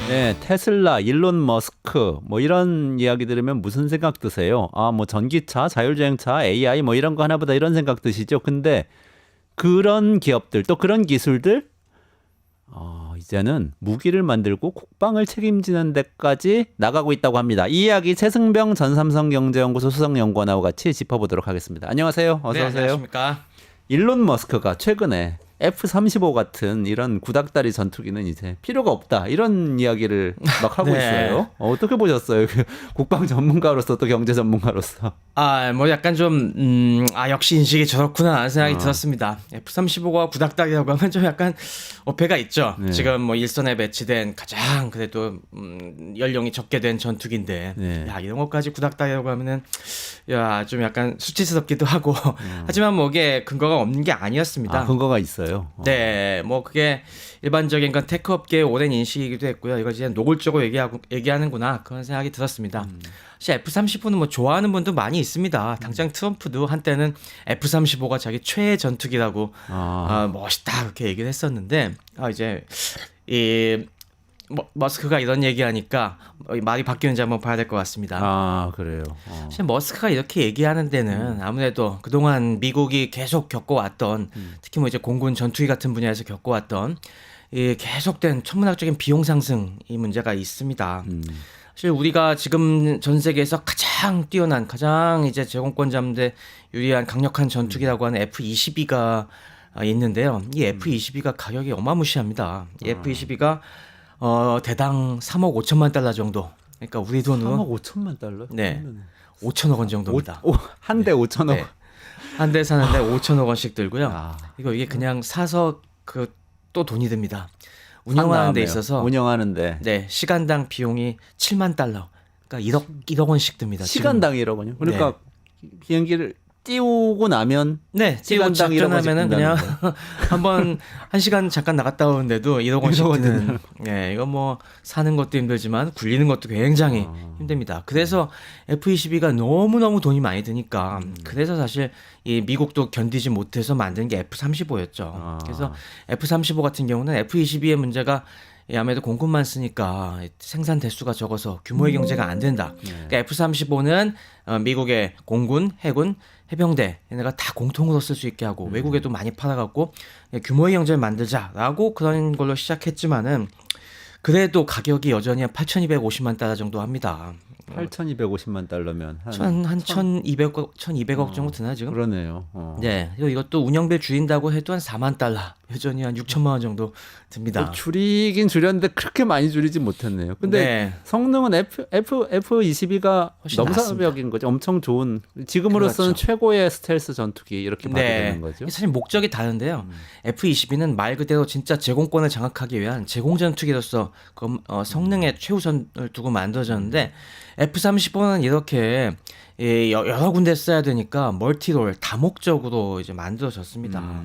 네, 테슬라, 일론 머스크 뭐 이런 이야기 들으면 무슨 생각 드세요? 아, 뭐 전기차, 자율주행차, AI 뭐 이런 거 하나보다 이런 생각 드시죠? 근데 그런 기업들 또 그런 기술들 이제는 무기를 만들고 국방을 책임지는 데까지 나가고 있다고 합니다. 이 이야기 최승병 전 삼성경제연구소 수석연구원하고 같이 짚어보도록 하겠습니다. 안녕하세요. 어서 네, 오세요. 안녕하십니까. 일론 머스크가 최근에 F-35 같은 이런 구닥다리 전투기는 이제 필요가 없다 이런 이야기를 막 하고 네. 있어요. 어떻게 보셨어요? 국방 전문가로서 또 경제 전문가로서. 뭐 약간 좀, 역시 인식이 저렇구나 하는 생각이 들었습니다. F-35가 구닥다리라고 하면 좀 약간 어폐가 있죠. 네. 지금 뭐 일선에 배치된 가장 그래도 연령이 적게 된 전투기인데, 네. 야, 이런 것까지 구닥다리라고 하면은, 야, 좀 약간 수치스럽기도 하고, 하지만 뭐 이게 근거가 없는 게 아니었습니다. 아, 근거가 있어요. 네, 뭐 그게 일반적인 건 테크 업계의 오랜 인식이기도 했고요. 이걸 이제 노골적으로 얘기하는구나 그런 생각이 들었습니다. 사실 F-35는 뭐 좋아하는 분도 많이 있습니다. 당장 트럼프도 한때는 F-35가 자기 최애 전투기라고 멋있다 그렇게 얘기를 했었는데 이제 이 머스크가 이런 얘기하니까 말이 바뀌는지 한번 봐야 될 것 같습니다. 아, 그래요. 사실 머스크가 이렇게 얘기하는 데는 아무래도 그동안 미국이 계속 겪어왔던 특히 뭐 이제 공군 전투기 같은 분야에서 겪어왔던 이 계속된 천문학적인 비용 상승 이 문제가 있습니다. 사실 우리가 지금 전 세계에서 가장 뛰어난 가장 이제 제공권자인데 유리한 강력한 전투기라고 하는 F-22가 있는데요. 이 F-22가 가격이 어마무시합니다. 이 F-22가 대당 3억 5천만 달러 정도. 그러니까 우리 돈으로 3억 5천만 달러? 네. 5천억 원 정도입니다. 한 대 5천억. 네. 한 대 사는데 5천억 원씩 들고요. 아. 이게 그냥 사서 또 돈이 듭니다. 운영하는 데 있어서 운영하는데 네, 시간당 비용이 7만 달러. 그러니까 1억 원씩 듭니다. 시간당 1억원요? 그러니까 비행기를 띄우고 나면 네, 띄우고 시간당 1억 원씩 작전하면은 그냥 든다는 한번 1시간 잠깐 나갔다 오는데도 1억 원씩 드는. 네, 이거 뭐 사는 것도 힘들지만 굴리는 것도 굉장히 힘듭니다. 그래서 F-22가 너무너무 돈이 많이 드니까 그래서 사실 이 미국도 견디지 못해서 만든 게 F-35였죠. 그래서 F-35 같은 경우는 F-22의 문제가 아무래도 공군만 쓰니까 생산 대수가 적어서 규모의 경제가 안 된다. 그러니까 F-35는 미국의 공군, 해군, 해병대 얘네가 다 공통으로 쓸 수 있게 하고 외국에도 많이 팔아갖고 규모의 경제를 만들자라고 그런 걸로 시작했지만은 그래도 가격이 여전히 한 8,250만 달러 정도 합니다. 8,250만 달러면 한 1,200억 정도 드나 지금? 그러네요. 네. 그리고 이것도 운영비 줄인다고 해도 한 4만 달러, 여전히 한 6천만 원 정도 듭니다. 줄이긴 줄였는데 그렇게 많이 줄이지 못했네요. 근데 네. 성능은 F-22가 훨씬 넘사벽인 거죠. 엄청 좋은 지금으로서는 그렇죠. 최고의 스텔스 전투기 이렇게 봐도 되는 거죠. 사실 목적이 다른데요. F-22는 말 그대로 진짜 제공권을 장악하기 위한 제공 전투기로서 성능에 최우선을 두고 만들어졌는데 F-35는 이렇게 여러 군데 써야 되니까 멀티롤 다목적으로 이제 만들어졌습니다.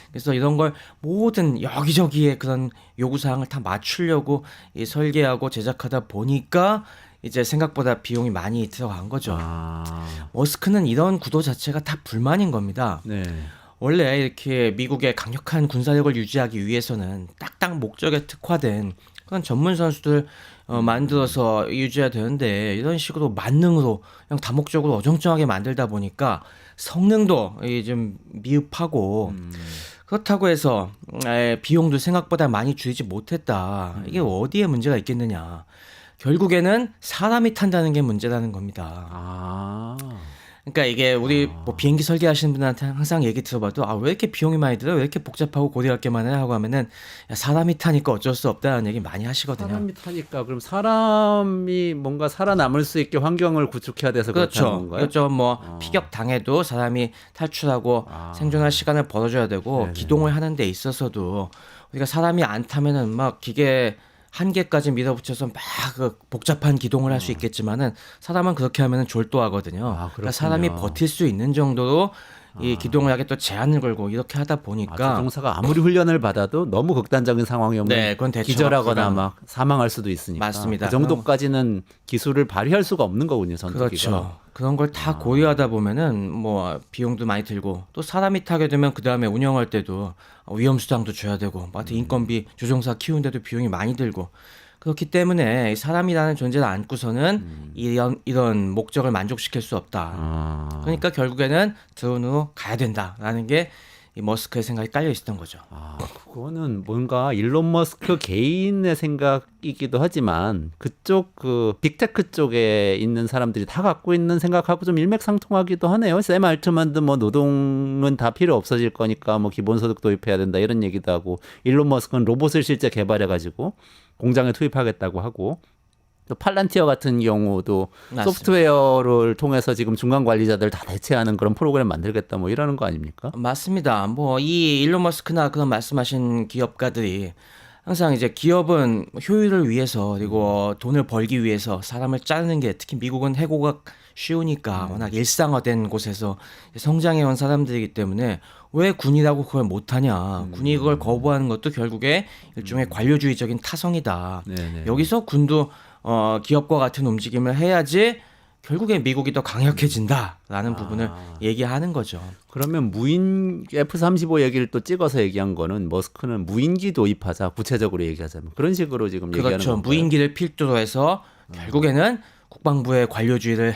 그래서 이런 걸 모든 여기저기에 그런 요구사항을 다 맞추려고 설계하고 제작하다 보니까 이제 생각보다 비용이 많이 들어간 거죠. 머스크는 이런 구도 자체가 다 불만인 겁니다. 네. 원래 이렇게 미국의 강력한 군사력을 유지하기 위해서는 딱딱 목적에 특화된 그런 전문 선수들 만들어서 유지해야 되는데 이런 식으로 만능으로 그냥 다목적으로 어정쩡하게 만들다 보니까 성능도 좀 미흡하고 그렇다고 해서 비용도 생각보다 많이 줄이지 못했다. 이게 어디에 문제가 있겠느냐. 결국에는 사람이 탄다는 게 문제라는 겁니다. 그러니까 이게 우리 뭐 비행기 설계하시는 분한테 항상 얘기 들어봐도 왜 이렇게 비용이 많이 들어? 왜 이렇게 복잡하고 고리같게만 해? 하고 하면은 야, 사람이 타니까 어쩔 수 없다는 얘기 많이 하시거든요. 사람이 타니까 그럼 사람이 뭔가 살아남을 수 있게 환경을 구축해야 돼서 그렇다는 건가요? 그렇죠. 뭐 피격 당해도 사람이 탈출하고 생존할 시간을 벌어줘야 되고 네네. 기동을 하는 데 있어서도 우리가 사람이 안 타면은 막 기계 한 개까지 밀어붙여서 막 그 복잡한 기동을 할 수 있겠지만은 사람은 그렇게 하면은 졸도하거든요. 그러니까 사람이 버틸 수 있는 정도로 이 기동을 하게 또 제한을 걸고 이렇게 하다 보니까 조종사가 아무리 훈련을 받아도 너무 극단적인 상황이 오면 네, 그건 대처가 기절하거나 불가능- 막 사망할 수도 있으니까 맞습니다. 그 정도까지는 기술을 발휘할 수가 없는 거군요, 전투기가. 그렇죠. 그런 걸 다 고려하다 보면은 뭐 비용도 많이 들고 또 사람이 타게 되면 그 다음에 운영할 때도 위험 수당도 줘야 되고, 뭐 하여튼 인건비 조종사 키우는데도 비용이 많이 들고 그렇기 때문에 사람이라는 존재를 안고서는 이런 목적을 만족시킬 수 없다. 아. 그러니까 결국에는 드론으로 가야 된다라는 게 이 머스크의 생각이 깔려 있었던 거죠. 아, 그거는 뭔가 일론 머스크 개인의 생각이기도 하지만 그쪽 그 빅테크 쪽에 있는 사람들이 다 갖고 있는 생각하고 좀 일맥상통하기도 하네요. 샘 알트만도 뭐 노동은 다 필요 없어질 거니까 뭐 기본소득 도입해야 된다 이런 얘기도 하고 일론 머스크는 로봇을 실제 개발해가지고 공장에 투입하겠다고 하고 또 팔란티어 같은 경우도 맞습니다. 소프트웨어를 통해서 지금 중간 관리자들 다 대체하는 그런 프로그램 만들겠다 뭐 이러는 거 아닙니까? 맞습니다. 뭐 이 일론 머스크나 그런 말씀하신 기업가들이 항상 이제 기업은 효율을 위해서 그리고 돈을 벌기 위해서 사람을 자르는 게 특히 미국은 해고가 쉬우니까 워낙 일상화된 곳에서 성장해온 사람들이기 때문에 왜 군이라고 그걸 못하냐. 군이 그걸 거부하는 것도 결국에 일종의 관료주의적인 타성이다. 네네. 여기서 군도 기업과 같은 움직임을 해야지 결국에 미국이 더 강력해진다라는 부분을 얘기하는 거죠. 그러면 무인 F-35 얘기를 또 찍어서 얘기한 거는 머스크는 무인기 도입하자 구체적으로 얘기하자면 그런 식으로 지금 얘기하는 그렇죠. 건가요? 무인기를 필두로 해서 결국에는 국방부의 관료주의를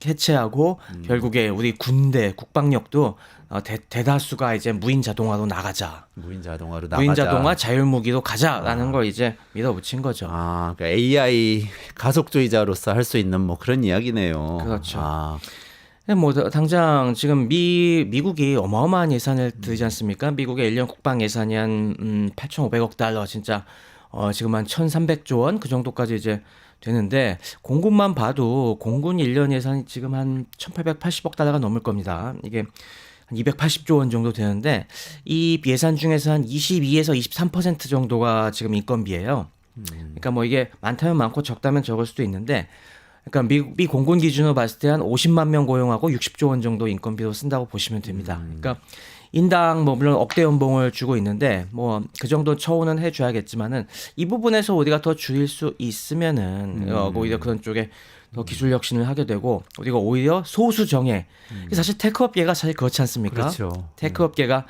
해체하고 결국에 우리 군대 국방력도 대다수가 이제 무인 자동화로 나가자. 무인 자동화로 나가자. 무인 자동화 자율무기로 가자라는 걸 이제 밀어붙인 거죠. 아, 그러니까 AI 가속주의자로서 할 수 있는 뭐 그런 이야기네요. 그렇죠. 아, 뭐 당장 지금 미국이 어마어마한 예산을 들이지 않습니까? 미국의 1년 국방 예산이 한 8,500억 달러 진짜 지금 한 1,300조 원 그 정도까지 이제 되는데 공군만 봐도 공군 1년 예산이 지금 한 1,880억 달러가 넘을 겁니다. 이게 한 280조 원 정도 되는데 이 예산 중에서 한 22에서 23% 정도가 지금 인건비예요. 그러니까 뭐 이게 많다면 많고 적다면 적을 수도 있는데 그러니까 미 공군 기준으로 봤을 때 한 50만 명 고용하고 60조 원 정도 인건비로 쓴다고 보시면 됩니다. 그러니까 인당 뭐 물론 억대 연봉을 주고 있는데 뭐 그 정도 처우는 해줘야겠지만은 이 부분에서 우리가 더 줄일 수 있으면은 오히려 그런 쪽에 더 기술 혁신을 하게 되고 우리가 오히려 소수 정예 사실 테크업계가 사실 그렇지 않습니까? 그렇죠. 테크업계가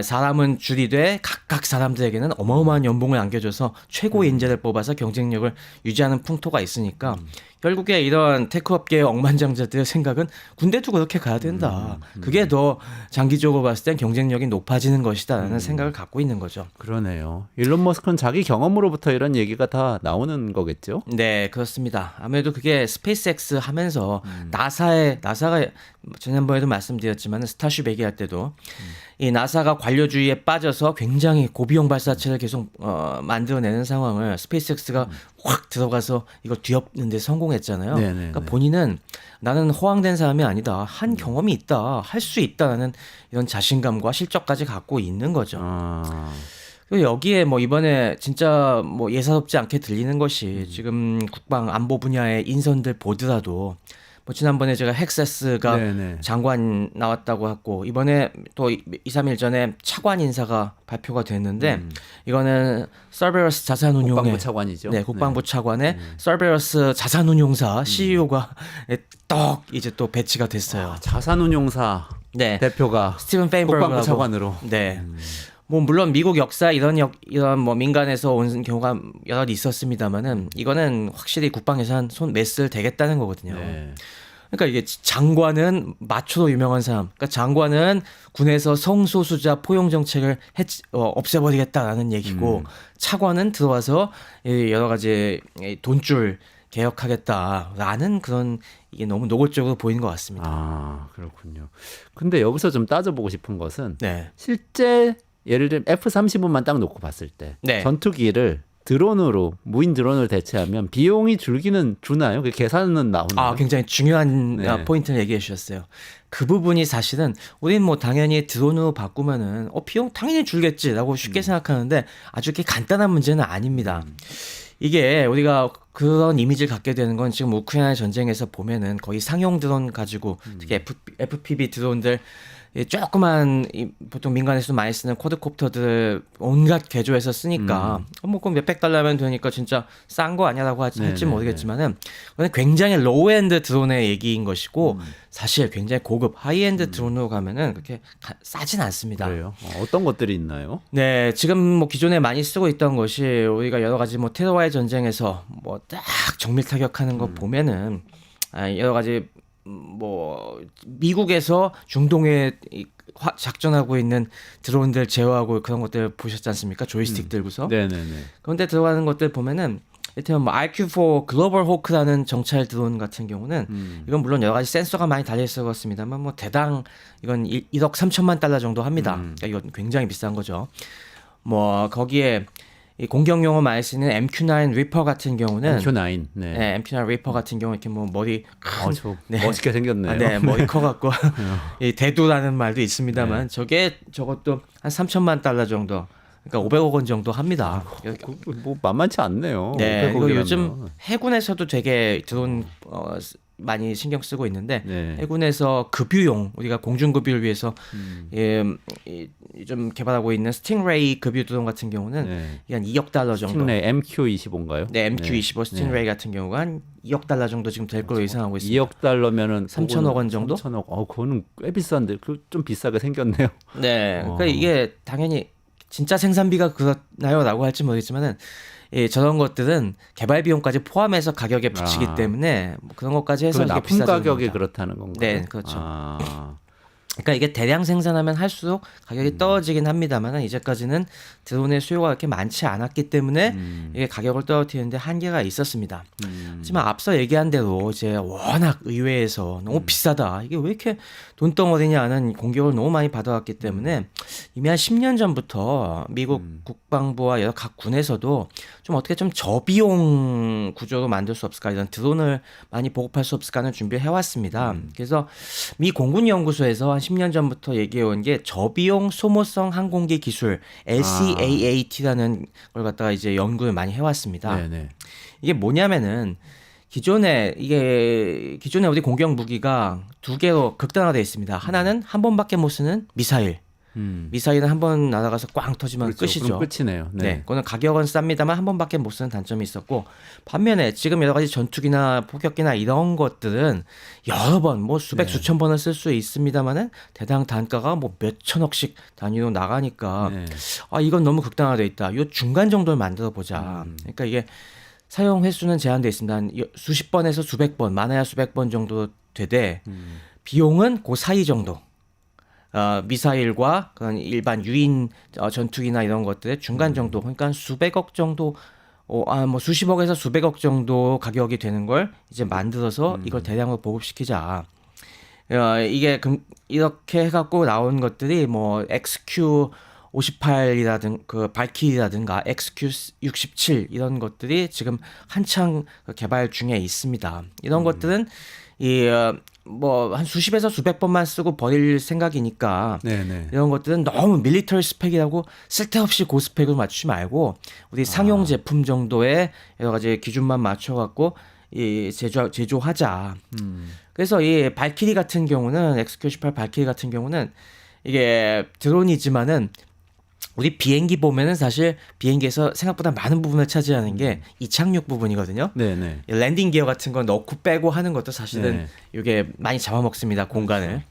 사람은 줄이되 각각 사람들에게는 어마어마한 연봉을 안겨줘서 최고의 인재를 뽑아서 경쟁력을 유지하는 풍토가 있으니까 결국에 이런 테크업계의 억만장자들의 생각은 군대도 그렇게 가야 된다. 그게 더 장기적으로 봤을 땐 경쟁력이 높아지는 것이다라는 생각을 갖고 있는 거죠. 그러네요. 일론 머스크는 자기 경험으로부터 이런 얘기가 다 나오는 거겠죠? 네, 그렇습니다. 아무래도 그게 스페이스X 하면서 나사가 지난번에도 말씀드렸지만 스타쉽 얘기할 때도 이 나사가 관료주의에 빠져서 굉장히 고비용 발사체를 계속 만들어내는 상황을 스페이스X가 확 들어가서 이걸 뒤엎는 데 성공했잖아요. 네네네. 그러니까 본인은 나는 허황된 사람이 아니다. 한 경험이 있다. 할 수 있다라는 이런 자신감과 실적까지 갖고 있는 거죠. 아, 그리고 여기에 뭐 이번에 진짜 뭐 예사롭지 않게 들리는 것이 지금 국방 안보 분야의 인선들 보더라도 뭐 지난번에 제가 헥세스가 네네. 장관 나왔다고 했고 이번에 또 2, 3일 전에 차관 인사가 발표가 됐는데 이거는 서베러스 자산운용의 국방부 차관이죠. 네, 국방부 차관의 서베러스 자산운용사 CEO가 떡 이제 또 배치가 됐어요. 자산운용사 네. 대표가 스티븐 페인버그하고 국방부 차관으로. 네. 뭐 물론 미국 역사 이런 뭐 민간에서 온 경우가 여러 있었습니다만은 이거는 확실히 국방 예산 손 메스를 대겠다는 거거든요. 네. 그러니까 이게 장관은 마초로 유명한 사람. 그러니까 장관은 군에서 성소수자 포용 정책을 없애버리겠다라는 얘기고 차관은 들어와서 여러 가지 돈줄 개혁하겠다라는 그런 이게 너무 노골적으로 보이는 것 같습니다. 아, 그렇군요. 근데 여기서 좀 따져보고 싶은 것은 네. 실제 예를 들면 F-35만 딱 놓고 봤을 때 네. 전투기를 드론으로 무인 드론을 대체하면 비용이 줄기는 주나요? 그 계산은 나오나요? 굉장히 중요한 네. 포인트를 얘기해 주셨어요. 그 부분이 사실은 우리는 뭐 당연히 드론으로 바꾸면은 비용 당연히 줄겠지라고 쉽게 생각하는데 아주 이렇게 간단한 문제는 아닙니다. 이게 우리가 그런 이미지를 갖게 되는 건 지금 우크라이나 전쟁에서 보면은 거의 상용 드론 가지고 특히 FPV 드론들 이 조그만 보통 민간에서 많이 쓰는 쿼드콥터들 온갖 개조해서 쓰니까 뭐 그럼 몇백 달러면 되니까 진짜 싼 거 아니야라고 할지 네네네. 모르겠지만은 그건 굉장히 로우엔드 드론의 얘기인 것이고 사실 굉장히 고급 하이엔드 드론으로 가면은 그렇게 싸진 않습니다. 그래요. 어떤 것들이 있나요? 네, 지금 뭐 기존에 많이 쓰고 있던 것이 우리가 여러 가지 뭐 테러와의 전쟁에서 뭐 딱 정밀 타격하는 거 보면은 여러 가지 뭐 미국에서 중동에 작전하고 있는 드론들 제어하고 그런 것들 보셨지 않습니까? 조이스틱 들고서. 네네네. 그런데 들어가는 것들 보면은 이를테면 뭐 RQ4 글로벌 호크라는 정찰 드론 같은 경우는 이건 물론 여러 가지 센서가 많이 달려 있어 그렇습니다만 뭐 대당 이건 1억 3천만 달러 정도 합니다. 그러니까 이건 굉장히 비싼 거죠. 뭐 거기에 이 공격 용어 많이 쓰는 MQ9 리퍼 같은 경우는 MQ9. 네. 네, MQ9 리퍼 같은 경우 이렇게 뭐 머리 큰 저 네. 멋있게 생겼네요. 네, 머리 커갖고 이 대두라는 말도 있습니다만 저것도 한 3천만 달러 정도, 그러니까 500억 원 정도 합니다. 뭐 만만치 않네요. 네, 이거 500억이라면. 요즘 해군에서도 되게 드론 많이 신경 쓰고 있는데 네. 해군에서 급유용 우리가 공중 급유를 위해서 좀 개발하고 있는 스팅레이 급유 드론 같은 경우는 네. 이게 한 2억 달러 정도. 스팅레이 MQ25인가요? 네, MQ25 스팅레이 같은 경우가 한 2억 달러 정도 지금 될 걸로 예상하고 있습니다. 2억 달러면은 3천억 원 정도? 3천억. 그거는 꽤 비싼데 그 좀 비싸게 생겼네요. 네, 그러니까 이게 당연히 진짜 생산비가 그렇나요라고 할지 모르겠지만은 저런 것들은 개발 비용까지 포함해서 가격에 붙이기 때문에 뭐 그런 것까지 해서 그 이게 납품 비싸지는 가격이 겁니다. 그렇다는 건가요? 네, 그렇죠. 아, 그러니까 이게 대량 생산하면 할수록 가격이 떨어지긴 합니다만 이제까지는 드론의 수요가 그렇게 많지 않았기 때문에 이게 가격을 떨어뜨리는데 한계가 있었습니다. 하지만 앞서 얘기한 대로 이제 워낙 의회에서 너무 비싸다, 이게 왜 이렇게 돈덩어리냐는 공격을 너무 많이 받아왔기 때문에 이미 한 10년 전부터 미국 국방부와 여러 각 군에서도 좀 어떻게 좀 저비용 구조로 만들 수 없을까, 이런 드론을 많이 보급할 수 없을까 하는 준비를 해왔습니다. 그래서 미 공군연구소에서 한 10년 전부터 얘기해온 게 저비용 소모성 항공기 기술 LCAAT라는 걸 갖다가 이제 연구를 많이 해왔습니다. 네네. 이게 뭐냐면은 기존에 우리 공격 무기가 두 개로 극단화되어 있습니다. 하나는 한 번밖에 못 쓰는 미사일. 미사일은 한 번 날아가서 꽝 터지면 그렇죠. 끝이죠. 그럼 끝이네요. 네. 네, 그거는 가격은 쌉니다만 한 번밖에 못 쓰는 단점이 있었고, 반면에 지금 여러 가지 전투기나 포격기나 이런 것들은 여러 번, 뭐 수백 수천 번을 쓸 수 있습니다만은 대당 단가가 뭐 몇 천억씩 단위로 나가니까 네. 이건 너무 극단화돼 있다. 요 중간 정도를 만들어 보자. 그러니까 이게 사용 횟수는 제한돼 있습니다. 한 수십 번에서 수백 번, 많아야 수백 번 정도 되되 비용은 그 사이 정도. 미사일과 그런 일반 유인 전투기나 이런 것들의 중간 정도, 그러니까 수백억 정도, 뭐 수십억에서 수백억 정도 가격이 되는 걸 이제 만들어서 이걸 대량으로 보급시키자. 이게 이렇게 해갖고 나온 것들이 뭐 XQ58이라든 그 발키리라든가 XQ67 이런 것들이 지금 한창 개발 중에 있습니다. 이런 것들은 뭐 한 수십에서 수백 번만 쓰고 버릴 생각이니까 네네. 이런 것들은 너무 밀리터리 스펙이라고 쓸데없이 고스펙으로 맞추지 말고 우리 상용 제품 정도의 여러 가지 기준만 맞춰갖고 제조하자. 그래서 이 발키리 같은 경우는 XQ18 발키리 같은 경우는 이게 드론이지만은 우리 비행기 보면은 사실 비행기에서 생각보다 많은 부분을 차지하는 게 이착륙 부분이거든요. 네네. 랜딩 기어 같은 거 넣고 빼고 하는 것도 사실은 네. 이게 많이 잡아먹습니다, 공간을.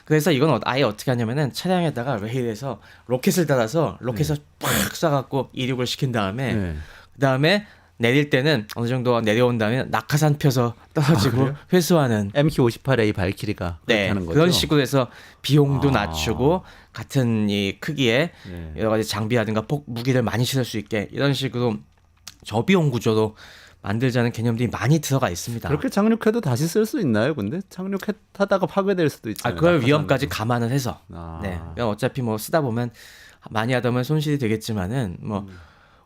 그래서 이건 아예 어떻게 하냐면은 차량에다가 레일에서 로켓을 달아서 로켓을 팍 쏴갖고 이륙을 시킨 다음에 네. 그 다음에 내릴 때는 어느 정도 내려온 다음에 낙하산 펴서 떨어지고 회수하는 MQ58A 발키리가 그렇게 하는 거죠. 그런 식으로 해서 비용도 낮추고 같은 이 크기의 네. 여러 가지 장비라든가 무기를 많이 실을 수 있게 이런 식으로 저비용 구조로 만들자는 개념들이 많이 들어가 있습니다. 그렇게 착륙해도 다시 쓸 수 있나요? 근데 착륙하다가 파괴될 수도 있잖아요. 그걸 낙하산으로. 위험까지 감안을 해서. 아. 네. 그러니까 어차피 뭐 쓰다 보면 많이 하다 보면 손실이 되겠지만은 뭐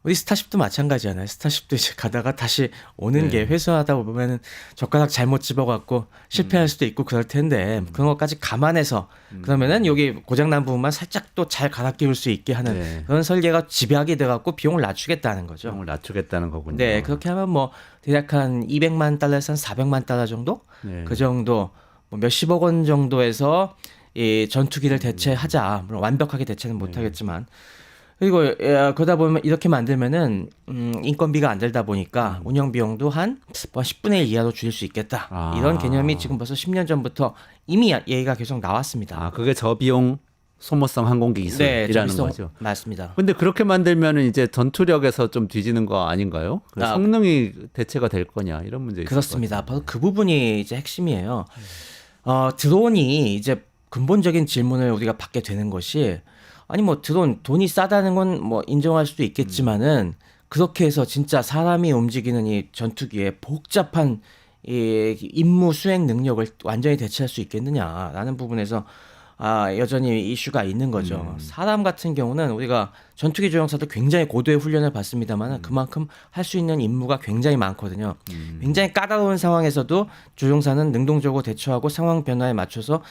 우리 스타쉽도 마찬가지잖아요. 스타쉽도 이제 가다가 다시 오는 게 회수하다 보면은 젓가락 잘못 집어갖고 실패할 수도 있고 그럴 텐데 그런 것까지 감안해서 그러면은 여기 고장난 부분만 살짝 또 잘 갈아 끼울 수 있게 하는 네. 그런 설계가 집약이 돼갖고 비용을 낮추겠다는 거죠. 비용을 낮추겠다는 거군요. 네, 그렇게 하면 뭐 대략 한 200만 달러에서 한 400만 달러 정도? 네. 그 정도 뭐 몇십억 원 정도에서 이 전투기를 대체하자. 물론 완벽하게 대체는 못하겠지만. 그리고 그러다 보면 이렇게 만들면은 인건비가 안 들다 보니까 운영 비용도 한 10분의 1 이하로 줄일 수 있겠다. 이런 개념이 지금 벌써 10년 전부터 이미 얘기가 계속 나왔습니다. 아, 그게 저비용 소모성 항공기 기술이라는 저비용, 거죠. 맞습니다. 근데 그렇게 만들면은 이제 전투력에서 좀 뒤지는 거 아닌가요? 성능이 대체가 될 거냐 이런 문제 있을 그렇습니다. 바로 그 부분이 이제 핵심이에요. 드론이 이제 근본적인 질문을 우리가 받게 되는 것이 아니 뭐 드론 돈이 싸다는 건 뭐 인정할 수도 있겠지만은 그렇게 해서 진짜 사람이 움직이는 이 전투기에 복잡한 이 임무 수행 능력을 완전히 대체할 수 있겠느냐라는 부분에서 여전히 이슈가 있는 거죠. 사람 같은 경우는 우리가 전투기 조종사도 굉장히 고도의 훈련을 받습니다만 그만큼 할 수 있는 임무가 굉장히 많거든요. 굉장히 까다로운 상황에서도 조종사는 능동적으로 대처하고 상황 변화에 맞춰서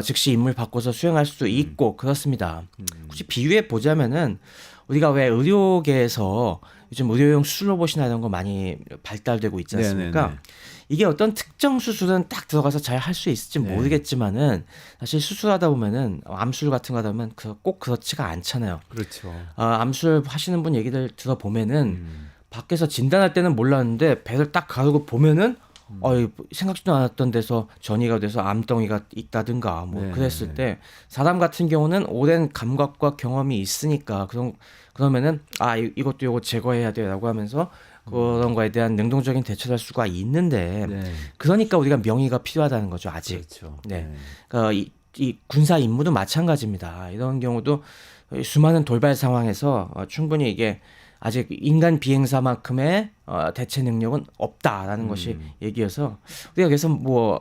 즉시 임무를 바꿔서 수행할 수도 있고 그렇습니다. 굳이 비유해 보자면은 우리가 왜 의료계에서 요즘 의료용 수술 로봇이나 이런 거 많이 발달되고 있지 않습니까? 네네네. 이게 어떤 특정 수술은 딱 들어가서 잘 할 수 있을지 모르겠지만은 사실 수술하다 보면은 암술 같은 거 하다 보면 꼭 그렇지가 않잖아요. 그렇죠. 암술 하시는 분 얘기들 들어보면은 밖에서 진단할 때는 몰랐는데 배를 딱 가르고 보면은 생각지도 않았던 데서 전이가 돼서 암덩이가 있다든가 뭐 그랬을 때 사람 같은 경우는 오랜 감각과 경험이 있으니까 그러면은 이것도 이거 제거해야 돼라고 하면서 그런 거에 대한 능동적인 대처를 할 수가 있는데 그러니까 우리가 명의가 필요하다는 거죠 아직. 그렇죠. 네. 그러니까 이 군사 임무도 마찬가지입니다. 이런 경우도 수많은 돌발 상황에서 충분히 이게 아직 인간 비행사만큼의 대체 능력은 없다라는 것이 얘기여서 우리가 그래서 뭐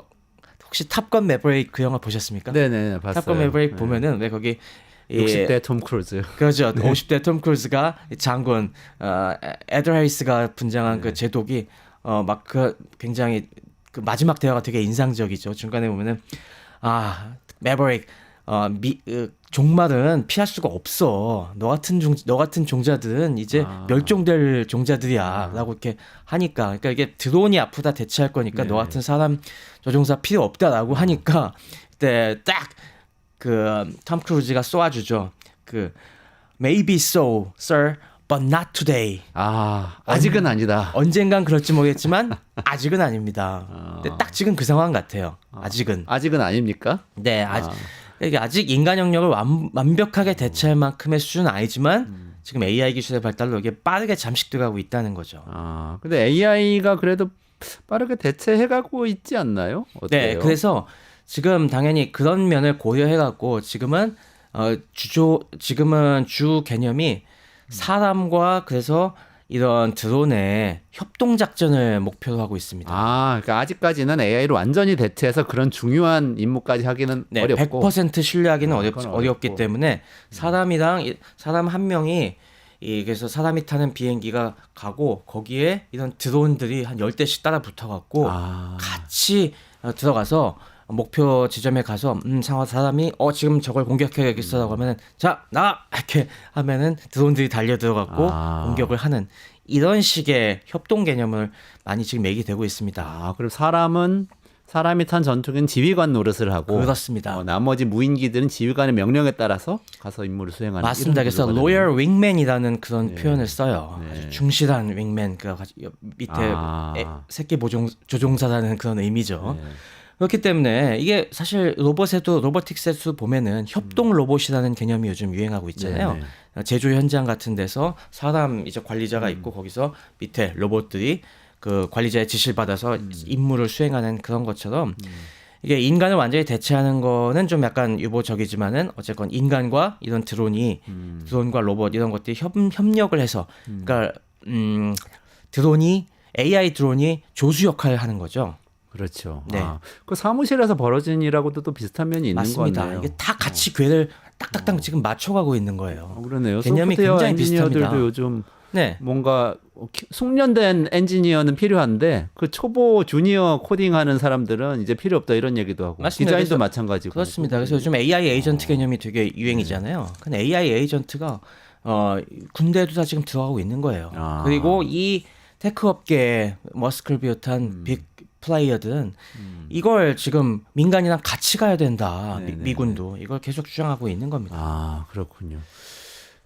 혹시 탑건 매버릭 그 영화 보셨습니까? 네네 봤어요. 탑건 매버릭 보면은 왜 거기 60대 톰 크루즈. 그렇죠. 50대 톰 크루즈가 장군 에드 해리스가 분장한 그 제독이 막 그 굉장히 그 마지막 대화가 되게 인상적이죠. 중간에 보면은 매버릭 종말은 피할 수가 없어. 너 같은 종자들은 이제 멸종될 종자들이야라고 이렇게 하니까 그러니까 이게 드론이 아프다 대체할 거니까 너 같은 사람 조종사 필요 없다라고 하니까 그때 딱 그 톰 크루즈가 쏘아주죠. 그 maybe so, sir, but not today. 아직은 아니다. 언젠간 그럴지 모르겠지만 아직은 아닙니다. 근데 딱 지금 그 상황 같아요. 아직은. 아직은 아닙니까? 네, 이게 아직 인간 영역을 완벽하게 대체할 만큼의 수준은 아니지만 지금 AI 기술의 발달로 이게 빠르게 잠식돼가고 있다는 거죠. 근데 AI가 그래도 빠르게 대체해가고 있지 않나요? 어때요? 네, 그래서 지금 당연히 그런 면을 고려해갖고 지금은 주 개념이 사람과 그래서 이런 드론의 협동 작전을 목표로 하고 있습니다. 그러니까 아직까지는 AI를 완전히 대체해서 그런 중요한 임무까지 하기는 어렵고 100% 신뢰하기는 그건 어렵기 어렵고. 때문에 사람 한 명이 그래서 사람이 타는 비행기가 가고 거기에 이런 드론들이 한 10대씩 따라 붙어갖고 같이 들어가서 목표 지점에 가서 사람이 지금 저걸 공격해야겠어라고 하면은 자 나가 이렇게 하면은 드론들이 달려 들어갔고 공격을 하는 이런 식의 협동 개념을 많이 지금 얘기되고 있습니다. 그럼 사람이 탄 전투기는 지휘관 노릇을 하고 그렇습니다. 나머지 무인기들은 지휘관의 명령에 따라서 가서 임무를 수행하는 맞습니다. 그래서 로열 윙맨이라는 그런 표현을 써요. 네. 아주 충실한 윙맨 그 밑에 새끼 조종사라는 그런 의미죠. 그렇기 때문에 이게 사실 로보틱스에도 보면은 협동 로봇이라는 개념이 요즘 유행하고 있잖아요. 제조 현장 같은 데서 사람 이제 관리자가 있고 거기서 밑에 로봇들이 그 관리자의 지시를 받아서 임무를 수행하는 그런 것처럼 이게 인간을 완전히 대체하는 거는 좀 약간 유보적이지만은 어쨌건 인간과 이런 드론과 로봇 이런 것들이 협력을 해서 그러니까 AI 드론이 조수 역할을 하는 거죠. 그렇죠. 네. 그 사무실에서 벌어진 일하고도 또 비슷한 면이 있는 맞습니다. 거네요. 이게 다 같이 궤를 딱딱딱 지금 맞춰가고 있는 거예요. 그러네요. 개념이 소프트웨어 굉장히 엔지니어들도 비슷합니다. 요즘 네. 뭔가 숙련된 엔지니어는 필요한데 그 초보 주니어 코딩하는 사람들은 이제 필요 없다 이런 얘기도 하고 맞습니다. 디자인도 그래서 마찬가지고 그렇습니다. 그래서 요즘 AI 에이전트 개념이 되게 유행이잖아요. 근데 AI 에이전트가 군대에도 다 지금 들어가고 있는 거예요. 그리고 이 테크 업계에 머스크를 비롯한 플레이어들은 이걸 지금 민간이랑 같이 가야 된다. 네네. 미군도 이걸 계속 주장하고 있는 겁니다. 아, 그렇군요.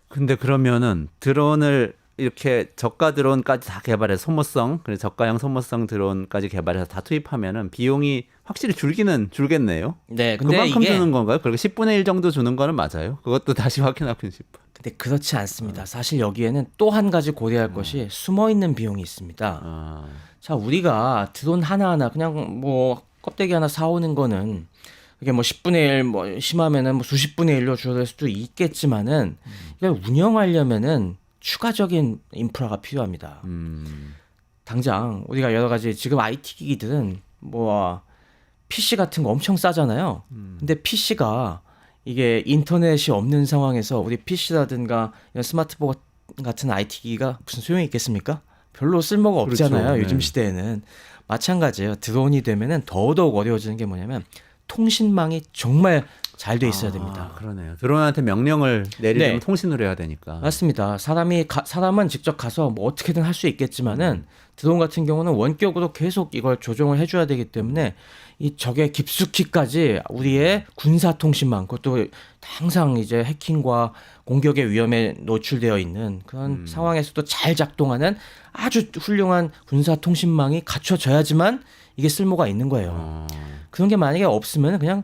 근데 그러면은 드론을 이렇게 저가 드론까지 다 개발해서 소모성, 그래서 저가형 소모성 드론까지 개발해서 다 투입하면은 비용이 확실히 줄겠네요. 네, 근데 그만큼 이게 주는 건가요? 그리고 10분의 1 정도 주는 거는 맞아요? 그것도 다시 확인하고 싶어요. 근데 그렇지 않습니다. 사실 여기에는 또 한 가지 고려할 것이 숨어 있는 비용이 있습니다. 아, 자, 우리가 드론 하나하나 그냥 뭐 껍데기 하나 사오는 거는 이게 뭐 10분의 1, 뭐 심하면은 뭐 수십 분의 1로 줄어들 수도 있겠지만은 이걸 운영하려면은 추가적인 인프라가 필요합니다. 당장 우리가 여러 가지 지금 IT 기기들은 뭐 PC 같은 거 엄청 싸잖아요. 근데 PC가 이게 인터넷이 없는 상황에서 우리 PC라든가 이런 스마트폰 같은 IT 기기가 무슨 소용이 있겠습니까? 별로 쓸모가 없잖아요. 그렇죠. 요즘 네. 시대에는. 마찬가지예요. 드론이 되면은 더더욱 어려워지는 게 뭐냐면 통신망이 정말 잘 돼 있어야 됩니다. 그러네요. 드론한테 명령을 내리려면 네. 통신으로 해야 되니까. 맞습니다. 사람은 직접 가서 뭐 어떻게든 할 수 있겠지만은 드론 같은 경우는 원격으로 계속 이걸 조정을 해줘야 되기 때문에 이 적의 깊숙이까지 우리의 군사 통신망 그것도 항상 이제 해킹과 공격의 위험에 노출되어 있는 그런 상황에서도 잘 작동하는 아주 훌륭한 군사 통신망이 갖춰져야지만 이게 쓸모가 있는 거예요. 그런 게 만약에 없으면 그냥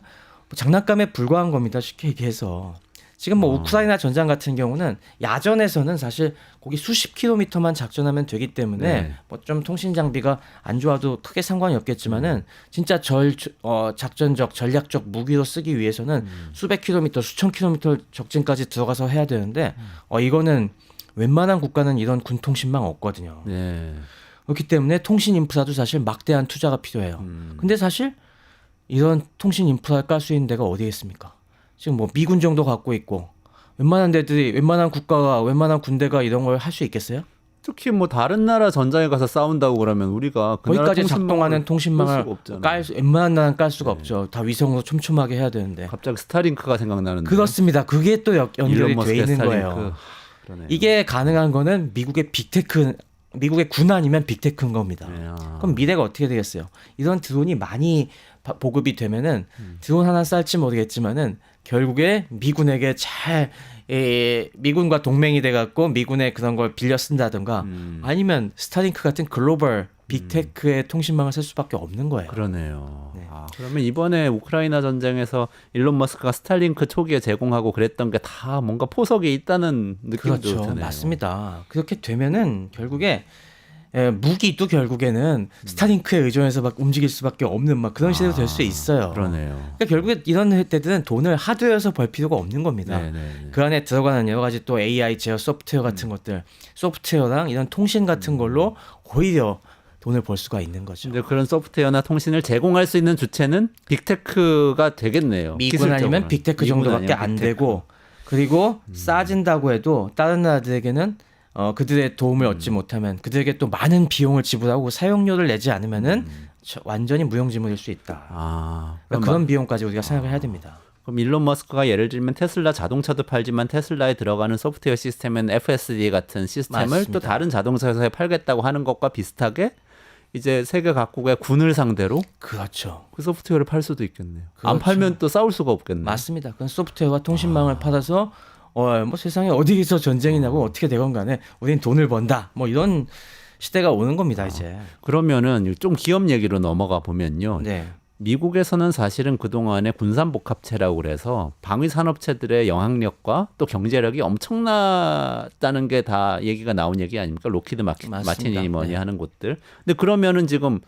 뭐 장난감에 불과한 겁니다. 쉽게 얘기해서. 지금 뭐 우크라이나 전장 같은 경우는 야전에서는 사실 거기 수십 킬로미터만 작전하면 되기 때문에 네. 뭐 좀 통신 장비가 안 좋아도 크게 상관이 없겠지만은 진짜 작전적 전략적 무기로 쓰기 위해서는 수백 킬로미터 수천 킬로미터 적진까지 들어가서 해야 되는데 이거는 웬만한 국가는 이런 군통신망 없거든요. 네. 그렇기 때문에 통신 인프라도 사실 막대한 투자가 필요해요. 근데 사실 이런 통신 인프라를 깔 수 있는 데가 어디에 있습니까? 지금 뭐 미군 정도 갖고 있고 웬만한 국가가 웬만한 군대가 이런 걸 할 수 있겠어요? 특히 뭐 다른 나라 전장에 가서 싸운다고 그러면 우리가 그 나라 거기까지 작동하는 볼 통신망을 수가 없잖아요. 웬만한 나라는 깔 수가 없죠. 다 위성으로 촘촘하게 해야 되는데. 갑자기 스타링크가 생각나는데. 그렇습니다. 그게 또 연결이 일론 돼 머스크의 있는 스타링크. 거예요. 그러네요. 이게 가능한 거는 미국의 군 아니면 빅테크인 겁니다. 네, 그럼 미래가 어떻게 되겠어요? 이런 드론이 많이 보급이 되면은 드론 하나 쌀지 모르겠지만은 결국에 미군에게 미군과 동맹이 돼갖고 미군의 그런 걸 빌려 쓴다든가 아니면 스타링크 같은 글로벌 빅테크의 통신망을 쓸 수밖에 없는 거예요. 그러네요. 네. 그러면 이번에 우크라이나 전쟁에서 일론 머스크가 스타링크 초기에 제공하고 그랬던 게 다 뭔가 포석이 있다는 느낌도 그렇죠. 드네요. 맞습니다. 그렇게 되면은 결국에 무기도 결국에는 스타링크에 의존해서 막 움직일 수밖에 없는 막 그런 시대가 될 수 있어요. 그러네요. 그러니까 결국에 이런 때들은 돈을 하드웨어에서 벌 필요가 없는 겁니다. 네네. 그 안에 들어가는 여러 가지 또 AI 제어 소프트웨어 같은 것들, 소프트웨어랑 이런 통신 같은 걸로 오히려 돈을 벌 수가 있는 거죠. 근데 그런 소프트웨어나 통신을 제공할 수 있는 주체는 빅테크가 되겠네요. 미군 아니면 빅테크 미군 정도밖에 아니면 안 빅테크. 되고 그리고 싸진다고 해도 다른 나라들에게는 그들의 도움을 얻지 못하면 그들에게 또 많은 비용을 지불하고 사용료를 내지 않으면은 완전히 무용지물일 수 있다. 그러니까 그런 비용까지 우리가 생각을 해야 됩니다. 그럼 일론 머스크가 예를 들면 테슬라 자동차도 팔지만 테슬라에 들어가는 소프트웨어 시스템은 FSD 같은 시스템을 맞습니다. 또 다른 자동차 회사에 팔겠다고 하는 것과 비슷하게 이제 세계 각국의 군을 상대로 그렇죠. 그 소프트웨어를 팔 수도 있겠네요. 그렇죠. 안 팔면 또 싸울 수가 없겠네요. 맞습니다. 그건 소프트웨어와 통신망을 팔아서 뭐 세상에 어디서 전쟁이 나고 어떻게 되건 간에 우린 돈을 번다. 뭐 이런 시대가 오는 겁니다, 이제. 그러면은 좀 기업 얘기로 넘어가 보면요. 네. 미국에서는 사실은 그동안에 군산복합체라고 그래서 방위 산업체들의 영향력과 또 경제력이 엄청났다는 게 다 얘기가 나온 얘기 아닙니까? 로키드 마틴이 뭐니 네. 하는 곳들. 근데 그러면은 지금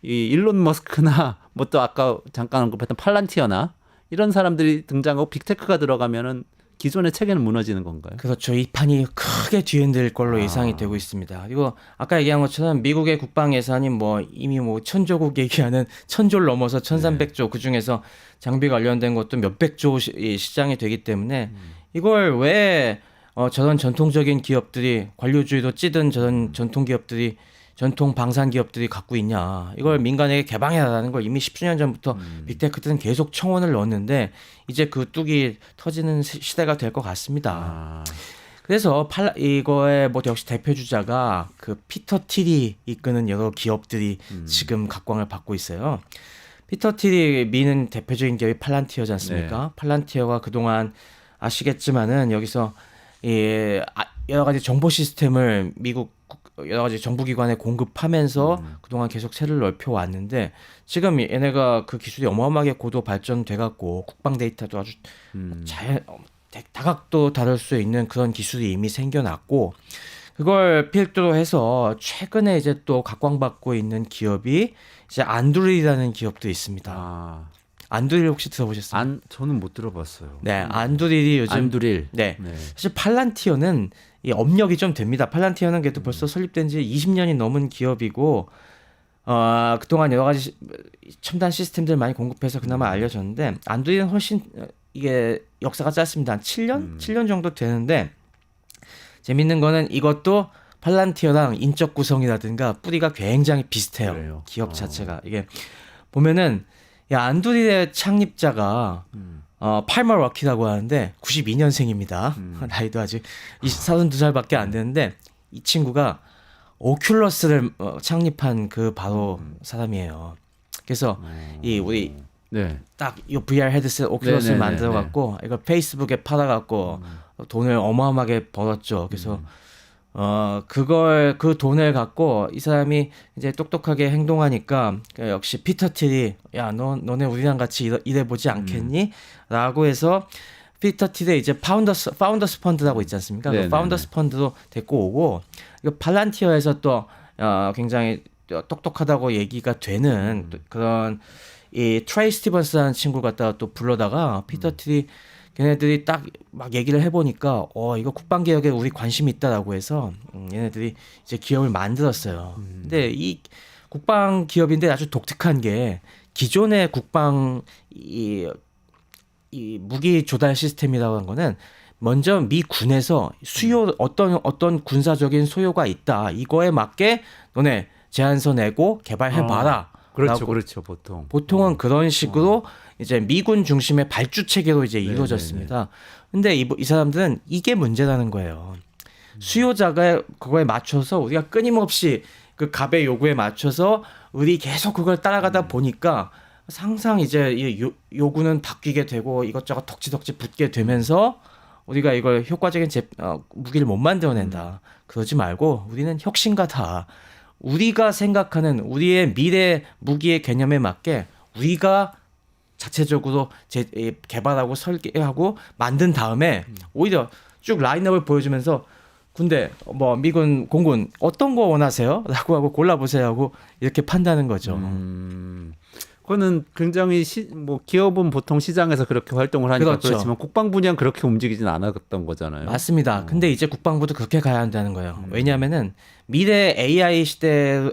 이 일론 머스크나 뭐 또 아까 잠깐 언급했던 팔란티어나 이런 사람들이 등장하고 빅테크가 들어가면은 기존의 체계는 무너지는 건가요? 그렇죠. 이 판이 크게 뒤흔들 걸로 예상이 되고 있습니다. 그리고 아까 얘기한 것처럼 미국의 국방 예산이 뭐 이미 뭐 천조국 얘기하는 천조를 넘어서 1300조 그중에서 장비 관련된 것도 몇백조 시장이 되기 때문에 이걸 왜 저런 전통적인 기업들이 관료주의로 찌든 저런 전통 기업들이 전통 방산 기업들이 갖고 있냐. 이걸 민간에게 개방해라라는 걸 이미 10수년 전부터 빅테크들은 계속 청원을 넣었는데 이제 그 뚝이 터지는 시대가 될 것 같습니다. 그래서 이거의 뭐 역시 대표 주자가 그 피터 틸이 이끄는 여러 기업들이 지금 각광을 받고 있어요. 피터 틸이 미는 대표적인 기업이 팔란티어지 않습니까? 네. 팔란티어가 그동안 아시겠지만은 여기서 여러 가지 정보 시스템을 미국 여러 가지 정부기관에 공급하면서 그동안 계속 세를 넓혀 왔는데 지금 얘네가 그 기술이 어마어마하게 고도 발전돼 갖고 국방 데이터도 아주 다각도 다룰 수 있는 그런 기술이 이미 생겨났고 그걸 필두로 해서 최근에 이제 또 각광받고 있는 기업이 이제 안두릴이라는 기업도 있습니다. 아, 안두릴 혹시 들어보셨어요? 저는 못 들어봤어요. 네, 안두릴이 요즘 안두릴. 네. 네. 사실 팔란티어는 이 업력이 좀 됩니다. 팔란티어는 그래도 벌써 설립된 지 20년이 넘은 기업이고 그동안 여러 가지 첨단 시스템들 많이 공급해서 그나마 알려졌는데 안두릴은 훨씬 이게 역사가 짧습니다. 한 7년? 7년 정도 되는데 재밌는 거는 이것도 팔란티어랑 인적 구성이라든가 뿌리가 굉장히 비슷해요. 그래요? 기업 자체가. 이게 보면은 안두릴의 창립자가 팔머 럭키라고 하는데 92년생입니다. 나이도 아직 32살밖에 안 되는데 이 친구가 오큘러스를 창립한 그 바로 사람이에요. 그래서 이 우리 네. 딱 이 VR 헤드셋 오큘러스를 네네네네. 만들어 갖고 이걸 페이스북에 팔아 갖고 돈을 어마어마하게 벌었죠. 그래서 그 돈을 갖고 이 사람이 이제 똑똑하게 행동하니까 역시 피터 틸이 야, 너네 우리랑 같이 일해보지 않겠니? 라고 해서 피터 틸의 이제 파운더스 펀드라고 있지 않습니까? 그 네네네. 파운더스 펀드로 데리고 오고 이거 팔란티어에서 또 굉장히 똑똑하다고 얘기가 되는 또 그런 이 트레이 스티븐스라는 친구 갖다가 또 불러다가 피터 틸이 걔네들이 딱 막 얘기를 해보니까 이거 국방개혁에 우리 관심이 있다라고 해서 얘네들이 이제 기업을 만들었어요. 근데 이 국방 기업인데 아주 독특한 게 기존의 국방 이 무기 조달 시스템이라고 하는 거는 먼저 미 군에서 어떤 군사적인 소요가 있다 이거에 맞게 너네 제안서 내고 개발해봐라. 그렇죠, 그렇죠, 보통은 그런 식으로 이제 미군 중심의 발주 체계로 이제 이루어졌습니다. 근데 이 사람들은 이게 문제라는 거예요. 수요자가 그거에 맞춰서 우리가 끊임없이 그 갑의 요구에 맞춰서 우리 계속 그걸 따라가다 보니까 항상 이제 이 요구는 바뀌게 되고 이것저것 덕지덕지 붙게 되면서 우리가 이걸 효과적인 무기를 못 만들어낸다. 그러지 말고 우리는 혁신가다. 우리가 생각하는 우리의 미래 무기의 개념에 맞게 우리가 자체적으로 개발하고 설계하고 만든 다음에 오히려 쭉 라인업을 보여주면서 군대 뭐 미군 공군 어떤 거 원하세요? 라고 하고 골라보세요 하고 이렇게 판다는 거죠. 그거는 굉장히 뭐 기업은 보통 시장에서 그렇게 활동을 하니까 그렇죠. 그렇지만 국방 분야는 그렇게 움직이진 않았던 거잖아요. 맞습니다. 근데 이제 국방부도 그렇게 가야 한다는 거예요. 왜냐하면은 미래 AI 시대에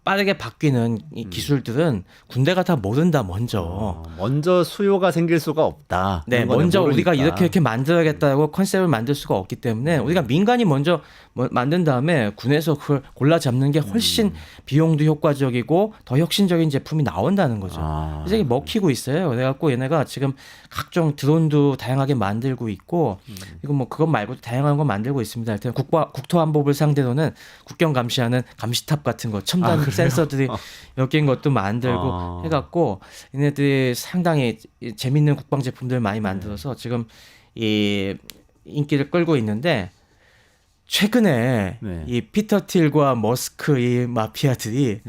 빠르게 바뀌는 이 기술들은 군대가 다 모른다 먼저. 먼저 수요가 생길 수가 없다. 네, 그런 거는 먼저 우리가 모르니까. 이렇게 만들어야겠다고 컨셉을 만들 수가 없기 때문에 우리가 민간이 먼저 만든 다음에 군에서 그걸 골라 잡는 게 훨씬 비용도 효과적이고 더 혁신적인 제품이 나온다는 거죠. 그래서 이게 먹히고 있어요. 그래갖고 얘네가 지금 각종 드론도 다양하게 만들고 있고 이거 뭐 그것 말고도 다양한 거 만들고 있습니다. 하여튼 국토안보부를 상대로는 국경 감시하는 감시탑 같은 거 첨단 센서들이 엮인 것도 만들고 해갖고 얘네들이 상당히 재밌는 국방 제품들 많이 만들어서 지금 이 인기를 끌고 있는데 최근에 네. 이 피터 틸과 머스크 이 마피아들이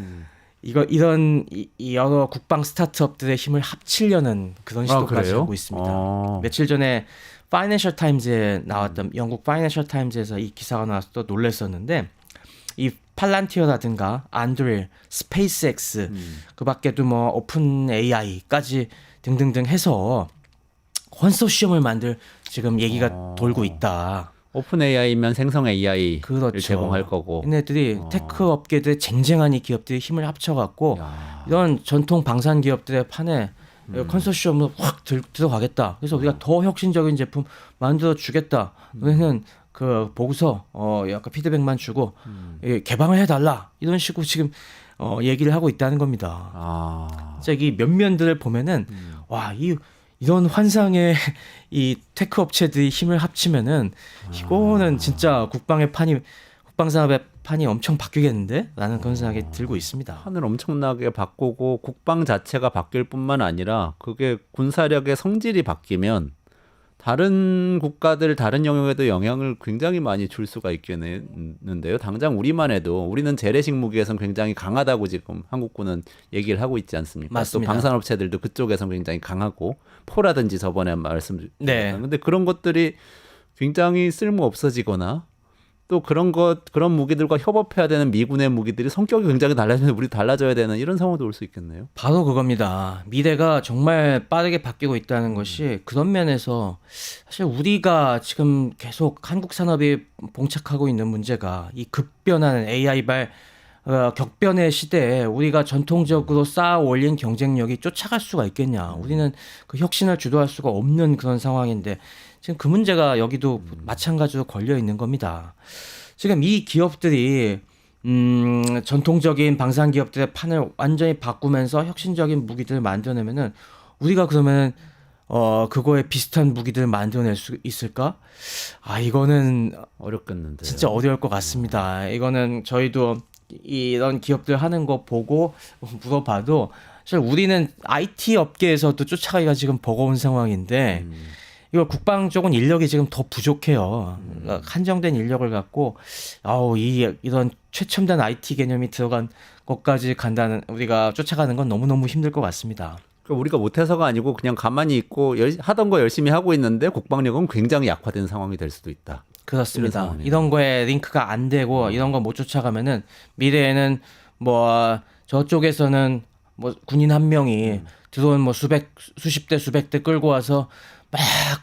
이런 여러 국방 스타트업들의 힘을 합치려는 그런 시도까지 그래요? 하고 있습니다. 며칠 전에 파이낸셜 타임즈에 나왔던 영국 파이낸셜 타임즈에서 이 기사가 나와서 또 놀랐었는데 이 팔란티어라든가 안드릴, 스페이스X 그 밖에도 뭐 오픈 AI까지 등등등 해서 컨소시엄을 만들 지금 얘기가 돌고 있다. 오픈 AI면 생성 AI를 그렇죠. 제공할 거고. 얘네들이 테크 업계들 쟁쟁한 이 기업들이 힘을 합쳐갖고 이런 전통 방산 기업들의 판에 컨소시엄으로 확 들어가겠다. 그래서 우리가 더 혁신적인 제품 만들어 주겠다. 너희는 그 보고서 약간 피드백만 주고 개방을 해달라 이런 식으로 지금 얘기를 하고 있다는 겁니다. 진짜 이 면면들을 보면은 와 이런 환상의 이 테크 업체들이 힘을 합치면은 이거는 진짜 국방산업의 판이 엄청 바뀌겠는데? 라는 그런 생각이 들고 있습니다. 판을 엄청나게 바꾸고 국방 자체가 바뀔 뿐만 아니라 그게 군사력의 성질이 바뀌면 다른 국가들 다른 영역에도 영향을 굉장히 많이 줄 수가 있겠는데요. 당장 우리만 해도 우리는 재래식 무기에선 굉장히 강하다고 지금 한국군은 얘기를 하고 있지 않습니까? 맞습니다. 또 방산업체들도 그쪽에선 굉장히 강하고 포라든지 저번에 말씀드렸던 네. 근데 그런 것들이 굉장히 쓸모 없어지거나 또 그런 무기들과 협업해야 되는 미군의 무기들이 성격이 굉장히 달라지면 우리 달라져야 되는 이런 상황도 올 수 있겠네요. 바로 그겁니다. 미래가 정말 빠르게 바뀌고 있다는 것이 그런 면에서 사실 우리가 지금 계속 한국 산업이 봉착하고 있는 문제가 이 급변하는 AI발 격변의 시대에 우리가 전통적으로 쌓아 올린 경쟁력이 쫓아갈 수가 있겠냐. 우리는 그 혁신을 주도할 수가 없는 그런 상황인데 지금 그 문제가 여기도 마찬가지로 걸려 있는 겁니다. 지금 이 기업들이 전통적인 방산 기업들의 판을 완전히 바꾸면서 혁신적인 무기들을 만들어내면은 우리가 그러면 그거에 비슷한 무기들을 만들어낼 수 있을까? 이거는 어렵겠는데. 진짜 어려울 것 같습니다. 이거는 저희도 이런 기업들 하는 거 보고 물어봐도 사실 우리는 IT 업계에서도 쫓아가기가 지금 버거운 상황인데 이거 국방 쪽은 인력이 지금 더 부족해요. 그러니까 한정된 인력을 갖고 이런 최첨단 IT 개념이 들어간 것까지 우리가 쫓아가는 건 너무너무 힘들 것 같습니다. 그러니까 우리가 못해서가 아니고 그냥 가만히 있고 하던 거 열심히 하고 있는데 국방력은 굉장히 약화된 상황이 될 수도 있다. 그렇습니다. 이런 거에 링크가 안 되고 이런 거 못 쫓아가면은 미래에는 뭐 저쪽에서는 뭐 군인 한 명이 드론 뭐 수십 대 수백 대 끌고 와서 막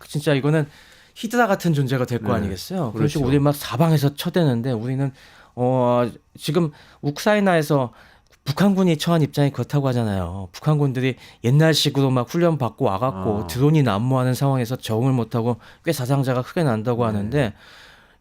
진짜 이거는 히드라 같은 존재가 될 거 아니겠어요. 그런 식으로 우리 막 사방에서 쳐대는데 우리는 지금 우크라이나에서 북한군이 처한 입장이 그렇다고 하잖아요. 북한군들이 옛날식으로 막 훈련 받고 와갖고 드론이 난무하는 상황에서 적응을 못하고 꽤 사상자가 크게 난다고 하는데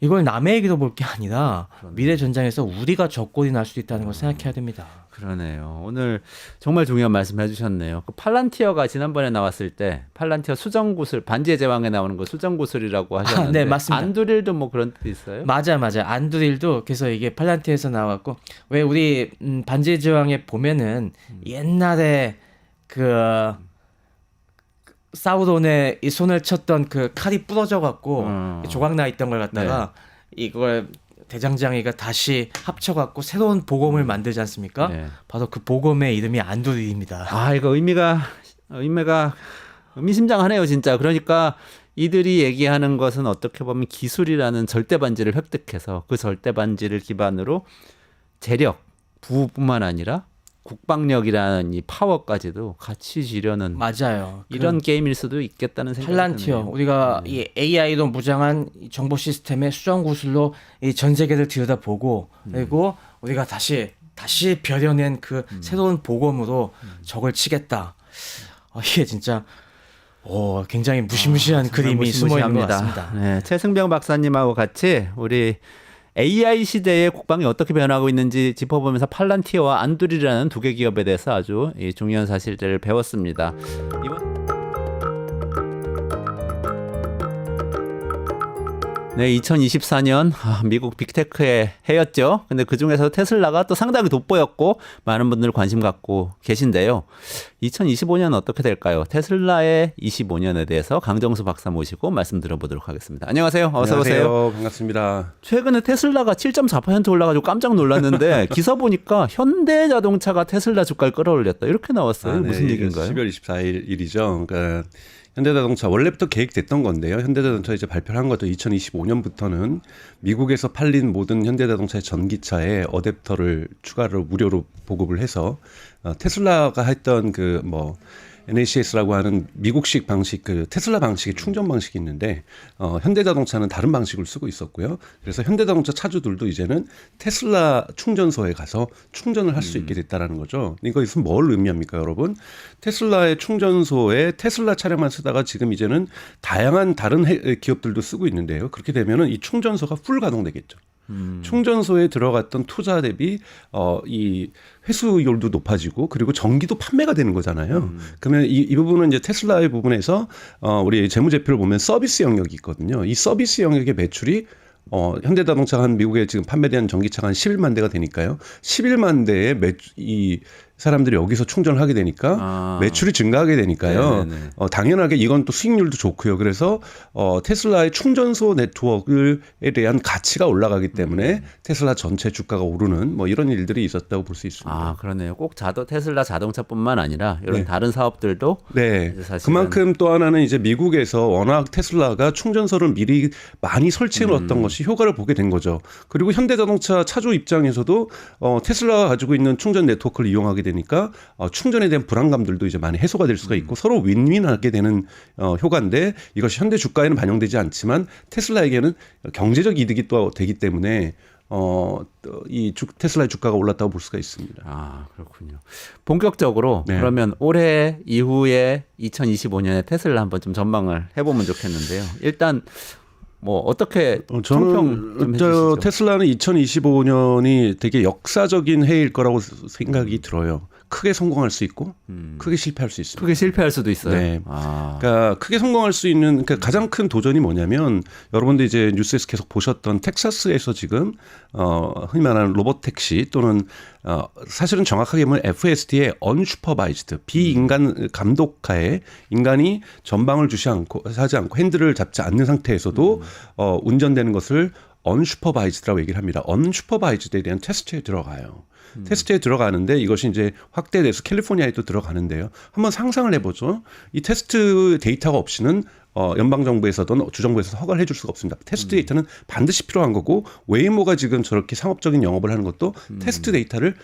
이걸 남의 얘기로 볼 게 아니라 미래 전장에서 우리가 적골이 날 수도 있다는 걸 생각해야 됩니다. 그러네요. 오늘 정말 중요한 말씀 해주셨네요. 그 팔란티어가 지난번에 나왔을 때 팔란티어 수정구슬 반지의 제왕에 나오는 거 수정구슬이라고 하셨는데 네, 맞습니다. 안두릴도 뭐 그런 뜻 있어요? 맞아요. 안두릴도 그래서 이게 팔란티에서 나왔고 왜 우리 반지의 제왕에 보면은 옛날에 그 사우론의 이 손을 쳤던 그 칼이 부러져 갖고 조각 나 있던 걸 갖다가 이걸 대장장이가 다시 합쳐갖고 새로운 보검을 만들지 않습니까? 네. 바로 그 보검의 이름이 안두릴입니다. 이거 의미가 의미심장하네요, 진짜. 그러니까 이들이 얘기하는 것은 어떻게 보면 기술이라는 절대 반지를 획득해서 그 절대 반지를 기반으로 재력, 부뿐만 아니라 국방력이라는 이 파워까지도 같이 지려는 맞아요. 이런 게임일 수도 있겠다는 생각이 팔란티어 드네요. 우리가 이 AI로 무장한 이 정보 시스템의 수정 구슬로 이 전 세계를 들여다보고 그리고 우리가 다시 벼려낸 그 새로운 보검으로 적을 치겠다. 이게 진짜 굉장히 무시무시한 그림이 숨어 있는 것 같습니다. 네, 최승병 박사님하고 같이 우리 AI 시대의 국방이 어떻게 변하고 있는지 짚어보면서 팔란티어와 안두릴이라는 두 개 기업에 대해서 아주 중요한 사실들을 배웠습니다. 네, 2024년 미국 빅테크의 해였죠. 근데 그중에서 테슬라가 또 상당히 돋보였고 많은 분들 관심 갖고 계신데요. 2025년 어떻게 될까요? 테슬라의 25년에 대해서 강정수 박사 모시고 말씀 들어보도록 하겠습니다. 안녕하세요. 어서 오세요. 안녕하세요. 반갑습니다. 최근에 테슬라가 7.4% 올라가지고 깜짝 놀랐는데 기사 보니까 현대자동차가 테슬라 주가를 끌어올렸다. 이렇게 나왔어요. 무슨 얘기인가요? 10월 24일 일이죠. 그러니까 현대자동차 원래부터 계획됐던 건데요. 현대자동차 이제 발표를 한 것도 2025년부터는 미국에서 팔린 모든 현대자동차의 전기차에 어댑터를 추가로 무료로 보급을 해서 테슬라가 했던 NACS라고 하는 미국식 방식, 테슬라 방식의 충전 방식이 있는데, 현대자동차는 다른 방식을 쓰고 있었고요. 그래서 현대자동차 차주들도 이제는 테슬라 충전소에 가서 충전을 할 수 있게 됐다라는 거죠. 이것은 뭘 의미합니까, 여러분? 테슬라의 충전소에 테슬라 차량만 쓰다가 지금 이제는 다양한 다른 기업들도 쓰고 있는데요. 그렇게 되면은 이 충전소가 풀 가동되겠죠. 충전소에 들어갔던 투자 대비 이 회수율도 높아지고 그리고 전기도 판매가 되는 거잖아요. 그러면 이 부분은 이제 테슬라의 부분에서 우리 재무제표를 보면 서비스 영역이 있거든요. 이 서비스 영역의 매출이 현대자동차가 한 미국에 지금 판매된 전기차가 한 11만 대가 되니까요. 11만 대의 이 사람들이 여기서 충전을 하게 되니까 매출이 증가하게 되니까요. 당연하게 이건 또 수익률도 좋고요. 그래서 테슬라의 충전소 네트워크에 대한 가치가 올라가기 때문에 테슬라 전체 주가가 오르는 뭐 이런 일들이 있었다고 볼 수 있습니다. 아, 그러네요. 꼭 테슬라 자동차뿐만 아니라 이런 네. 다른 사업들도 네. 이제 사실은 그만큼 또 하나는 이제 미국에서 워낙 테슬라가 충전소를 미리 많이 설치해 놓았던 것이 효과를 보게 된 거죠. 그리고 현대자동차 차주 입장에서도 테슬라가 가지고 있는 충전 네트워크를 이용하게 되니까 충전에 대한 불안감들도 이제 많이 해소가 될 수가 있고 서로 윈윈하게 되는 효과인데 이것이 현대 주가에는 반영되지 않지만 테슬라에게는 경제적 이득이 또 되기 때문에 테슬라의 주가가 올랐다고 볼 수가 있습니다. 아, 그렇군요. 본격적으로 네. 그러면 올해 이후에 2025년에 테슬라 한번 좀 전망을 해보면 좋겠는데요. 일단 뭐 어떻게 총평 좀 저는 해주시죠. 테슬라는 2025년이 되게 역사적인 해일 거라고 생각이 들어요. 크게 성공할 수 있고 크게 실패할 수 있습니다. 크게 실패할 수도 있어요. 네. 아, 그러니까 크게 성공할 수 있는 그러니까 가장 큰 도전이 뭐냐면 여러분들 이제 뉴스에서 계속 보셨던 텍사스에서 지금 흔히 말하는 로봇 택시 또는 사실은 정확하게 보면 FSD의 unsupervised 비인간 감독하에 인간이 전방을 하지 않고 핸들을 잡지 않는 상태에서도 운전되는 것을 unsupervised라고 얘기를 합니다. unsupervised에 대한 테스트에 들어가요. 테스트에 들어가는데 이것이 이제 확대돼서 캘리포니아에도 들어가는데요. 한번 상상을 해보죠. 이 테스트 데이터가 없이는 연방정부에서든 주정부에서 허가를 해줄 수가 없습니다. 테스트 데이터는 반드시 필요한 거고 웨이모가 지금 저렇게 상업적인 영업을 하는 것도 테스트 데이터를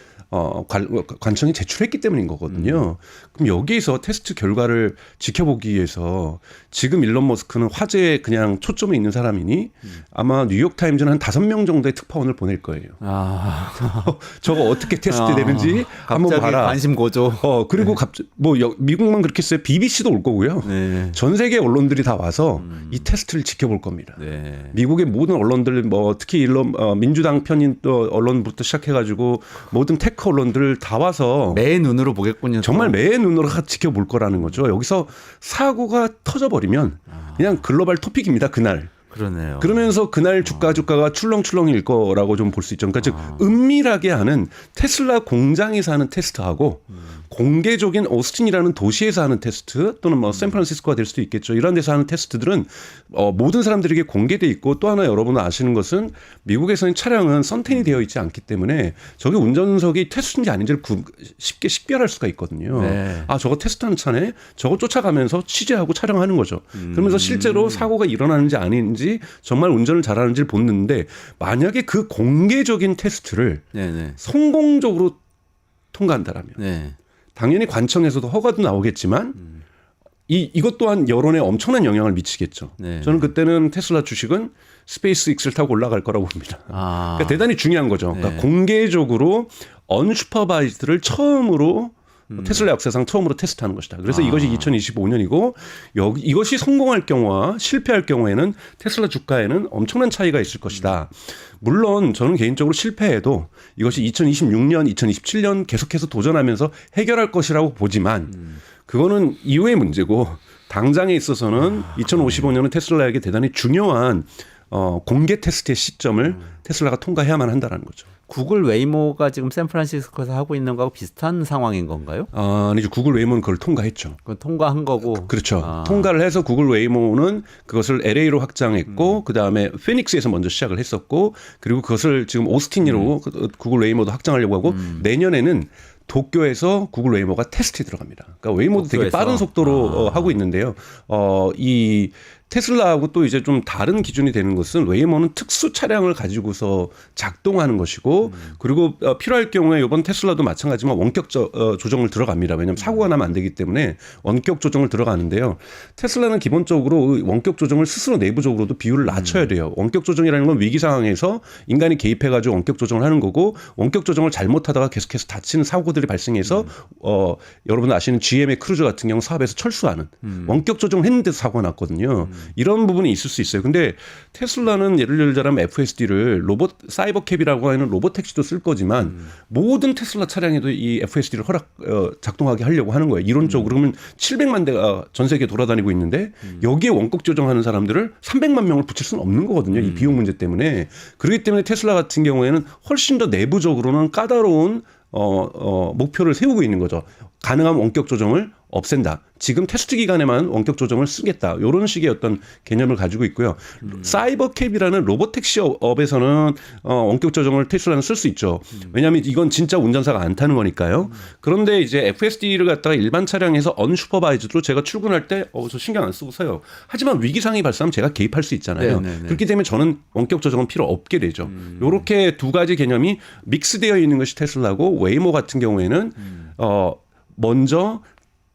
관청이 제출했기 때문인 거거든요. 그럼 여기에서 테스트 결과를 지켜보기 위해서 지금 일론 머스크는 화제에 그냥 초점에 있는 사람이니 아마 뉴욕타임즈는 한 5명 정도의 특파원을 보낼 거예요. 아, 저거 어떻게 테스트 되는지 한번 갑자기 봐라. 관심 고조. 그리고 미국만 그렇게 했어요. BBC도 올 거고요. 네. 전 세계 언론들이 다 와서 이 테스트를 지켜볼 겁니다. 네. 미국의 모든 언론들 특히 민주당 편인 또 언론부터 시작해가지고 모든 테크 언론들 다 와서 매 눈으로 보겠군요. 정말 매 눈으로 지켜볼 거라는 거죠. 여기서 사고가 터져버리면 그냥 글로벌 토픽입니다. 그날. 그러네요. 그러면서 그날 주가가 출렁출렁일 거라고 좀 볼 수 있죠. 그러니까 즉 은밀하게 하는 테슬라 공장에서 하는 테스트하고 공개적인 오스틴이라는 도시에서 하는 테스트 또는 뭐 샌프란시스코가 될 수도 있겠죠. 이런 데서 하는 테스트들은 모든 사람들에게 공개돼 있고 또 하나 여러분은 아시는 것은 미국에서는 차량은 선텐이 되어 있지 않기 때문에 저게 운전석이 테스트인지 아닌지를 쉽게 식별할 수가 있거든요. 네. 아, 저거 테스트하는 차네. 저거 쫓아가면서 취재하고 촬영하는 거죠. 그러면서 실제로 사고가 일어나는지 아닌지 정말 운전을 잘하는지를 보는데 만약에 그 공개적인 테스트를 네네. 성공적으로 통과한다라면 네. 당연히 관청에서도 허가도 나오겠지만 이것 또한 여론에 엄청난 영향을 미치겠죠. 네. 저는 그때는 테슬라 주식은 스페이스X를 타고 올라갈 거라고 봅니다. 아, 그러니까 대단히 중요한 거죠. 그러니까 네. 공개적으로 언슈퍼바이즈를 처음으로 테슬라 역사상 처음으로 테스트하는 것이다. 그래서 이것이 2025년이고 이것이 성공할 경우와 실패할 경우에는 테슬라 주가에는 엄청난 차이가 있을 것이다. 물론 저는 개인적으로 실패해도 이것이 2026년, 2027년 계속해서 도전하면서 해결할 것이라고 보지만 그거는 이후의 문제고 당장에 있어서는 2055년은 테슬라에게 대단히 중요한 공개 테스트의 시점을 테슬라가 통과해야만 한다는 거죠. 구글 웨이모가 지금 샌프란시스코에서 하고 있는 거하고 비슷한 상황인 건가요? 아니죠. 구글 웨이모는 그걸 통과했죠. 그건 통과한 거고. 그렇죠. 통과를 해서 구글 웨이모는 그것을 LA로 확장했고 그다음에 피닉스에서 먼저 시작을 했었고 그리고 그것을 지금 오스틴으로 구글 웨이모도 확장하려고 하고 내년에는 도쿄에서 구글 웨이모가 테스트에 들어갑니다. 그러니까 웨이모도 되게 도쿄에서? 빠른 속도로 하고 있는데요. 이 테슬라하고 또 이제 좀 다른 기준이 되는 것은 웨이모는 특수 차량을 가지고서 작동하는 것이고 그리고 필요할 경우에 이번 테슬라도 마찬가지지만 원격 조정을 들어갑니다. 왜냐하면 사고가 나면 안 되기 때문에 원격 조정을 들어가는데요. 테슬라는 기본적으로 원격 조정을 스스로 내부적으로도 비율을 낮춰야 돼요. 원격 조정이라는 건 위기 상황에서 인간이 개입해가지고 원격 조정을 하는 거고 원격 조정을 잘못하다가 계속해서 다치는 사고들이 발생해서 여러분 아시는 GM의 크루즈 같은 경우 사업에서 철수하는 원격 조정을 했는데도 사고가 났거든요. 이런 부분이 있을 수 있어요. 근데 테슬라는 예를 들자면 FSD를 로봇 사이버캡이라고 하는 로봇 택시도 쓸 거지만 모든 테슬라 차량에도 이 FSD를 작동하게 하려고 하는 거예요. 이론적으로 그러면 700만 대가 전 세계에 돌아다니고 있는데 여기에 원격 조정하는 사람들을 300만 명을 붙일 수는 없는 거거든요. 이 비용 문제 때문에. 그렇기 때문에 테슬라 같은 경우에는 훨씬 더 내부적으로는 까다로운 목표를 세우고 있는 거죠. 가능한 원격 조정을 없앤다. 지금 테스트 기간에만 원격 조정을 쓰겠다. 이런 식의 어떤 개념을 가지고 있고요. 사이버캡이라는 로봇택시 업에서는 원격 조정을 테슬라는 쓸 수 있죠. 왜냐하면 이건 진짜 운전사가 안 타는 거니까요. 그런데 이제 FSD를 갖다가 일반 차량에서 언슈퍼바이즈드로 제가 출근할 때 저 신경 안 쓰고 서요. 하지만 위기상이 발생하면 제가 개입할 수 있잖아요. 네네네. 그렇기 때문에 저는 원격 조정은 필요 없게 되죠. 이렇게 두 가지 개념이 믹스되어 있는 것이 테슬라고 웨이모 같은 경우에는 먼저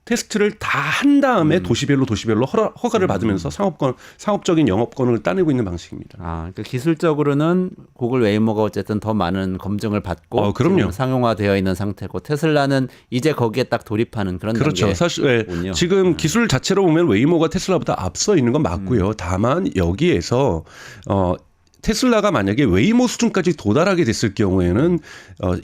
테스트를 다 한 다음에 도시별로 허가를 받으면서 상업적인 영업권을 따내고 있는 방식입니다. 그러니까 기술적으로는 구글 웨이모가 어쨌든 더 많은 검증을 받고 그럼요. 지금 상용화되어 있는 상태고 테슬라는 이제 거기에 딱 돌입하는 그런 그렇죠. 사실 지금 기술 자체로 보면 웨이모가 테슬라보다 앞서 있는 건 맞고요. 다만 여기에서 테슬라가 만약에 웨이모 수준까지 도달하게 됐을 경우에는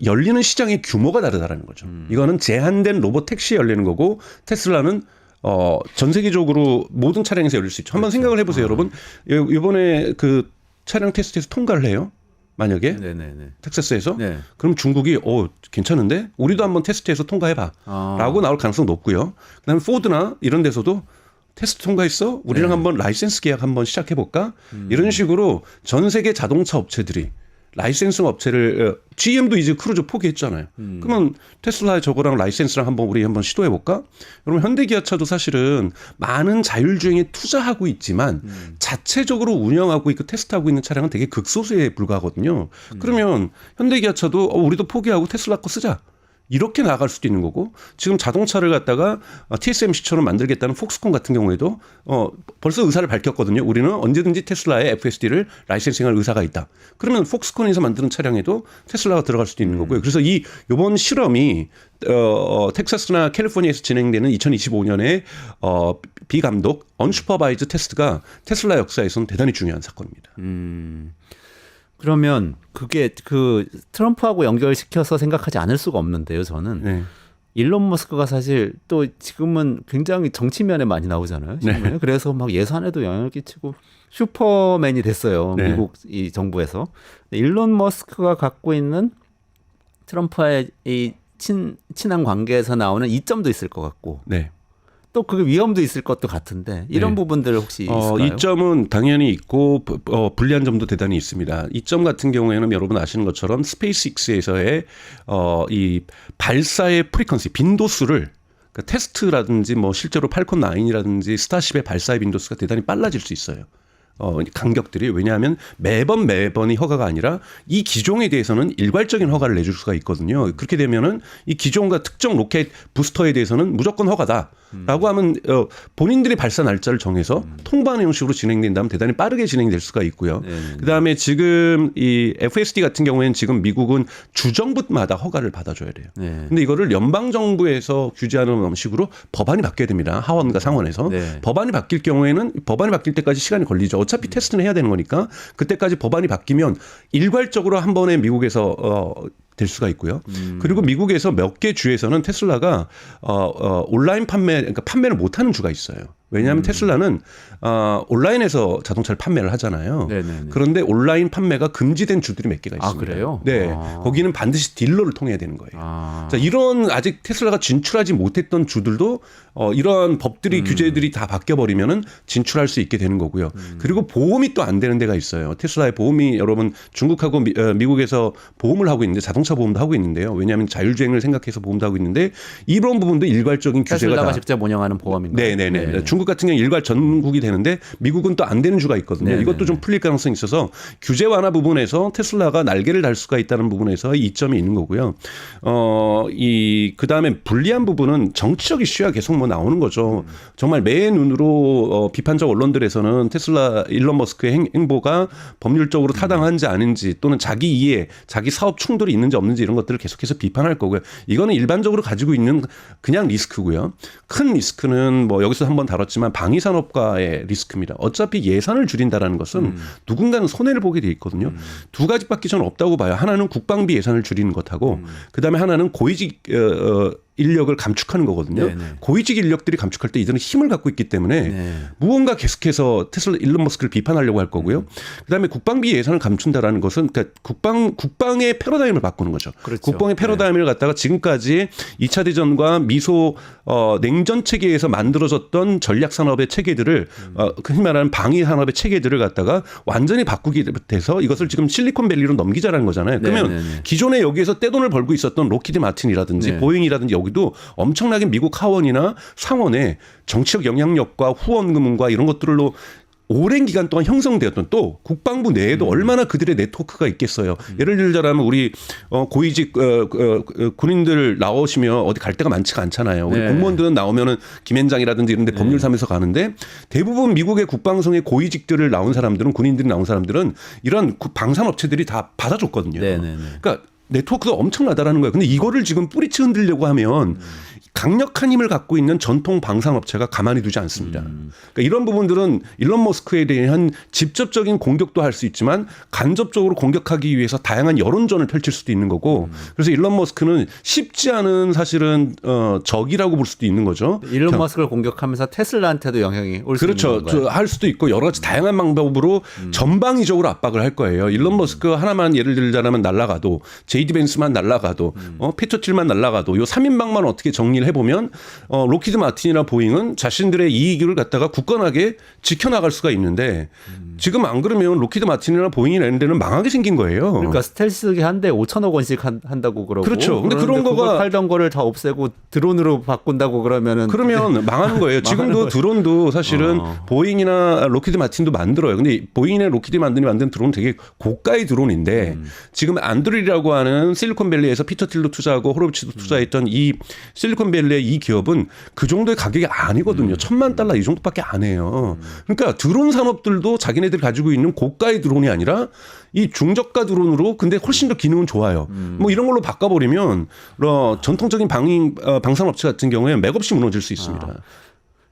열리는 시장의 규모가 다르다라는 거죠. 이거는 제한된 로봇 택시에 열리는 거고 테슬라는 전 세계적으로 모든 차량에서 열릴 수 있죠. 한번 생각을 해보세요, 여러분. 이번에 그 차량 테스트에서 통과를 해요. 만약에 텍사스에서 네. 그럼 중국이 괜찮은데 우리도 한번 테스트해서 통과해봐라고 나올 가능성 높고요. 그다음에 포드나 이런 데서도 테스트 통과했어? 우리랑 한번 라이센스 계약 한번 시작해볼까? 이런 식으로 전 세계 자동차 업체들이 라이센스 업체를 GM도 이제 크루즈 포기했잖아요. 그러면 테슬라 저거랑 라이센스랑 우리 한번 시도해볼까? 그러면 현대기아차도 사실은 많은 자율주행에 투자하고 있지만 자체적으로 운영하고 있고 테스트하고 있는 차량은 되게 극소수에 불과하거든요. 그러면 현대기아차도 우리도 포기하고 테슬라 거 쓰자. 이렇게 나갈 수도 있는 거고 지금 자동차를 갖다가 TSMC처럼 만들겠다는 폭스콘 같은 경우에도 벌써 의사를 밝혔거든요. 우리는 언제든지 테슬라의 FSD를 라이센싱할 의사가 있다. 그러면 폭스콘에서 만드는 차량에도 테슬라가 들어갈 수도 있는 거고요. 그래서 이번 실험이 텍사스나 캘리포니아에서 진행되는 2025년에 비감독 언슈퍼바이즈 테스트가 테슬라 역사에서는 대단히 중요한 사건입니다. 그러면 그게 그 트럼프하고 연결시켜서 생각하지 않을 수가 없는데요, 저는. 네. 일론 머스크가 사실 또 지금은 굉장히 정치면에 많이 나오잖아요. 네. 그래서 막 예산에도 영향을 끼치고 슈퍼맨이 됐어요. 네. 미국 이 정부에서. 일론 머스크가 갖고 있는 트럼프와의 이 친한 관계에서 나오는 이점도 있을 것 같고. 네. 또 그 위험도 있을 것도 같은데 이런 부분들 혹시 있을까요? 이점은 당연히 있고 불리한 점도 대단히 있습니다. 이점 같은 경우에는 여러분 아시는 것처럼 스페이스X에서의 이 발사의 프리퀀시 빈도수를 그러니까 테스트라든지 실제로 팔콘 9이라든지 스타쉽의 발사의 빈도수가 대단히 빨라질 수 있어요. 간격들이 왜냐하면 매번이 허가가 아니라 이 기종에 대해서는 일괄적인 허가를 내줄 수가 있거든요. 그렇게 되면은 이 기종과 특정 로켓 부스터에 대해서는 무조건 허가다라고 하면 본인들이 발사 날짜를 정해서 통보하는 형식으로 진행된다면 대단히 빠르게 진행될 수가 있고요. 그다음에 지금 이 FSD 같은 경우에는 지금 미국은 주정부마다 허가를 받아줘야 돼요. 근데 이거를 연방 정부에서 규제하는 방식으로 법안이 바뀌어야 됩니다. 하원과 상원에서 법안이 바뀔 경우에는 법안이 바뀔 때까지 시간이 걸리죠. 어차피 테스트는 해야 되는 거니까 그때까지 법안이 바뀌면 일괄적으로 한 번에 미국에서 될 수가 있고요. 그리고 미국에서 몇 개 주에서는 테슬라가 온라인 그러니까 판매를 못하는 주가 있어요. 왜냐하면 테슬라는 온라인에서 자동차를 판매를 하잖아요. 네네네. 그런데 온라인 판매가 금지된 주들이 몇 개가 있습니다. 그래요? 네, 거기는 반드시 딜러를 통해야 되는 거예요. 자, 이런 아직 테슬라가 진출하지 못했던 주들도 이러한 법들이 규제들이 다 바뀌어버리면은 진출할 수 있게 되는 거고요. 그리고 보험이 또 안 되는 데가 있어요. 테슬라의 보험이 여러분 중국하고 미국에서 보험을 하고 있는데 자동차 보험도 하고 있는데요. 왜냐하면 자율주행을 생각해서 보험도 하고 있는데 이런 부분도 일괄적인 규제가 테슬라가 직접 운영하는 보험인가요? 네네네. 중국 같은 경우 일괄 전국이 되는데 미국은 또 안 되는 주가 있거든요. 네네네. 이것도 좀 풀릴 가능성이 있어서 규제 완화 부분에서 테슬라가 날개를 달 수가 있다는 부분에서 이점이 있는 거고요. 그다음에 불리한 부분은 정치적 이슈가 계속 나오는 거죠. 정말 매 눈으로 비판적 언론들에서는 테슬라 일론 머스크의 행보가 법률적으로 타당한지 아닌지 또는 자기 이해, 자기 사업 충돌이 있는지 없는지 이런 것들을 계속해서 비판할 거고요. 이거는 일반적으로 가지고 있는 그냥 리스크고요. 큰 리스크는 여기서 한번 다뤘지만 나왔지만 방위 산업과의 리스크입니다. 어차피 예산을 줄인다라는 것은 누군가는 손해를 보게 돼 있거든요. 두 가지밖에 저는 없다고 봐요. 하나는 국방비 예산을 줄이는 것하고 그다음에 하나는 고위직 인력을 감축하는 거거든요. 네네. 고위직 인력들이 감축할 때 이들은 힘을 갖고 있기 때문에 네. 무언가 계속해서 테슬라 일론 머스크를 비판하려고 할 거고요. 그다음에 국방비 예산을 감춘다라는 것은 그러니까 국방의 패러다임을 바꾸는 거죠. 그렇죠. 국방의 패러다임을 갖다가 지금까지 2차 대전과 미소 냉전 체계에서 만들어졌던 전략 산업의 체계들을 흔히 말하는 방위 산업의 체계들을 갖다가 완전히 바꾸게 돼서 이것을 지금 실리콘밸리로 넘기자라는 거잖아요. 그러면 네네네. 기존에 여기에서 떼돈을 벌고 있었던 로키드 마틴이라든지 네. 보잉이라든지 여기도 엄청나게 미국 하원이나 상원에 정치적 영향력과 후원금과 이런 것들로 오랜 기간 동안 형성되었던 또 국방부 내에도 얼마나 그들의 네트워크가 있겠어요. 예를 들자면 우리 고위직 군인들 나오시면 어디 갈 데가 많지가 않잖아요. 우리 네. 공무원들은 나오면은 김현장이라든지 이런 데 법률사무소 가는데 대부분 미국의 국방성의 고위직들을 나온 사람들은 군인들이 나온 사람들은 이런 방산업체들이 다 받아줬거든요. 네네네. 그러니까 네트워크가 엄청나다라는 거예요. 근데 이거를 지금 뿌리치 흔들려고 하면 강력한 힘을 갖고 있는 전통 방산업체가 가만히 두지 않습니다. 그러니까 이런 부분들은 일론 머스크에 대한 직접적인 공격도 할 수 있지만 간접적으로 공격하기 위해서 다양한 여론전을 펼칠 수도 있는 거고 그래서 일론 머스크는 쉽지 않은 사실은 적이라고 볼 수도 있는 거죠. 일론 머스크를 공격하면서 테슬라한테도 영향이 올 수 그렇죠. 있는 건가요? 할 수도 있고 여러 가지 다양한 방법으로 전방위적으로 압박을 할 거예요. 일론 머스크 하나만 예를 들자면 날아가도 제이디 벤스만 날아가도 피터 틸만 날아가도 요 3인방만 어떻게 정리를 해보면 로키드 마틴이나 보잉은 자신들의 이익을 갖다가 굳건하게 지켜나갈 수가 있는데 지금 안 그러면 로키드 마틴이나 보잉이나 이런 데는 망하게 생긴 거예요. 그러니까 스텔스기 한 대 5천억 원씩 한다고 그러고 그렇죠. 근데 그런 그걸 거가 팔던 거를 다 없애고 드론으로 바꾼다고 그러면 망하는 거예요. 지금도 드론도 사실은 보잉이나 로키드 마틴도 만들어요. 근데 보잉이나 로키드 만드는 드론은 되게 고가의 드론인데 지금 안드릴이라고 하는 실리콘밸리에서 피터 틸도 투자하고 호로비츠도 투자했던 이 실리콘밸리의 이 기업은 그 정도의 가격이 아니거든요. $10,000,000 이 정도밖에 안 해요. 그러니까 드론 산업들도 자기네들이 가지고 있는 고가의 드론이 아니라 이 중저가 드론으로 근데 훨씬 더 기능은 좋아요. 뭐 이런 걸로 바꿔버리면 전통적인 방산업체 같은 경우에 맥없이 무너질 수 있습니다.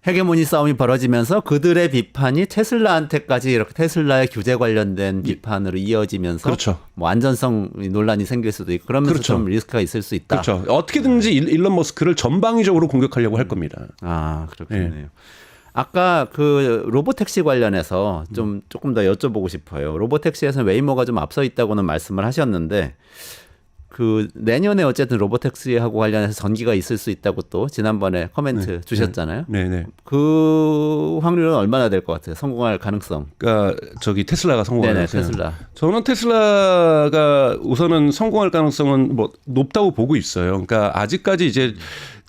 헤게모니 싸움이 벌어지면서 그들의 비판이 테슬라한테까지 이렇게 테슬라의 규제 관련된 비판으로 이어지면서 그렇죠. 뭐 안전성 논란이 생길 수도 있고 그러면서 그렇죠. 좀 리스크가 있을 수 있다. 그렇죠. 어떻게든지 일론 머스크를 전방위적으로 공격하려고 할 겁니다. 아, 그렇겠네요. 아까 그 로보택시 관련해서 조금 더 여쭤보고 싶어요. 로보택시에서는 웨이모가 좀 앞서 있다고는 말씀을 하셨는데 그 내년에 어쨌든 로보택시하고 관련해서 전기가 있을 수 있다고 또 지난번에 코멘트 주셨잖아요. 네네. 그 확률은 얼마나 될 것 같아요? 성공할 가능성. 그러니까 테슬라가 성공하는 네네, 테슬라. 저는 테슬라가 우선은 성공할 가능성은 뭐 높다고 보고 있어요. 그러니까 아직까지 이제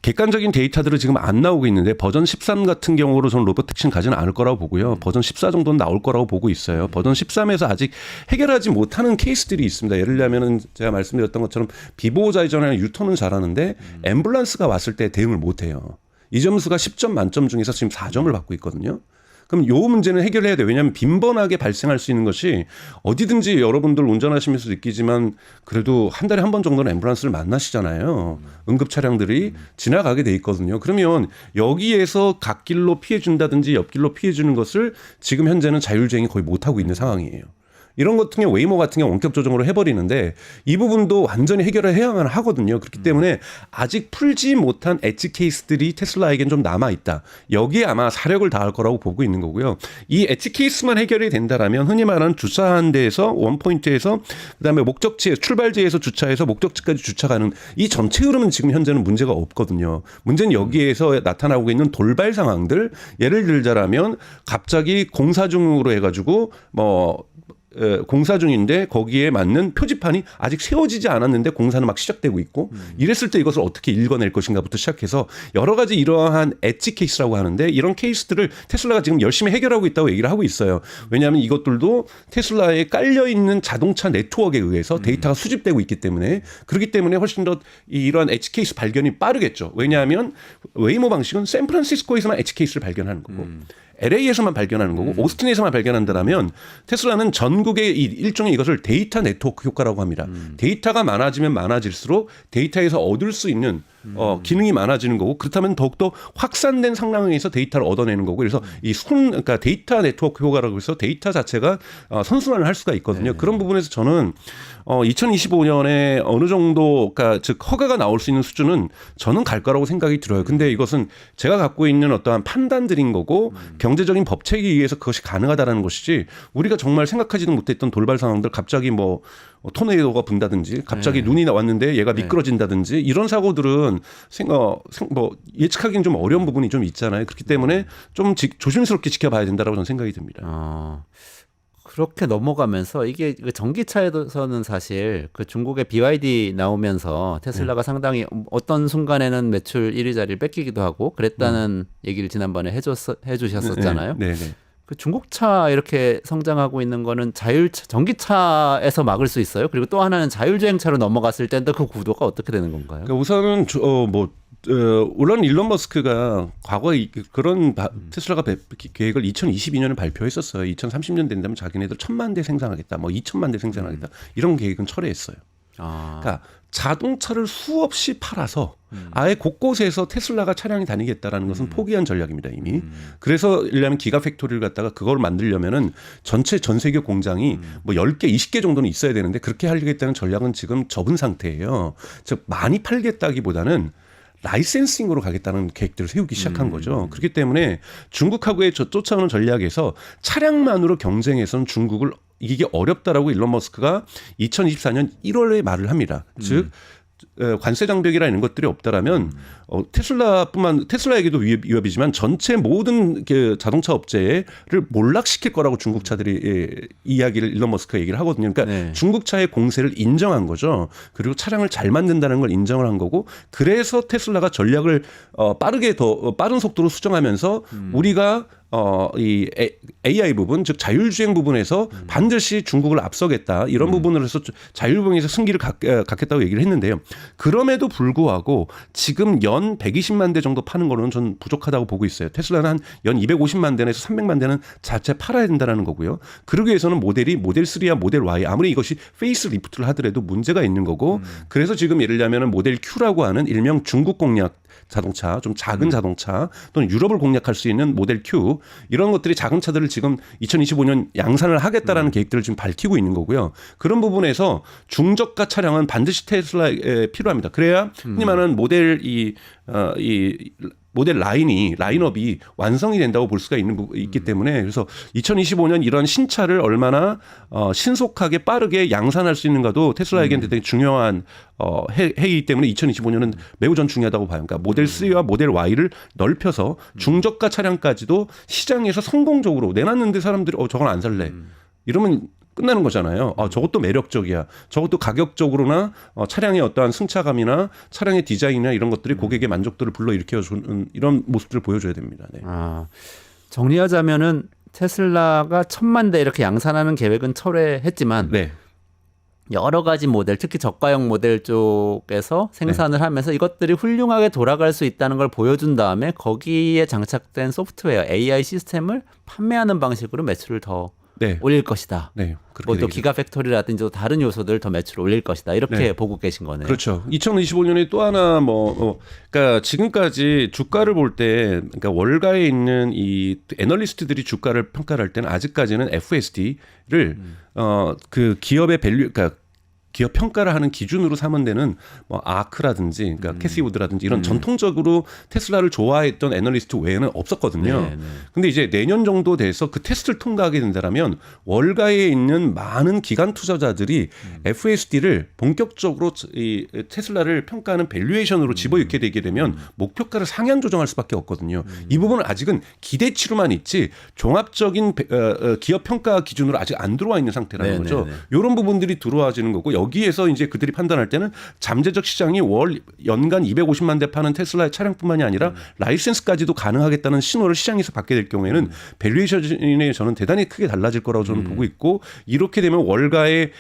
객관적인 데이터들은 지금 안 나오고 있는데 버전 13 같은 경우로 저는 로보택시는 가지는 않을 거라고 보고요. 버전 14 정도는 나올 거라고 보고 있어요. 버전 13에서 아직 해결하지 못하는 케이스들이 있습니다. 예를 들자면은 제가 말씀드렸던 것처럼 비보호자 이전에는 유턴은 잘하는데 앰뷸런스가 왔을 때 대응을 못 해요. 이 점수가 10점 만점 중에서 지금 4점을 받고 있거든요. 그럼 요 문제는 해결해야 돼요. 왜냐하면 빈번하게 발생할 수 있는 것이 어디든지 여러분들 운전하시면서 느끼지만 그래도 한 달에 한 번 정도는 앰뷸런스를 만나시잖아요. 응급 차량들이 지나가게 돼 있거든요. 그러면 여기에서 갓길로 피해 준다든지 옆길로 피해 주는 것을 지금 현재는 자율주행이 거의 못하고 있는 상황이에요. 이런 것 같은 경우 웨이모 같은 경우 원격 조정으로 해버리는데 이 부분도 완전히 해결을 해야만 하거든요. 그렇기 때문에 아직 풀지 못한 엣지 케이스들이 테슬라에겐 좀 남아있다. 여기에 아마 사력을 다할 거라고 보고 있는 거고요. 이 엣지 케이스만 해결이 된다라면 흔히 말하는 주차한 데에서 원포인트에서 그다음에 목적지에 출발지에서 주차해서 목적지까지 주차가는 이 전체 흐름은 지금 현재는 문제가 없거든요. 문제는 여기에서 나타나고 있는 돌발 상황들 예를 들자라면 갑자기 공사 중으로 해가지고 공사 중인데 거기에 맞는 표지판이 아직 세워지지 않았는데 공사는 막 시작되고 있고 이랬을 때 이것을 어떻게 읽어낼 것인가부터 시작해서 여러 가지 이러한 엣지 케이스라고 하는데 이런 케이스들을 테슬라가 지금 열심히 해결하고 있다고 얘기를 하고 있어요. 왜냐하면 이것들도 테슬라에 깔려있는 자동차 네트워크에 의해서 데이터가 수집되고 있기 때문에 그렇기 때문에 훨씬 더 이러한 엣지 케이스 발견이 빠르겠죠. 왜냐하면 웨이모 방식은 샌프란시스코에서만 엣지 케이스를 발견하는 거고 LA에서만 발견하는 거고 오스틴에서만 발견한다면 테슬라는 전국의 일종의 이것을 데이터 네트워크 효과라고 합니다. 데이터가 많아지면 많아질수록 데이터에서 얻을 수 있는 기능이 많아지는 거고 그렇다면 더욱더 확산된 상황에서 데이터를 얻어내는 거고 그래서 그러니까 데이터 네트워크 효과라고 해서 데이터 자체가 선순환을 할 수가 있거든요. 그런 부분에서 저는 2025년에 어느 정도 그러니까 즉 허가가 나올 수 있는 수준은 저는 갈 거라고 생각이 들어요. 근데 이것은 제가 갖고 있는 어떠한 판단들인 거고 경제적인 법칙에 의해서 그것이 가능하다라는 것이지 우리가 정말 생각하지도 못했던 돌발 상황들 갑자기 뭐 토네이도가 분다든지 갑자기 눈이 나왔는데 얘가 미끄러진다든지 이런 사고들은 뭐 예측하기는 좀 어려운 부분이 좀 있잖아요. 그렇기 때문에 좀 조심스럽게 지켜봐야 된다라고 저는 생각이 듭니다. 그렇게 넘어가면서 이게 전기차에서는 사실 그 중국의 BYD 나오면서 테슬라가 상당히 어떤 순간에는 매출 1위 자리를 뺏기기도 하고 그랬다는 얘기를 지난번에 해주셨었잖아요. 네. 그 중국차 이렇게 성장하고 있는 거는 전기차에서 막을 수 있어요? 그리고 또 하나는 자율주행차로 넘어갔을 때는 그 구도가 어떻게 되는 건가요? 그러니까 우선은 물론 일론 머스크가 과거에 그런 테슬라가 계획을 2022년에 발표했었어요. 2030년 된다면 자기네들 1,000만 대 생산하겠다, 뭐 2,000만 대 생산하겠다 이런 계획은 철회했어요. 그러니까 자동차를 수없이 팔아서 아예 곳곳에서 테슬라가 차량이 다니겠다라는 것은 포기한 전략입니다 이미. 그래서 일하면 기가팩토리를 갖다가 그걸 만들려면은 전 세계 공장이 뭐 10개, 20개 정도는 있어야 되는데 그렇게 하려겠다는 전략은 지금 접은 상태예요. 즉 많이 팔겠다기보다는 라이센싱으로 가겠다는 계획들을 세우기 시작한 거죠. 그렇기 때문에 중국하고의 쫓아오는 전략에서 차량만으로 경쟁해서는 중국을 이기기 어렵다라고 일론 머스크가 2024년 1월에 말을 합니다. 즉 관세 장벽이라는 것들이 없다라면 테슬라에게도 위협이지만 전체 모든 자동차 업체를 몰락시킬 거라고 중국 차들이 이야기를 일론 머스크가 얘기를 하거든요. 그러니까 중국차의 공세를 인정한 거죠. 그리고 차량을 잘 만든다는 걸 인정을 한 거고 그래서 테슬라가 전략을 빠른 속도로 수정하면서 우리가 이 AI 부분, 즉 자율주행 부분에서 반드시 중국을 앞서겠다 이런 부분을 해서 자율주행에서 승기를 갖겠다고 얘기를 했는데요. 그럼에도 불구하고 지금 연 120만 대 정도 파는 거로는 전 부족하다고 보고 있어요. 테슬라는 한 연 250만 대에서 300만 대는 자체 팔아야 된다는 거고요. 그러기 위해서는 모델 3와 모델 Y 아무리 이것이 페이스 리프트를 하더라도 문제가 있는 거고 그래서 지금 예를 들면 모델 Q라고 하는 일명 중국 공략 자동차, 좀 작은 자동차 또는 유럽을 공략할 수 있는 모델 Q 이런 것들이 작은 차들을 지금 2025년 양산을 하겠다라는 계획들을 지금 밝히고 있는 거고요. 그런 부분에서 중저가 차량은 반드시 테슬라에 필요합니다. 그래야 흔히 말하는 모델 라인업이 완성이 된다고 볼 수가 있기 때문에 그래서 2025년 이런 신차를 얼마나 신속하게 빠르게 양산할 수 있는가도 테슬라에게는 대단히 중요한 해이기 때문에 2025년은 매우 전 중요하다고 봐요. 그러니까 모델 3와 모델 Y를 넓혀서 중저가 차량까지도 시장에서 성공적으로 내놨는데 사람들이 저건 안 살래. 이러면 끝나는 거잖아요. 저것도 매력적이야. 저것도 가격적으로나 차량의 어떠한 승차감이나 차량의 디자인이나 이런 것들이 고객의 만족도를 불러일으켜주는 이런 모습들을 보여줘야 됩니다. 네. 정리하자면은 테슬라가 1,000만 대 이렇게 양산하는 계획은 철회했지만 네. 여러 가지 모델, 특히 저가형 모델 쪽에서 생산을 하면서 이것들이 훌륭하게 돌아갈 수 있다는 걸 보여준 다음에 거기에 장착된 소프트웨어, AI 시스템을 판매하는 방식으로 매출을 더 올릴 것이다. 네, 뭐 또 기가팩토리라든지 또 다른 요소들 더 매출을 올릴 것이다. 이렇게 보고 계신 거네요. 그렇죠. 2025년에 또 하나 그러니까 지금까지 주가를 볼 때 그러니까 월가에 있는 이 애널리스트들이 주가를 평가를 할 때는 아직까지는 FSD를 그 기업의 밸류 그러니까 기업 평가를 하는 기준으로 삼은 데는 뭐 아크라든지 그러니까 캐시 우드라든지 이런 전통적으로 테슬라를 좋아했던 애널리스트 외에는 없었거든요. 근데 이제 내년 정도 돼서 그 테스트를 통과하게 된다면 월가에 있는 많은 기관 투자자들이 FSD를 본격적으로 이 테슬라를 평가하는 밸류에이션으로 집어넣게 되게 되면 목표가를 상향 조정할 수밖에 없거든요. 이 부분은 아직은 기대치로만 있지 종합적인 기업 평가 기준으로 아직 안 들어와 있는 상태라는 거죠. 이런 부분들이 들어와지는 거고 여기에서 이제 그들이 판단할 때는 잠재적 시장이 연간 250만 대 파는 테슬라의 차량뿐만이 아니라 라이센스까지도 가능하겠다는 신호를 시장에서 받게 될 경우에는 밸류에이션이 저는 대단히 크게 달라질 거라고 저는 보고 있고 이렇게 되면 월가의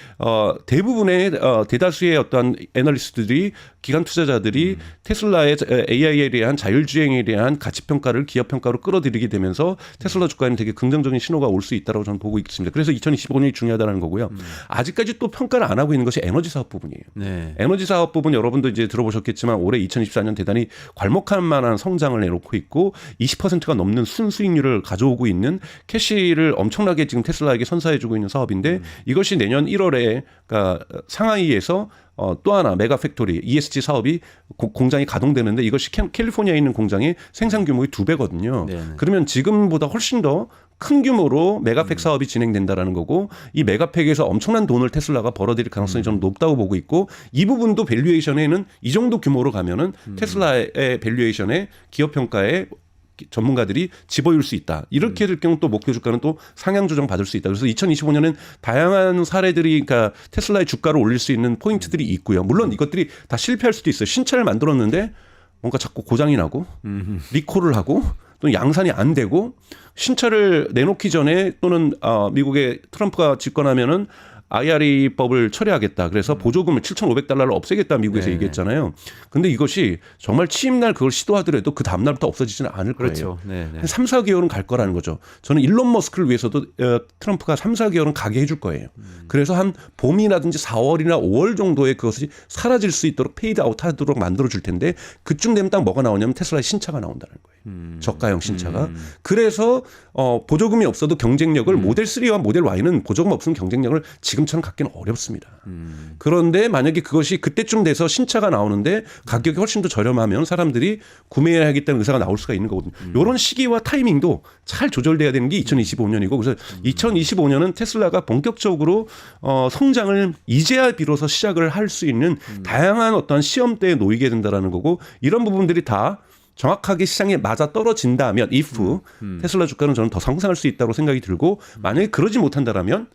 대부분의 대다수의 어떠한 애널리스트들이 기관 투자자들이 테슬라의 AI에 대한 자율주행에 대한 가치평가를 기업평가로 끌어들이게 되면서 테슬라 주가에는 되게 긍정적인 신호가 올 수 있다고 저는 보고 있습니다. 그래서 2025년이 중요하다는 거고요. 아직까지 또 평가를 안 하고 있는 것이 것이 에너지 사업 부분이에요. 네. 에너지 사업 부분 여러분도 이제 들어보셨겠지만 올해 2024년 대단히 괄목할 만한 성장을 내놓고 있고 20%가 넘는 순수익률을 가져오고 있는 캐시를 엄청나게 지금 테슬라에게 선사해주고 있는 사업인데 이것이 내년 1월에 그러니까 상하이에서 또 하나 메가 팩토리 ESG 사업이 공장이 가동되는데 이것이 캘리포니아에 있는 공장의 생산 규모의 2배거든요. 네네. 그러면 지금보다 훨씬 더 큰 규모로 메가팩 사업이 진행된다라는 거고 이 메가팩에서 엄청난 돈을 테슬라가 벌어들일 가능성이 저는 높다고 보고 있고 이 부분도 밸류에이션에는 이 정도 규모로 가면은 테슬라의 밸류에이션에 기업 평가에 전문가들이 집어일 수 있다. 이렇게 될 경우 또 목표 주가는 또 상향 조정 받을 수 있다. 그래서 2025년은 다양한 사례들이 그러니까 테슬라의 주가를 올릴 수 있는 포인트들이 있고요. 물론 이것들이 다 실패할 수도 있어요. 신차를 만들었는데 뭔가 자꾸 고장이 나고 리콜을 하고 또는 양산이 안 되고 신차를 내놓기 전에 또는 미국의 트럼프가 집권하면은 IRA법을 처리하겠다. 그래서 보조금을 7,500달러를 없애겠다 미국에서 네. 얘기했잖아요. 근데 이것이 정말 취임날 그걸 시도하더라도 그 다음 날부터 없어지지는 않을 거예요. 그렇죠. 네. 네. 한 3, 4개월은 갈 거라는 거죠. 저는 일론 머스크를 위해서도 트럼프가 3, 4개월은 가게 해줄 거예요. 그래서 한 봄이라든지 4월이나 5월 정도에 그것이 사라질 수 있도록 페이드 아웃 하도록 만들어 줄 텐데 그쯤 되면 딱 뭐가 나오냐면 테슬라의 신차가 나온다는 거예요. 저가형 신차가. 그래서 보조금이 없어도 경쟁력을 모델 3와 모델 Y는 보조금 없으면 경쟁력을 지금처럼 갖기는 어렵습니다. 그런데 만약에 그것이 그때쯤 돼서 신차가 나오는데 가격이 훨씬 더 저렴하면 사람들이 구매해야 하겠다는 의사가 나올 수가 있는 거거든요. 이런 시기와 타이밍도 잘 조절돼야 되는 게 2025년이고 그래서 2025년은 테슬라가 본격적으로 성장을 이제야 비로소 시작을 할 수 있는 다양한 어떤 시험대에 놓이게 된다라는 거고 이런 부분들이 다 정확하게 시장에 맞아 떨어진다면 if 테슬라 주가는 저는 더 상승할 수 있다고 생각이 들고 만약에 그러지 못한다라면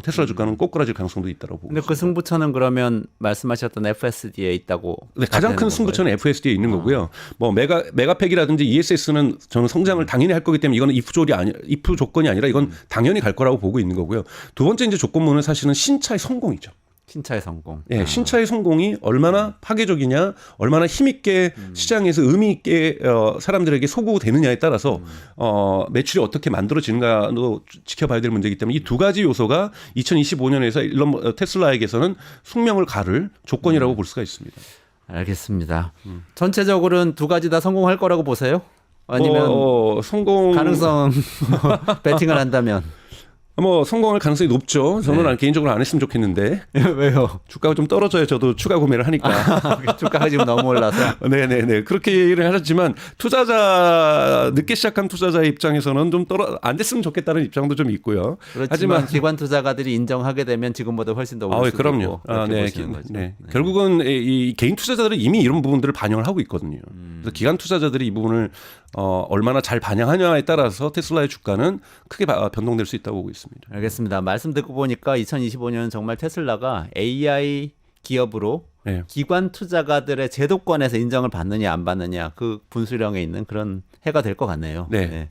테슬라 주가는 꼬꾸라질 가능성도 있다고 보고 근데 있습니다. 그 승부처는 그러면 말씀하셨던 FSD에 있다고. 네, 가장 큰 승부처는 FSD에 있는 거고요. 뭐 메가팩이라든지 ESS는 저는 성장을 당연히 할 거기 때문에 이거는 if 조건이 아니라 이건 당연히 갈 거라고 보고 있는 거고요. 두 번째 이제 조건문은 사실은 신차의 성공이죠. 신차의 성공. 예, 신차의 성공이 얼마나 파괴적이냐, 얼마나 힘있게 시장에서 의미있게 사람들에게 소구되느냐에 따라서 매출이 어떻게 만들어지는가도 지켜봐야 될 문제이기 때문에 이 두 가지 요소가 2025년에서 테슬라에게서는 숙명을 가를 조건이라고 볼 수가 있습니다. 알겠습니다. 전체적으로는 두 가지 다 성공할 거라고 보세요? 아니면 성공 가능성 배팅을 한다면 뭐 성공할 가능성이 높죠. 저는 네. 개인적으로 안 했으면 좋겠는데 왜요? 주가가 좀 떨어져야 저도 추가 구매를 하니까. 주가가 지금 너무 올라서. 네네네. 그렇게 얘기를 하셨지만 투자자 늦게 시작한 투자자의 입장에서는 좀 안 됐으면 좋겠다는 입장도 좀 있고요. 그렇지만 하지만 기관 투자가들이 인정하게 되면 지금보다 훨씬 더 오를 수도 그럼요. 있고 그렇게 네, 보시는 거죠. 네. 결국은 이 개인 투자자들은 이미 이런 부분들을 반영을 하고 있거든요. 그래서 기관 투자자들이 이 부분을 얼마나 잘 반영하냐에 따라서 테슬라의 주가는 크게 변동될 수 있다고 보고 있습니다. 알겠습니다. 말씀 듣고 보니까 2025년은 정말 테슬라가 AI 기업으로 네. 기관 투자가들의 제도권에서 인정을 받느냐 안 받느냐 그 분수령에 있는 그런 해가 될 것 같네요. 네.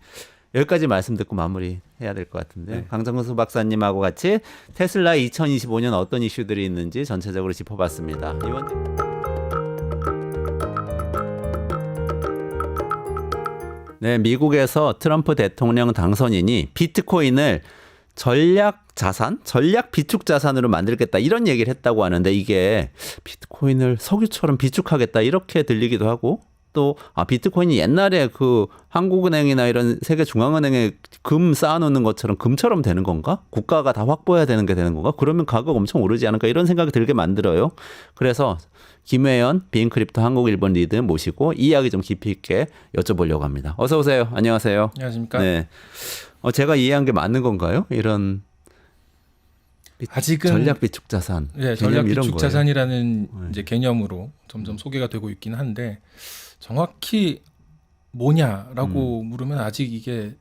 여기까지 말씀 듣고 마무리해야 될 것 같은데 네. 강정수 박사님하고 같이 테슬라 2025년 어떤 이슈들이 있는지 전체적으로 짚어봤습니다. 네, 미국에서 트럼프 대통령 당선인이 비트코인을 전략 비축 자산으로 만들겠다 이런 얘기를 했다고 하는데 이게 비트코인을 석유처럼 비축하겠다 이렇게 들리기도 하고 또 비트코인이 옛날에 그 한국은행이나 이런 세계 중앙은행에 금 쌓아놓는 것처럼 금처럼 되는 건가? 국가가 다 확보해야 되는 게 되는 건가? 그러면 가격 엄청 오르지 않을까? 이런 생각이 들게 만들어요. 그래서 김혜연 비인크립토 한국 일본 리드 모시고 이 이야기 좀 깊이 있게 여쭤보려고 합니다. 어서 오세요. 안녕하세요. 안녕하십니까? 네. 제가 이해한 게 맞는 건가요? 이런 아직은 전략 비축 자산. 네, 전략 이런 비축 거예요. 자산이라는 이제 개념으로 점점 소개가 되고 있긴 한데 정확히 뭐냐라고 물으면 아직 이게